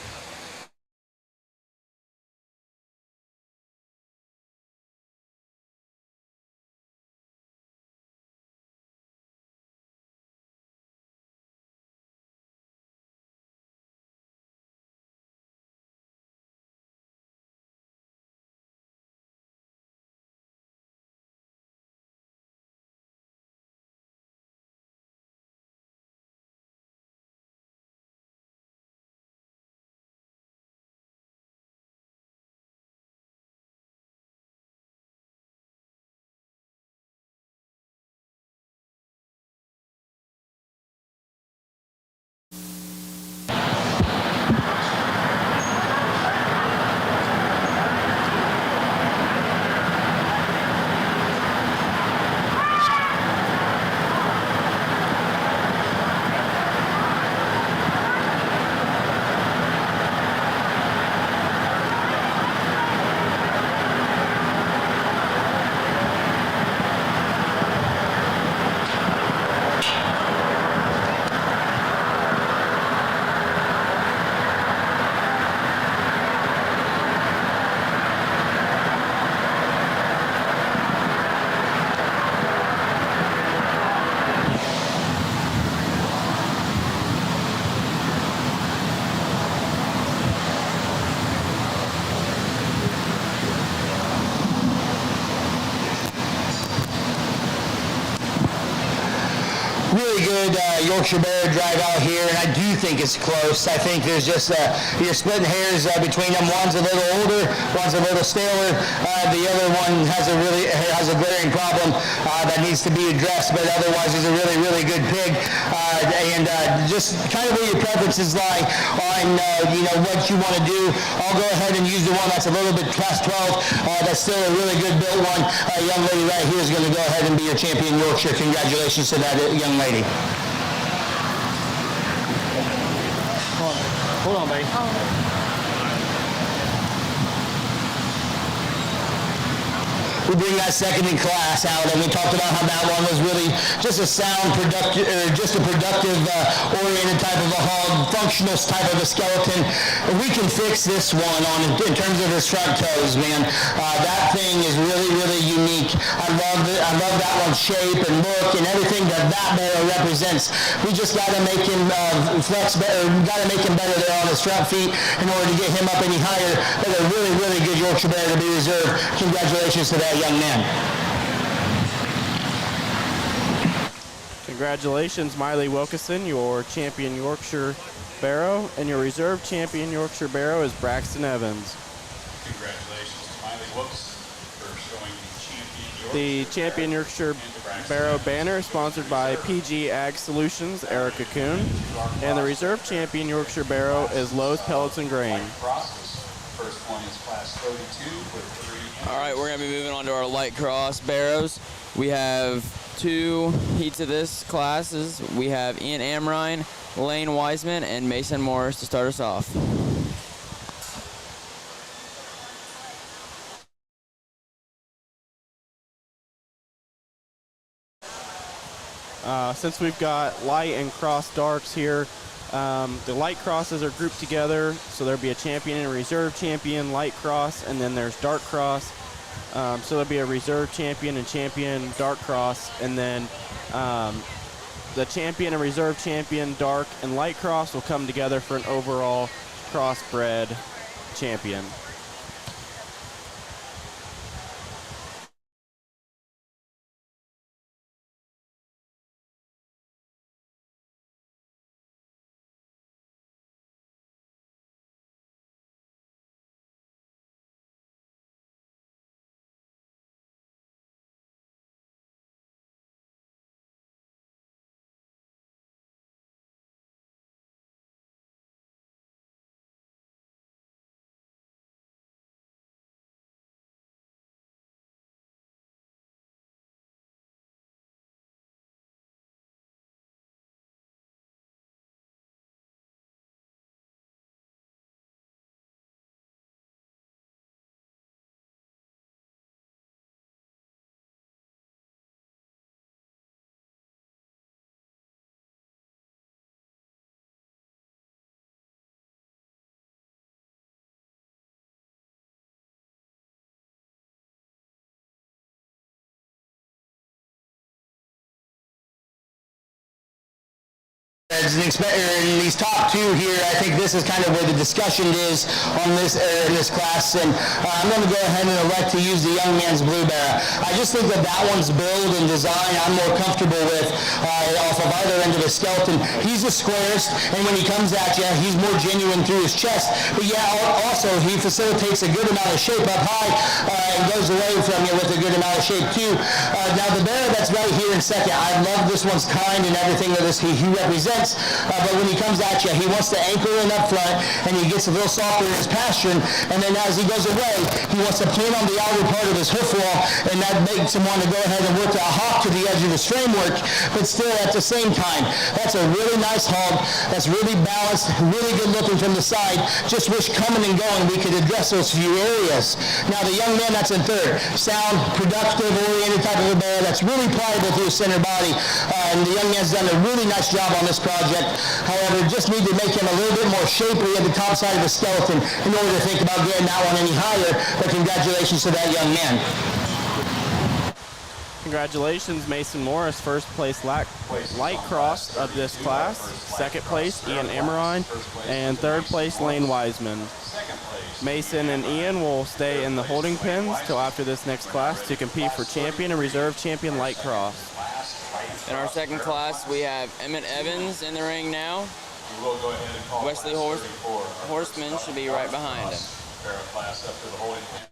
Yorkshire Bear drive out here, and I do think it's close. I think there's just you're splitting hairs between them. One's a little older, one's a little staler. The other one has a glaring problem that needs to be addressed, but otherwise he's a really good pig. And just kind of where your preferences lie on what you want to do. I'll go ahead and use the one that's a little bit class 12. That's still a really good built one. A young lady right here is going to go ahead and be your champion Yorkshire. Congratulations to that young lady. Hold on, buddy. We bring that second in class out, and we talked about how that one was really just a sound, productive, oriented type of a hog, functional type of a skeleton. And we can fix this one in terms of his front toes, man. That thing is really unique. I love that one's shape and look and everything that barrel represents. We just got to make him flex better. We got to make him better there on his front feet in order to get him up any higher. But a really good Yorkshire Bear to be reserved. Congratulations to that young man. Congratulations, Miley Wilkeson, your champion Yorkshire Barrow, and your reserve champion Yorkshire Barrow is Braxton Evans. Congratulations to Miley Wilkeson for showing the champion Yorkshire Barrow banner is sponsored by PG Ag Solutions, Erica Kuhn, and the reserve champion Yorkshire Barrow is Lowe's Pellets and Grain. First one is class 32 with 3. All right, we're going to be moving on to our light cross barrows. We have 2 heats of this classes. We have Ian Amrine, Lane Wiseman, and Mason Morris to start us off. Since we've got light and cross darks here, the light crosses are grouped together, so there'll be a champion and a reserve champion light cross, and then there's dark cross. So there'll be a reserve champion and champion dark cross, and then the champion and reserve champion dark and light cross will come together for an overall crossbred champion. In these top 2 here, I think this is kind of where the discussion is on this in this class, and I'm going to go ahead and elect to use the young man's blue bear. I just think that one's build and design I'm more comfortable with off of either end of the skeleton. He's the squarest, and when he comes at you, he's more genuine through his chest, but also he facilitates a good amount of shape up high and goes away from you with a good amount of shape too. Now the bear that's right here in second, I love this one's kind and everything that he represents. But when he comes at you, he wants to anchor in up front, and he gets a little softer in his posturing, and then as he goes away, he wants to pin on the outer part of his hoof wall, and that makes him want to go ahead and work a hop to the edge of his framework, but still at the same time, that's a really nice hog, that's really balanced, really good looking from the side. Just wish coming and going we could address those few areas. Now the young man that's in third, sound, productive, oriented type of a bear that's really pliable through his center body, and the young man's done a really nice job on this project. However, just need to make him a little bit more shapely at the top side of the skeleton in order to think about getting that one any higher. But congratulations to that young man. Congratulations, Mason Morris, first place light cross of this class. Second place, Ian Amrine, and third place, Lane Wiseman. Mason and Ian will stay in the holding pens till after this next class to compete for champion and reserve champion light cross. In our second class, we have Emmett Evans in the ring now. We will go ahead and call Wesley class 34. Horseman should be right behind him. Barrel class up to the holding pen.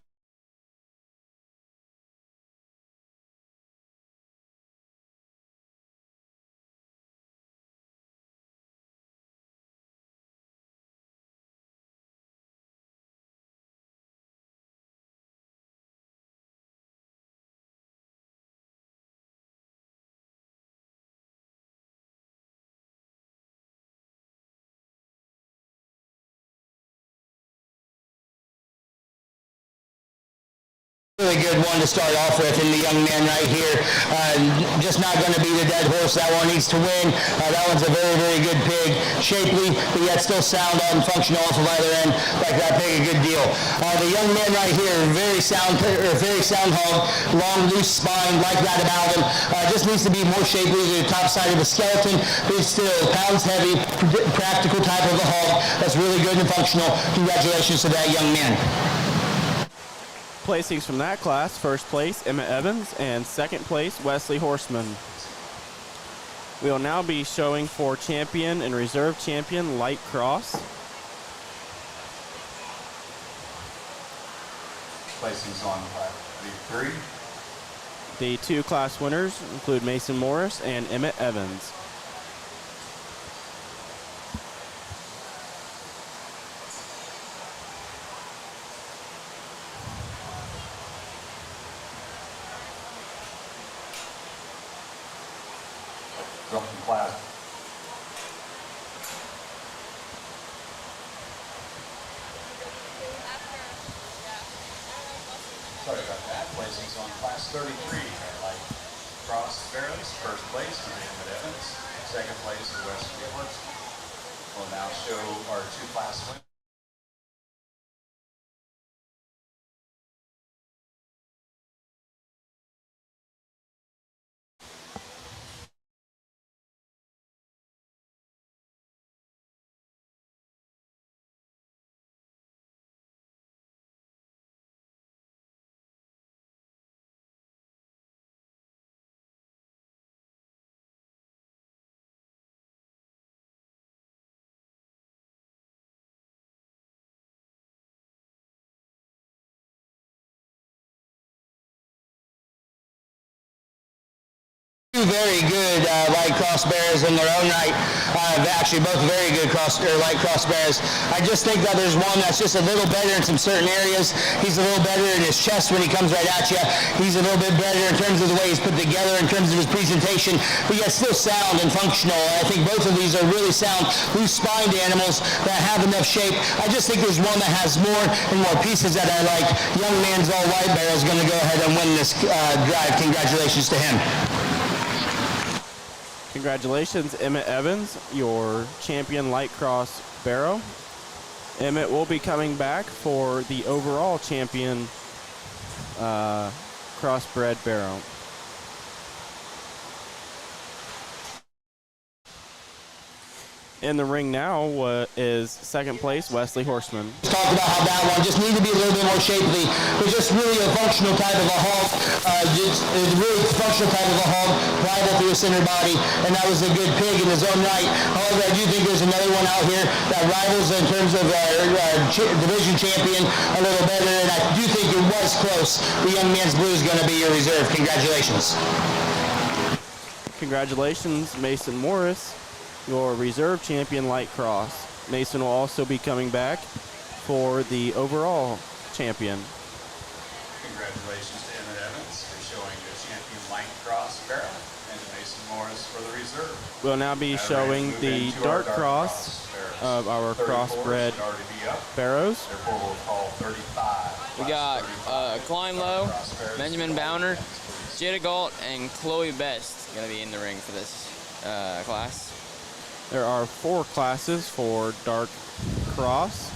Really good one to start off with, and the young man right here, just not going to be the dead horse. That one needs to win. That one's a very, very good pig, shapely, but yet still sound and functional off of either end. Like that pig, a good deal. The young man right here, very sound hog, long, loose spine, like that about him. Just needs to be more shapely to the top side of the skeleton, but still pounds heavy, practical type of a hog. That's really good and functional. Congratulations to that young man. Placings from that class: first place, Emmett Evans, and second place, Wesley Horseman. We will now be showing for champion and reserve champion light cross. Placings on the 3. The two class winners include Mason Morris and Emmett Evans. From class. Sorry about that. Placings on class 33. Like cross barrels. First place for Emmett Evans. Second place for Wesley Horseman. We'll now show our two class winners. Two very good light cross bearers in their own right. Actually, both very good light cross bearers. I just think that there's one that's just a little better in some certain areas. He's a little better in his chest when he comes right at you. He's a little bit better in terms of the way he's put together, in terms of his presentation, but yet still sound and functional. And I think both of these are really sound, loose-spined animals that have enough shape. I just think there's one that has more and more pieces that I like. Young man's all white barrel is going to go ahead and win this drive. Congratulations to him. Congratulations, Emmett Evans, your champion light cross barrow. Emmett will be coming back for the overall champion crossbred barrow. In the ring now is second place, Wesley Horseman. Talked about how that one just needed to be a little bit more shapely, but just really a functional type of a hog. Just a really functional type of a hog, pliable through the center body, and that was a good pig in his own right. However, I do think there's another one out here that rivals in terms of division champion a little better, and I do think it was close. The young man's blue is going to be your reserve. Congratulations. Congratulations, Mason Morris, your reserve champion light cross. Mason will also be coming back for the overall champion. Congratulations to Emmett Evans for showing the champion light cross barrel, and to Mason Morris for the reserve. We'll now be showing the dark cross of our crossbred barrows. Therefore, we'll call 35. We got Klein Lowe, Benjamin Bowner, Jada Galt, and Chloe Best going to be in the ring for this class. There are 4 classes for dark cross.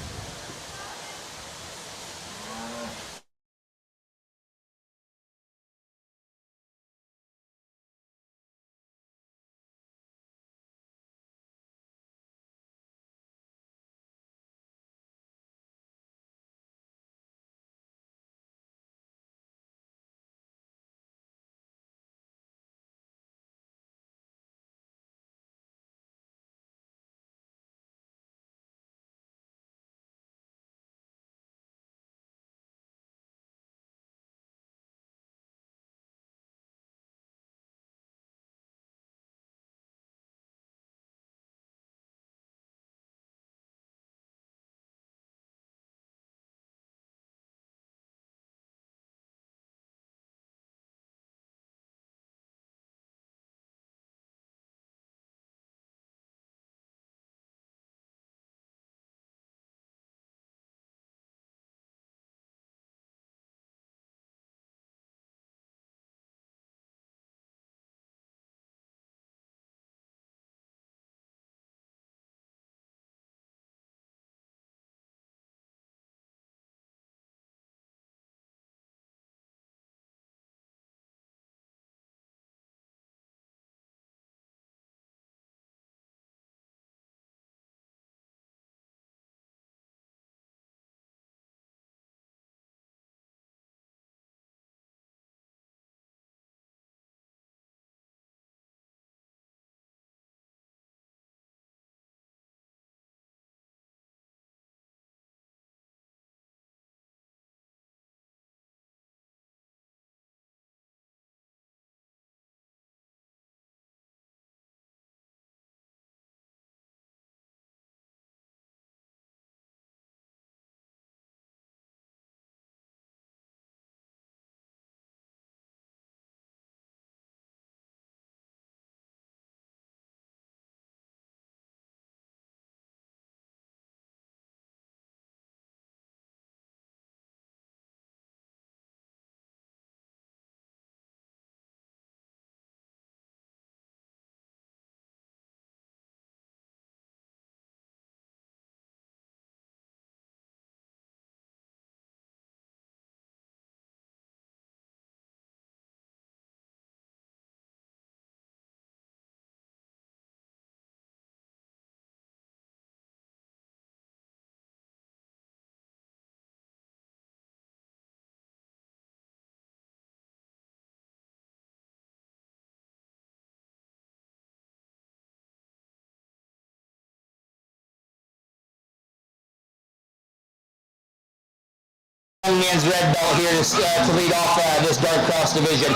young man's red belt here to lead off this dark cross division.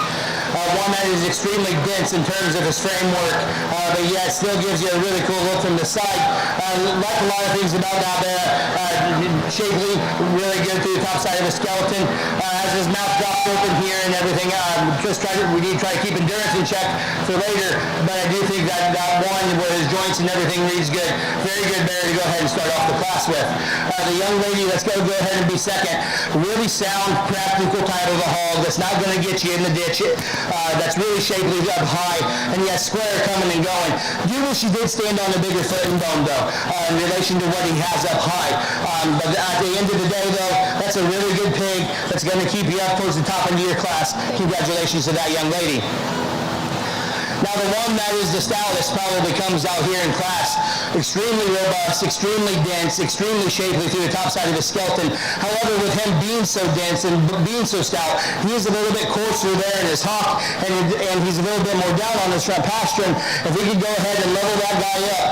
One that is extremely dense in terms of his framework, but yet still gives you a really cool look from the side. Like a lot of things about that there, shapely, really good through the top side of the skeleton. Has his mouth dropped open here and everything. We need to try to keep endurance in check for later, but I do think that one where his joints and everything reads good. Very good bear to go ahead and start off the class with. The young lady that's going to go ahead and be second. Really sound, practical type of a hog that's not going to get you in the ditch. That's really shapely up high, and yet square coming and going. Do wish he did stand on a bigger foot and bone, though, in relation to what he has up high. But at the end of the day, though, that's a really good pig that's going to keep you up towards the top end of your class. Congratulations to that young lady. Now the one that is the stoutest probably comes out here in class. Extremely robust, extremely dense, extremely shapely through the top side of his skeleton. However, with him being so dense and being so stout, he is a little bit coarser there in his hock, and he's a little bit more down on his front pastern. If we could go ahead and level that guy up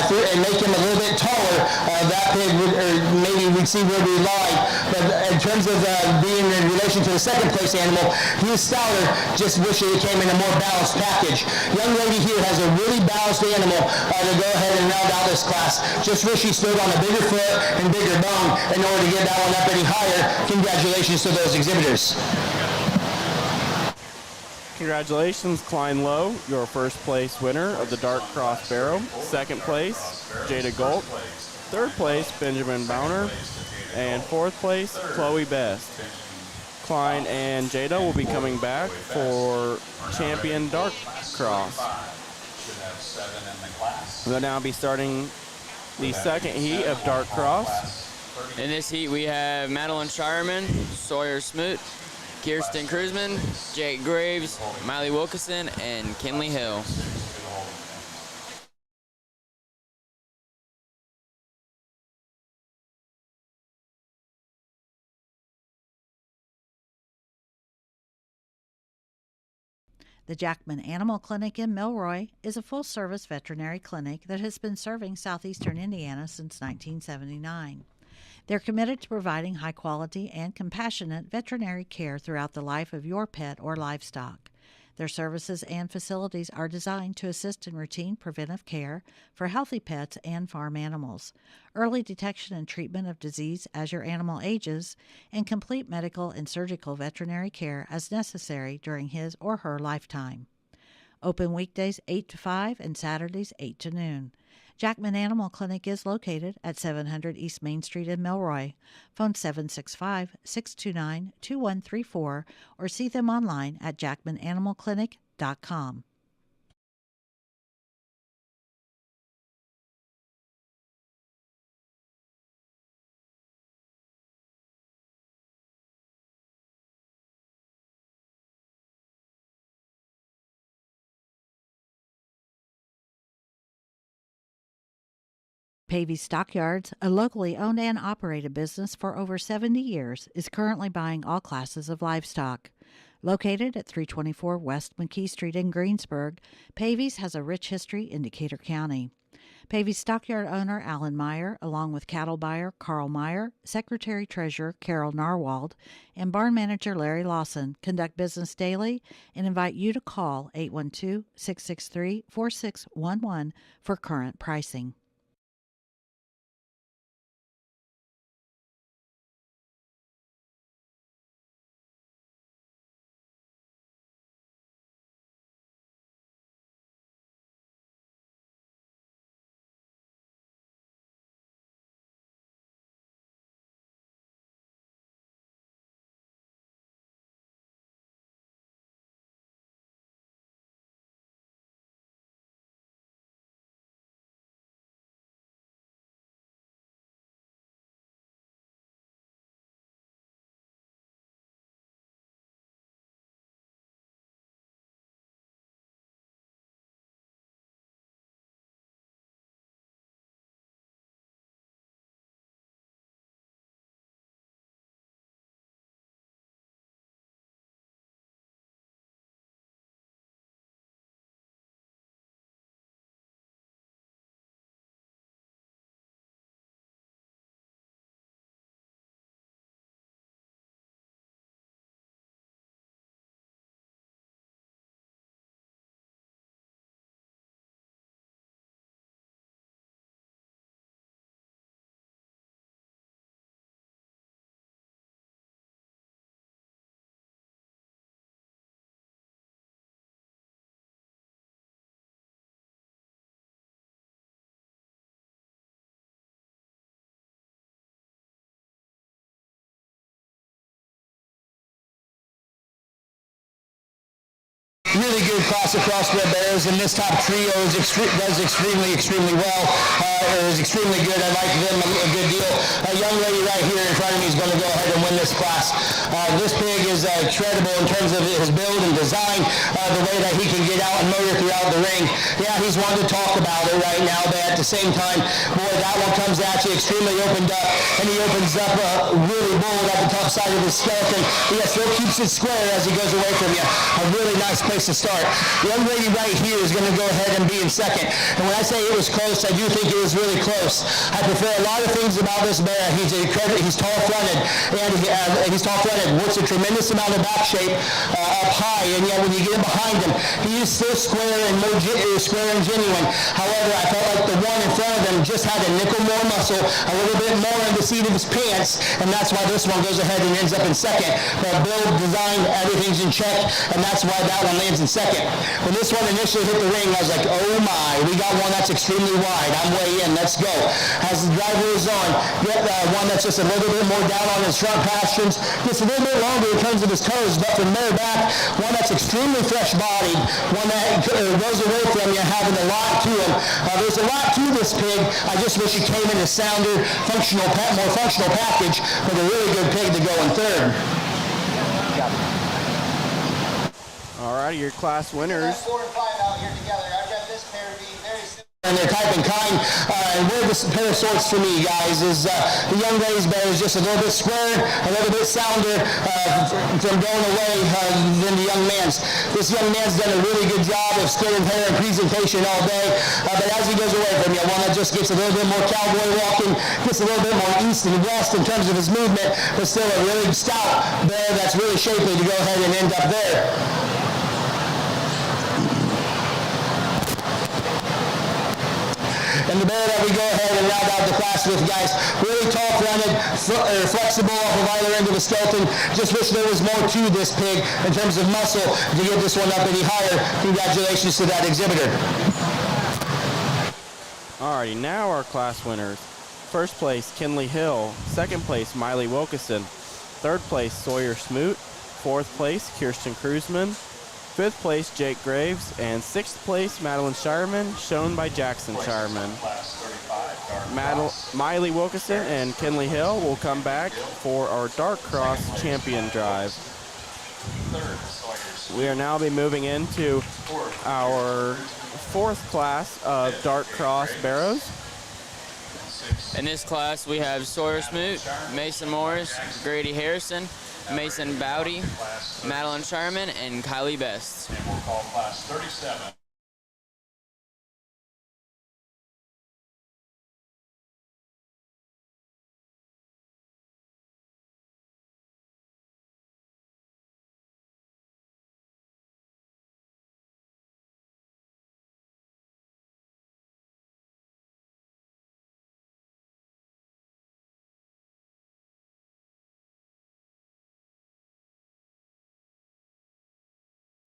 and make him a little bit taller, that pig would, or maybe we'd see where we lie. But in terms of being in relation to the second place animal, he is stouter. Just wish he came in a more balanced package. Young lady here has a really balanced animal to go ahead and round out this class. Just wish she stood on a bigger foot and bigger bone in order to get that one up any higher. Congratulations to those exhibitors. Congratulations, Klein Lowe, your first place winner of the Dark Cross Barrow. Second place, Jada Galt. Third place, Benjamin Bowner. And fourth place, Chloe Best. Klein and Jada will be coming back for Champion Dark Cross. We'll now be starting the second heat of Dark Cross. In this heat, we have Madeline Shireman, Sawyer Smoot, Kirsten Kruzman, Jake Graves, Miley Wilkinson, and Kinley Hill. The Jackman Animal Clinic in Milroy is a full-service veterinary clinic that has been serving southeastern Indiana since 1979. They're committed to providing high-quality and compassionate veterinary care throughout the life of your pet or livestock. Their services and facilities are designed to assist in routine preventive care for healthy pets and farm animals, early detection and treatment of disease as your animal ages, and complete medical and surgical veterinary care as necessary during his or her lifetime. Open weekdays 8 to 5 and Saturdays 8 to noon. Jackman Animal Clinic is located at 700 East Main Street in Milroy. Phone 765-629-2134 or see them online at jackmananimalclinic.com. Pavey Stockyards, a locally owned and operated business for over 70 years, is currently buying all classes of livestock. Located at 324 West McKee Street in Greensburg, Pavey's has a rich history in Decatur County. Pavey's stockyard owner Alan Meyer, along with cattle buyer Carl Meyer, secretary-treasurer Carol Narwald, and barn manager Larry Lawson, conduct business daily and invite you to call 812-663-4611 for current pricing. really good class of crossbred bears, and this top trio does extremely well. Is extremely good. I like them a good deal. A young lady right here in front of me is going to go ahead and win this class. This pig is credible in terms of his build and design, the way that he can get out and motor throughout the ring. Yeah, he's wanting to talk about it right now, but at the same time, boy, that one comes at you extremely opened up, and he opens up really bold at the top side of his skeleton. He still keeps it square as he goes away from you. A really nice place to start. The young lady right here is going to go ahead and be in second. And when I say it was close, I do think it was really close. I prefer a lot of things about this bear. He's tall-fronted, and he's tall-fronted, works a tremendous amount of back shape up high, and yet when you get behind him, he is still square and square and genuine. However, I felt like the one in front of him just had a nickel more muscle, a little bit more in the seat of his pants, and that's why this one goes ahead and ends up in second. But build, design, everything's in check, and that's why that one lands in second. When this one initially hit the ring, I was like, oh my, we got one that's extremely wide. I'm way in, let's go. As the driver is on, get one that's just a little bit more down on his front pasterns, gets a little bit longer in terms of his toes, but from there back, one that's extremely fresh-bodied, one that goes away from you having a lot to him. There's a lot to this pig. I just wish it came in a sounder, more functional package, but a really good pig to go in third. All right, your class winners. 4 and 5 out here together. I've got this pair to be very similar. And their type and kind, and where this pair of sorts for me, guys, is the young lady's bear is just a little bit squarer, a little bit sounder from going away than the young man's. This young man's done a really good job of skin and hair and presentation all day, but as he goes away from you, one that just gets a little bit more cowboy walking, gets a little bit more east and west in terms of his movement, but still a really stout bear that's really shapely to go ahead and end up there. And the bear that we go ahead and round out the class with, guys, really tall-fronted, flexible off of either end of the skeleton. Just wish there was more to this pig in terms of muscle to get this one up any higher. Congratulations to that exhibitor. Alrighty, now our class winners. First place, Kinley Hill. Second place, Miley Wilkeson. Third place, Sawyer Smoot. Fourth place, Kirsten Kruzman. Fifth place, Jake Graves, and sixth place, Madeline Shireman, shown by Jackson Shireman. Miley Wilkeson and Kinley Hill will come back for our Dark Cross Champion Drive. We are now be moving into our fourth class of Dark Cross Barrows. In this class, we have Sawyer Smoot, Mason Morris, Grady Harrison, Mason Bowdy, Madeline Sherman, and Kylie Best. And we'll call class 37.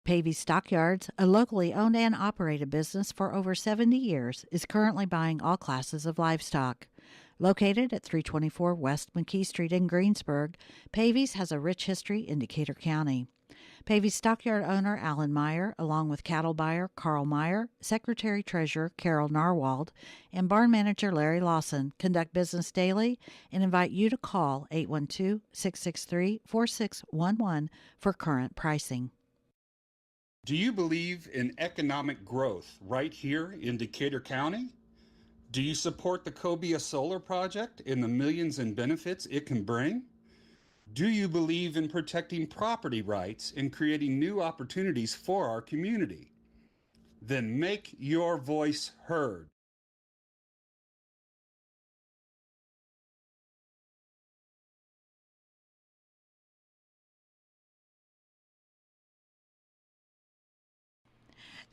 Pavey Stockyards, a locally owned and operated business for over 70 years, is currently buying all classes of livestock. Located at 324 West McKee Street in Greensburg, Pavey's has a rich history in Decatur County. Pavey's stockyard owner Alan Meyer, along with cattle buyer Carl Meyer, secretary-treasurer Carol Narwald, and barn manager Larry Lawson, conduct business daily and invite you to call 812-663-4611 for current pricing. Do you believe in economic growth right here in Decatur County? Do you support the Cobia Solar Project and the millions in benefits it can bring? Do you believe in protecting property rights and creating new opportunities for our community? Then make your voice heard.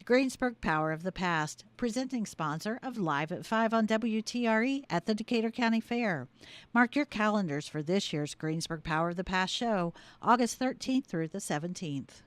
Greensburg Power of the Past, presenting sponsor of Live at 5 on WTRE at the Decatur County Fair. Mark your calendars for this year's Greensburg Power of the Past show, August 13th through the 17th.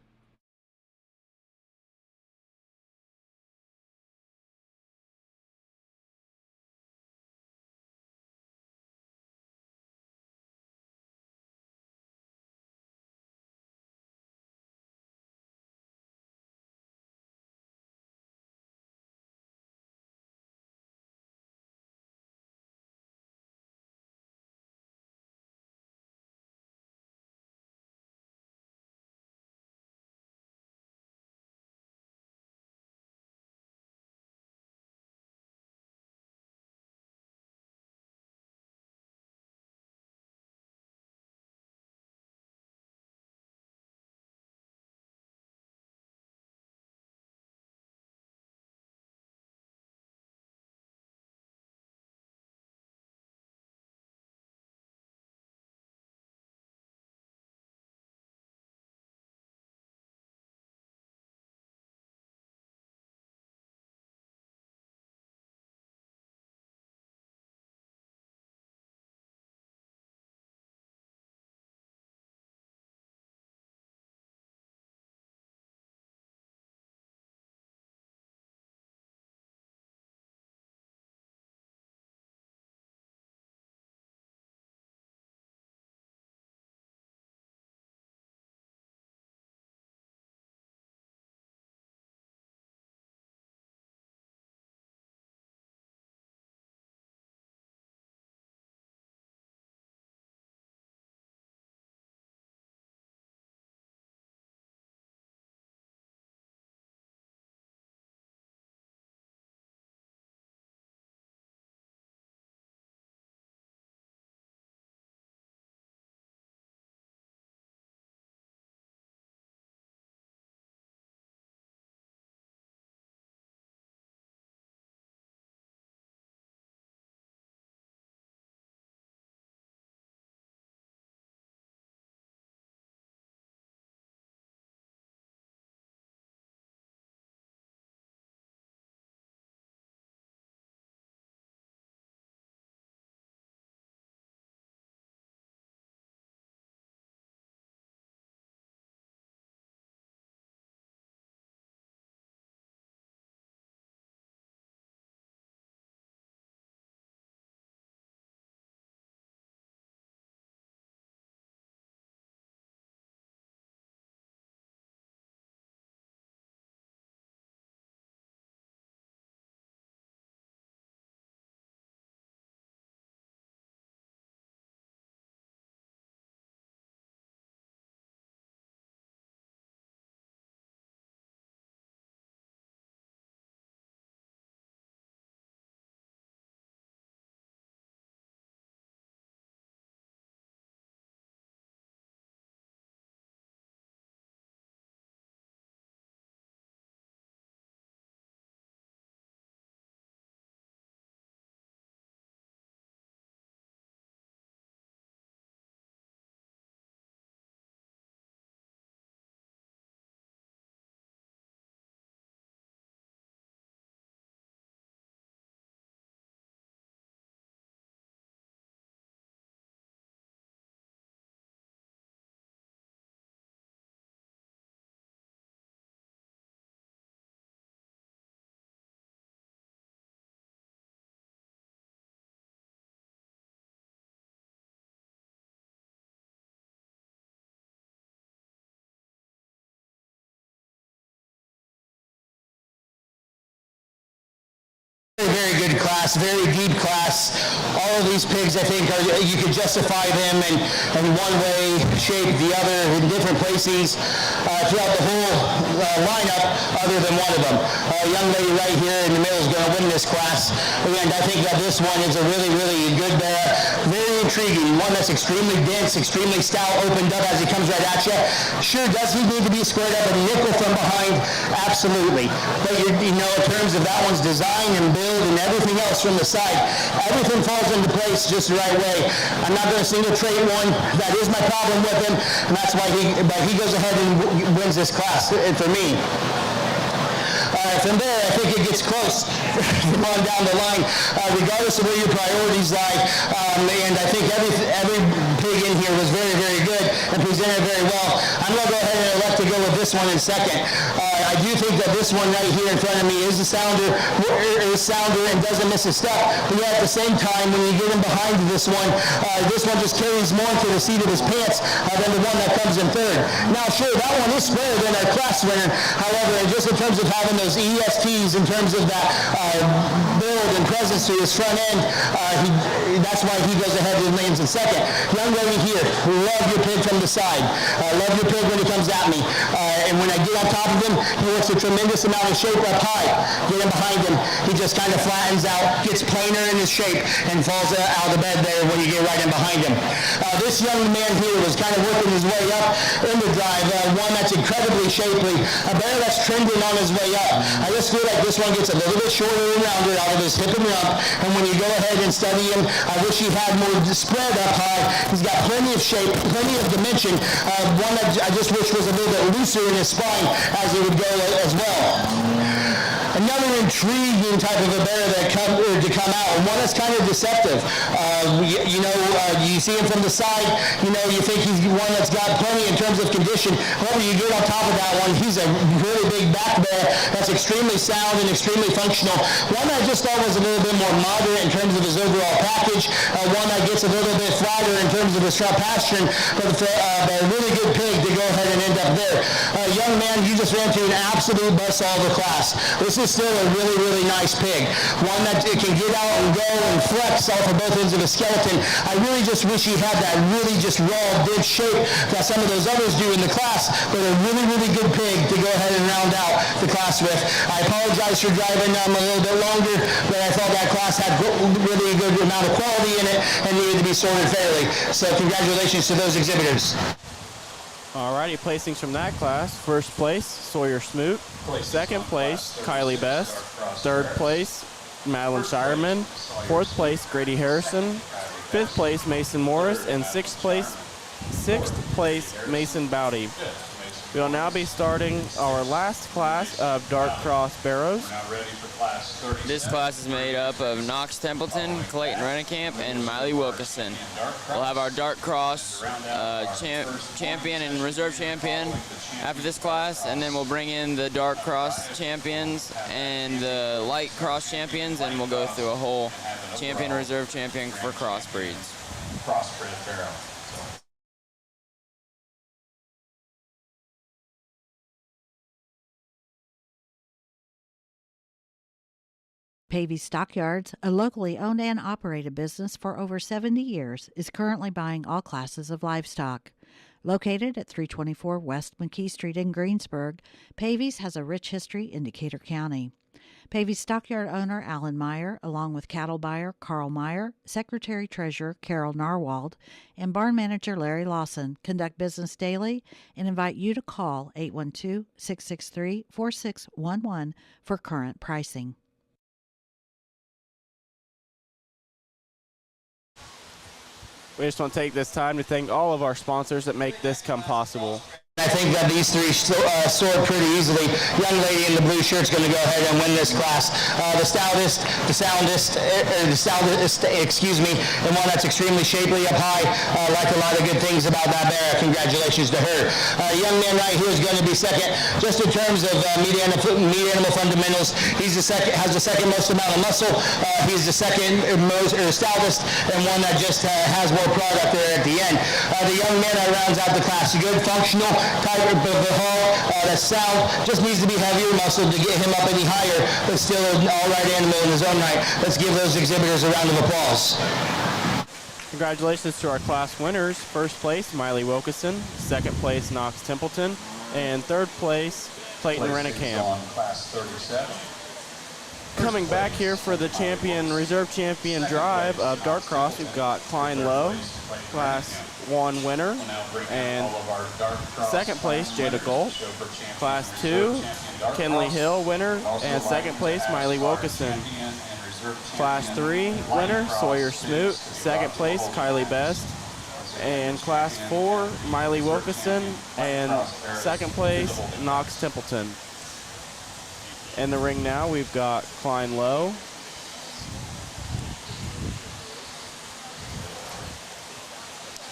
very good class, very deep class. All of these pigs, I think, you could justify them in one way, shape, the other, in different places throughout the whole lineup, other than one of them. A young lady right here in the middle is going to win this class, and I think that this one is a really, really good bear. Very intriguing, one that's extremely dense, extremely stout, opened up as he comes right at you. Sure, does he need to be squared up and nickel from behind? Absolutely. But you know, in terms of that one's design and build and everything else from the side, everything falls into place just the right way. I'm not going to single trait one. That is my problem with him, and that's why he goes ahead and wins this class for me. From there, I think it gets close on down the line, regardless of where your priorities lie. And I think every pig in here was very, very good and presented very well. I'm going to go ahead and elect to go with this one in second. I do think that this one right here in front of me is a sounder and doesn't miss a step. But yet at the same time, when you get him behind this one just carries more to the seat of his pants than the one that comes in third. Now, sure, that one is squarer than our class winner. However, just in terms of having those ESTs, in terms of that build and presence to his front end, that's why he goes ahead and lands in second. Young lady here, love your pig from the side. Love your pig when he comes at me. And when I get on top of him, he works a tremendous amount of shape up high. Get him behind him, he just kind of flattens out, gets plainer in his shape, and falls out of the bed there when you get right in behind him. This young man here was kind of working his way up in the drive, one that's incredibly shapely, a bear that's trending on his way up. I just feel like this one gets a little bit shorter and rounder out of his hip and rump, and when you go ahead and study him, I wish he had more spread up high. He's got plenty of shape, plenty of dimension, one that I just wish was a little bit looser in his spine as he would go as well. Another intriguing type of a bear to come out, and one that's kind of deceptive. You see him from the side, you think he's one that's got plenty in terms of condition. However, you get on top of that one, he's a really big back bear that's extremely sound and extremely functional. One I just thought was a little bit more moderate in terms of his overall package. One that gets a little bit flatter in terms of his front pasturing, but a really good pig to go ahead and end up there. Young man, you just ran to an absolute buzzsaw of the class. This is still a really, really nice pig. One that can get out and go and flex off of both ends of his skeleton. I really just wish he had that really just raw, dense shape that some of those others do in the class, but a really, really good pig to go ahead and round out the class with. I apologize for driving a little bit longer, but I thought that class had really a good amount of quality in it and needed to be sorted fairly. So congratulations to those exhibitors. Alrighty, placings from that class. First place, Sawyer Smoot. Second place, Kylie Best. Third place, Madeline Shireman. Fourth place, Grady Harrison. Fifth place, Mason Morris. And sixth place, Mason Bowdy. We will now be starting our last class of Dark Cross Barrows. This class is made up of Knox Templeton, Clayton Rennekamp, and Miley Wilkinson. We'll have our Dark Cross champion and reserve champion after this class, and then we'll bring in the Dark Cross champions and the Light Cross champions, and we'll go through a whole champion, reserve champion for crossbreeds. Crossbred barrow. Pavey Stockyards, a locally owned and operated business for over 70 years, is currently buying all classes of livestock. Located at 324 West McKee Street in Greensburg, Pavey's has a rich history in Decatur County. Pavey's stockyard owner Alan Meyer, along with cattle buyer Carl Meyer, secretary-treasurer Carol Narwald, and barn manager Larry Lawson, conduct business daily and invite you to call 812-663-4611 for current pricing. We just want to take this time to thank all of our sponsors that make this come possible. I think that these three soared pretty easily. Young lady in the blue shirt is going to go ahead and win this class. The stoutest, and one that's extremely shapely up high. Like a lot of good things about that bear. Congratulations to her. Young man right here is going to be second. Just in terms of meat animal fundamentals, he's has the second most amount of muscle. He's the second most stoutest, and one that just has more product there at the end. The young man that rounds out the class, good functional, type of haul. That's south. Just needs to be heavier muscle to get him up any higher, but still an all-right animal in his own right. Let's give those exhibitors a round of applause. Congratulations to our class winners. First place, Miley Wilkinson. Second place, Knox Templeton. And third place, Clayton Rennicamp. On class 37. Coming back here for the reserve champion drive of Dark Cross, we've got Klein Lowe, class 1 winner. And second place, Jada Gold. Class 2, Kenley Hill winner. And second place, Miley Wilkinson. Class 3 winner, Sawyer Smoot. Second place, Kylie Best. And Class 4, Miley Wilkinson. And second place, Knox Templeton. In the ring now, we've got Klein Lowe.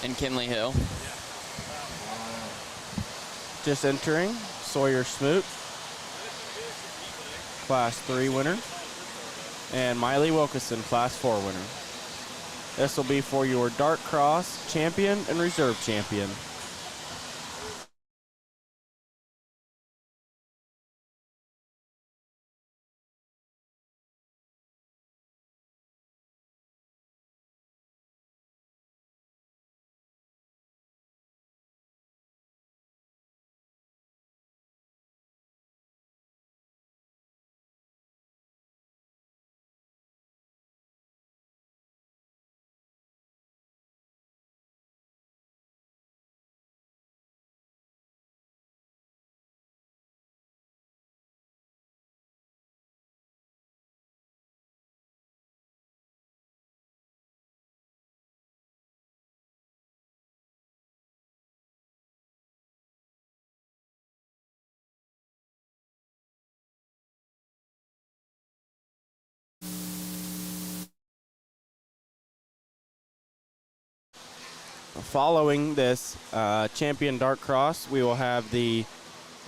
And Kinley Hill. Just entering, Sawyer Smoot. Class 3 winner. And Miley Wilkinson, Class 4 winner. This will be for your Dark Cross champion and reserve champion. Following this champion Dark Cross, we will have the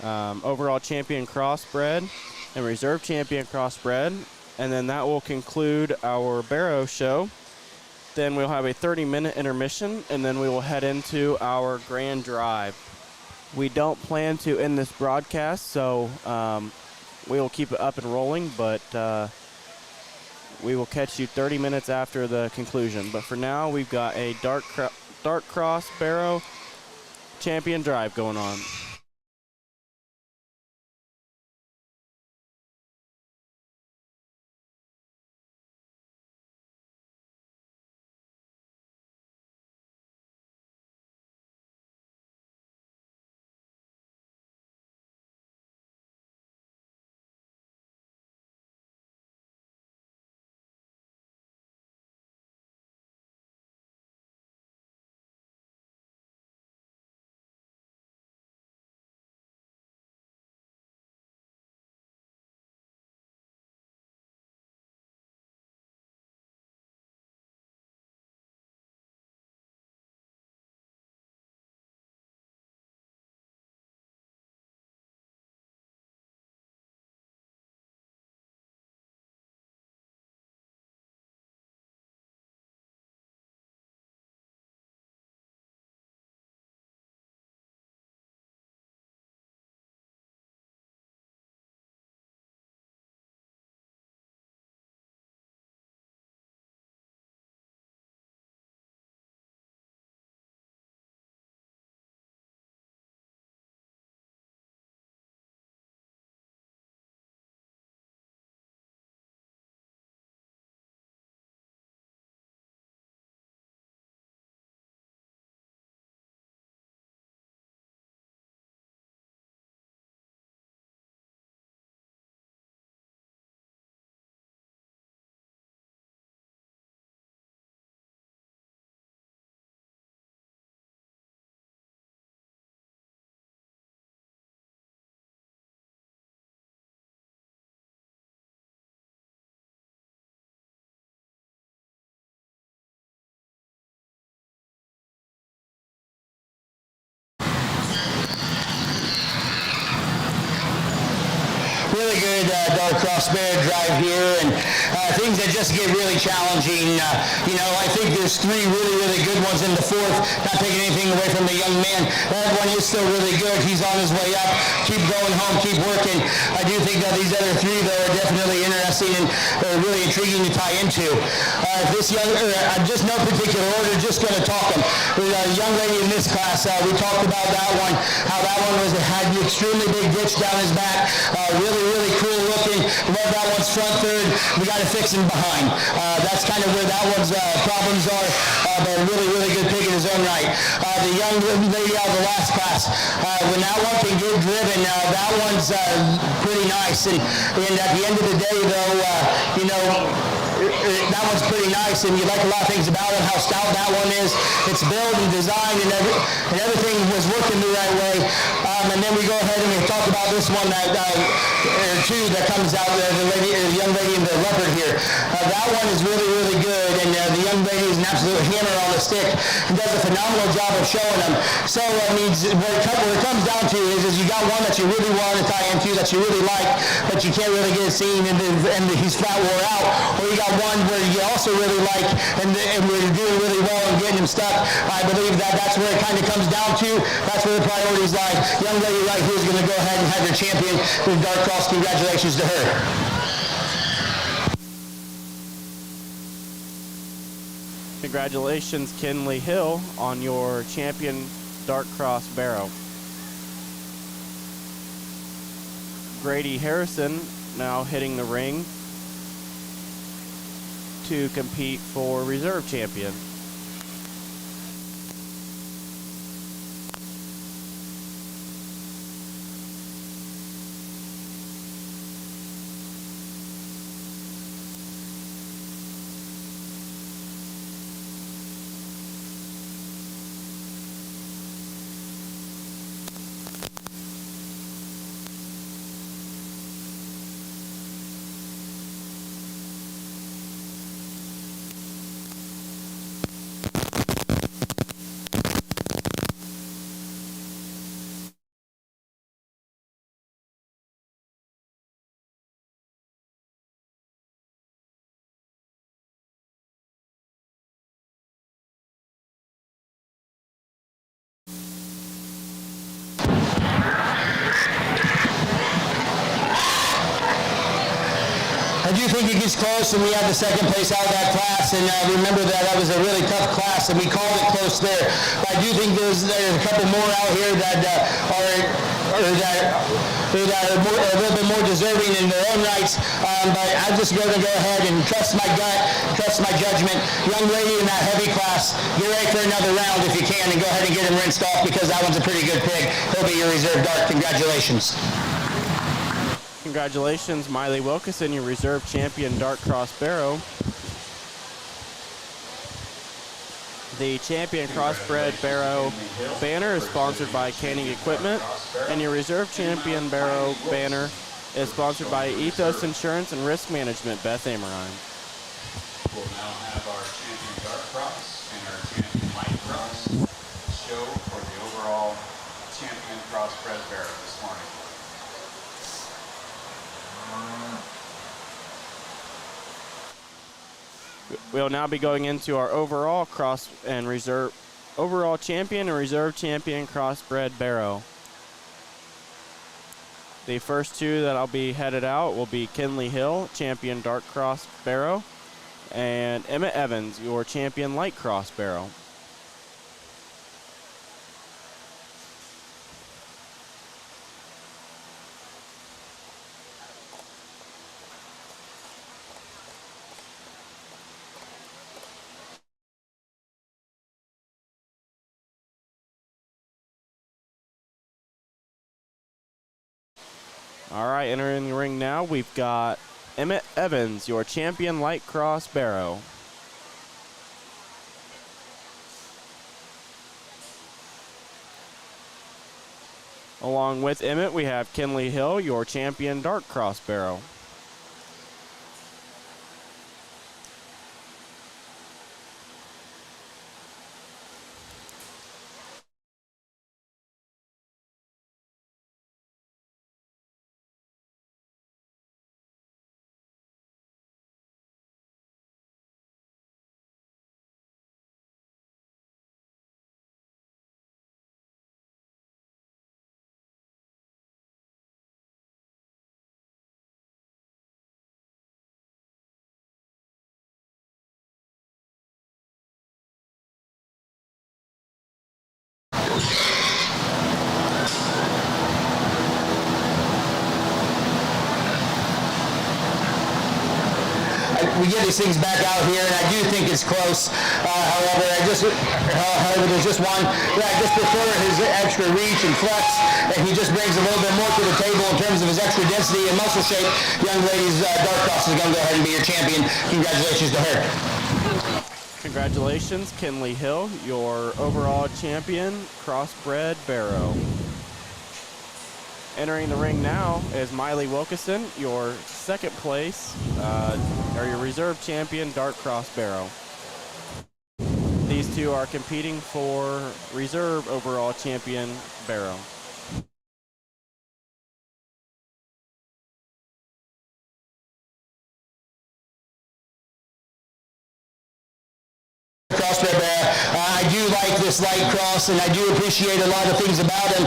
overall champion crossbred and reserve champion crossbred, and then that will conclude our barrow show. Then we'll have a 30-minute intermission, and then we will head into our grand drive. We don't plan to end this broadcast, so we will keep it up and rolling, but we will catch you 30 minutes after the conclusion. But for now, we've got a Dark Cross barrow champion drive going on. good dark cross bear drive here, and things that just get really challenging. I think there's three really, really good ones in the fourth. Not taking anything away from the young man. That one is still really good. He's on his way up. Keep going home. Keep working. I do think that these other three, though, are definitely interesting and really intriguing to tie into. Just no particular order, just going to talk them. With a young lady in this class, we talked about that one, how that one had the extremely big ditch down his back. Really, really cool looking. Love that one's front third. We got to fix him behind. That's kind of where that one's problems are, but a really, really good pig in his own right. The young lady out of the last class, when that one can get driven, that one's pretty nice. And at the end of the day, though, that one's pretty nice, and you like a lot of things about it, how stout that one is. It's built and designed, and everything was working the right way. And then we go ahead and we talk about this one that comes out, the young lady in the leopard here. That one is really, really good, and the young lady is an absolute hammer on the stick and does a phenomenal job of showing them. So what it comes down to is you got one that you really want to tie into, that you really like, but you can't really get it seen, and he's flat wore out, or you got one where you also really like, and we're doing really well and getting him stuck. I believe that's where it kind of comes down to. That's where the priorities lie. Young lady right here is going to go ahead and have her champion with dark cross. Congratulations to her. Congratulations, Kinley Hill, on your champion dark cross barrow. Grady Harrison now hitting the ring to compete for reserve champion. I do think it gets close, and we had the second place out of that class, and remember that was a really tough class, and we called it close there. But I do think there's a couple more out here that are a little bit more deserving in their own rights. But I'm just going to go ahead and trust my gut, trust my judgment. Young lady in that heavy class, get ready for another round if you can, and go ahead and get him rinsed off, because that one's a pretty good pig. He'll be your reserve dart. Congratulations. Congratulations, Miley Wilkinson, your reserve champion dark cross barrow. The champion crossbred barrow banner is sponsored by Canning Equipment, and your reserve champion barrow banner is sponsored by Ethos Insurance and Risk Management, Beth Amorine. We'll now have our champion dark cross and our champion light cross show for the overall champion crossbred barrow this morning. We'll now be going into our overall overall champion and reserve champion crossbred barrow. The first two that I'll be headed out will be Kinley Hill, champion dark cross barrow, and Emmett Evans, your champion light cross barrow. All right, entering the ring now, we've got Emmett Evans, your champion light cross barrow. Along with Emmett, we have Kinley Hill, your champion dark cross barrow. get these things back out here, and I do think it's close. However, there's just one that I just prefer his extra reach and flex, and he just brings a little bit more to the table in terms of his extra density and muscle shape. Young ladies, Dark Cross is going to go ahead and be your champion. Congratulations to her. Congratulations, Kinley Hill, your overall champion, crossbred barrow. Entering the ring now is Miley Wilkinson, your second place, or your reserve champion, dark cross barrow. These two are competing for reserve overall champion barrow. Crossbred barrow. I do like this light cross, and I do appreciate a lot of things about him.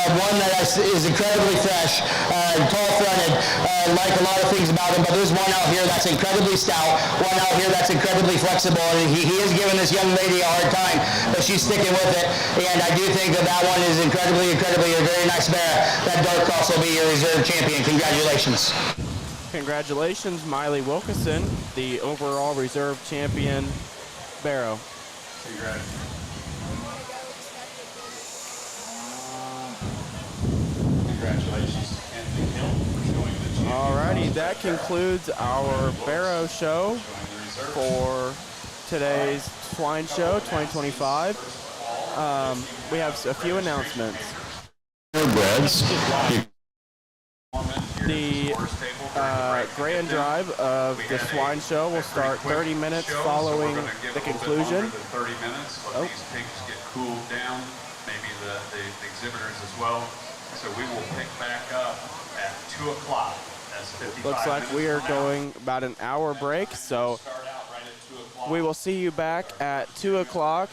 One that is incredibly fresh, tall-fronted, like a lot of things about him, but there's one out here that's incredibly stout, one out here that's incredibly flexible, and he is giving this young lady a hard time, but she's sticking with it, and I do think that one is incredibly a very nice barrow. That dark cross will be your reserve champion. Congratulations. Congratulations, Miley Wilkinson, the overall reserve champion barrow. Congratulations, Kinley Hill, for showing the champion. Alrighty, that concludes our barrow show for today's Swine Show 2025. We have a few announcements. The grand drive of the Swine Show will start 30 minutes following the conclusion. 30 minutes, let these pigs get cooled down, maybe the exhibitors as well. So we will pick back up at 2 o'clock. That's 55 Looks like we are minutes from now. going about an hour break, so we will see you back at 2 o'clock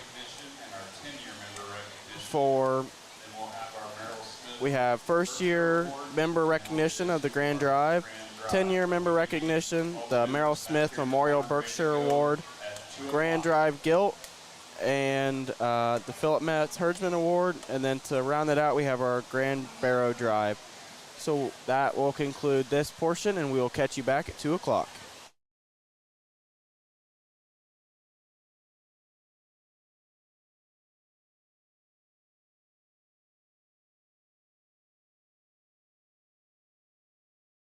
for, we have first year member recognition of the Grand Drive, 10-year member recognition, the Merrill Smith Memorial Berkshire Award, Grand Drive Gilt, and the Philip Metz Herdsman Award, and then to round it out, we have our Grand Barrow Drive. So that will conclude this portion, and we will catch you back at 2 o'clock.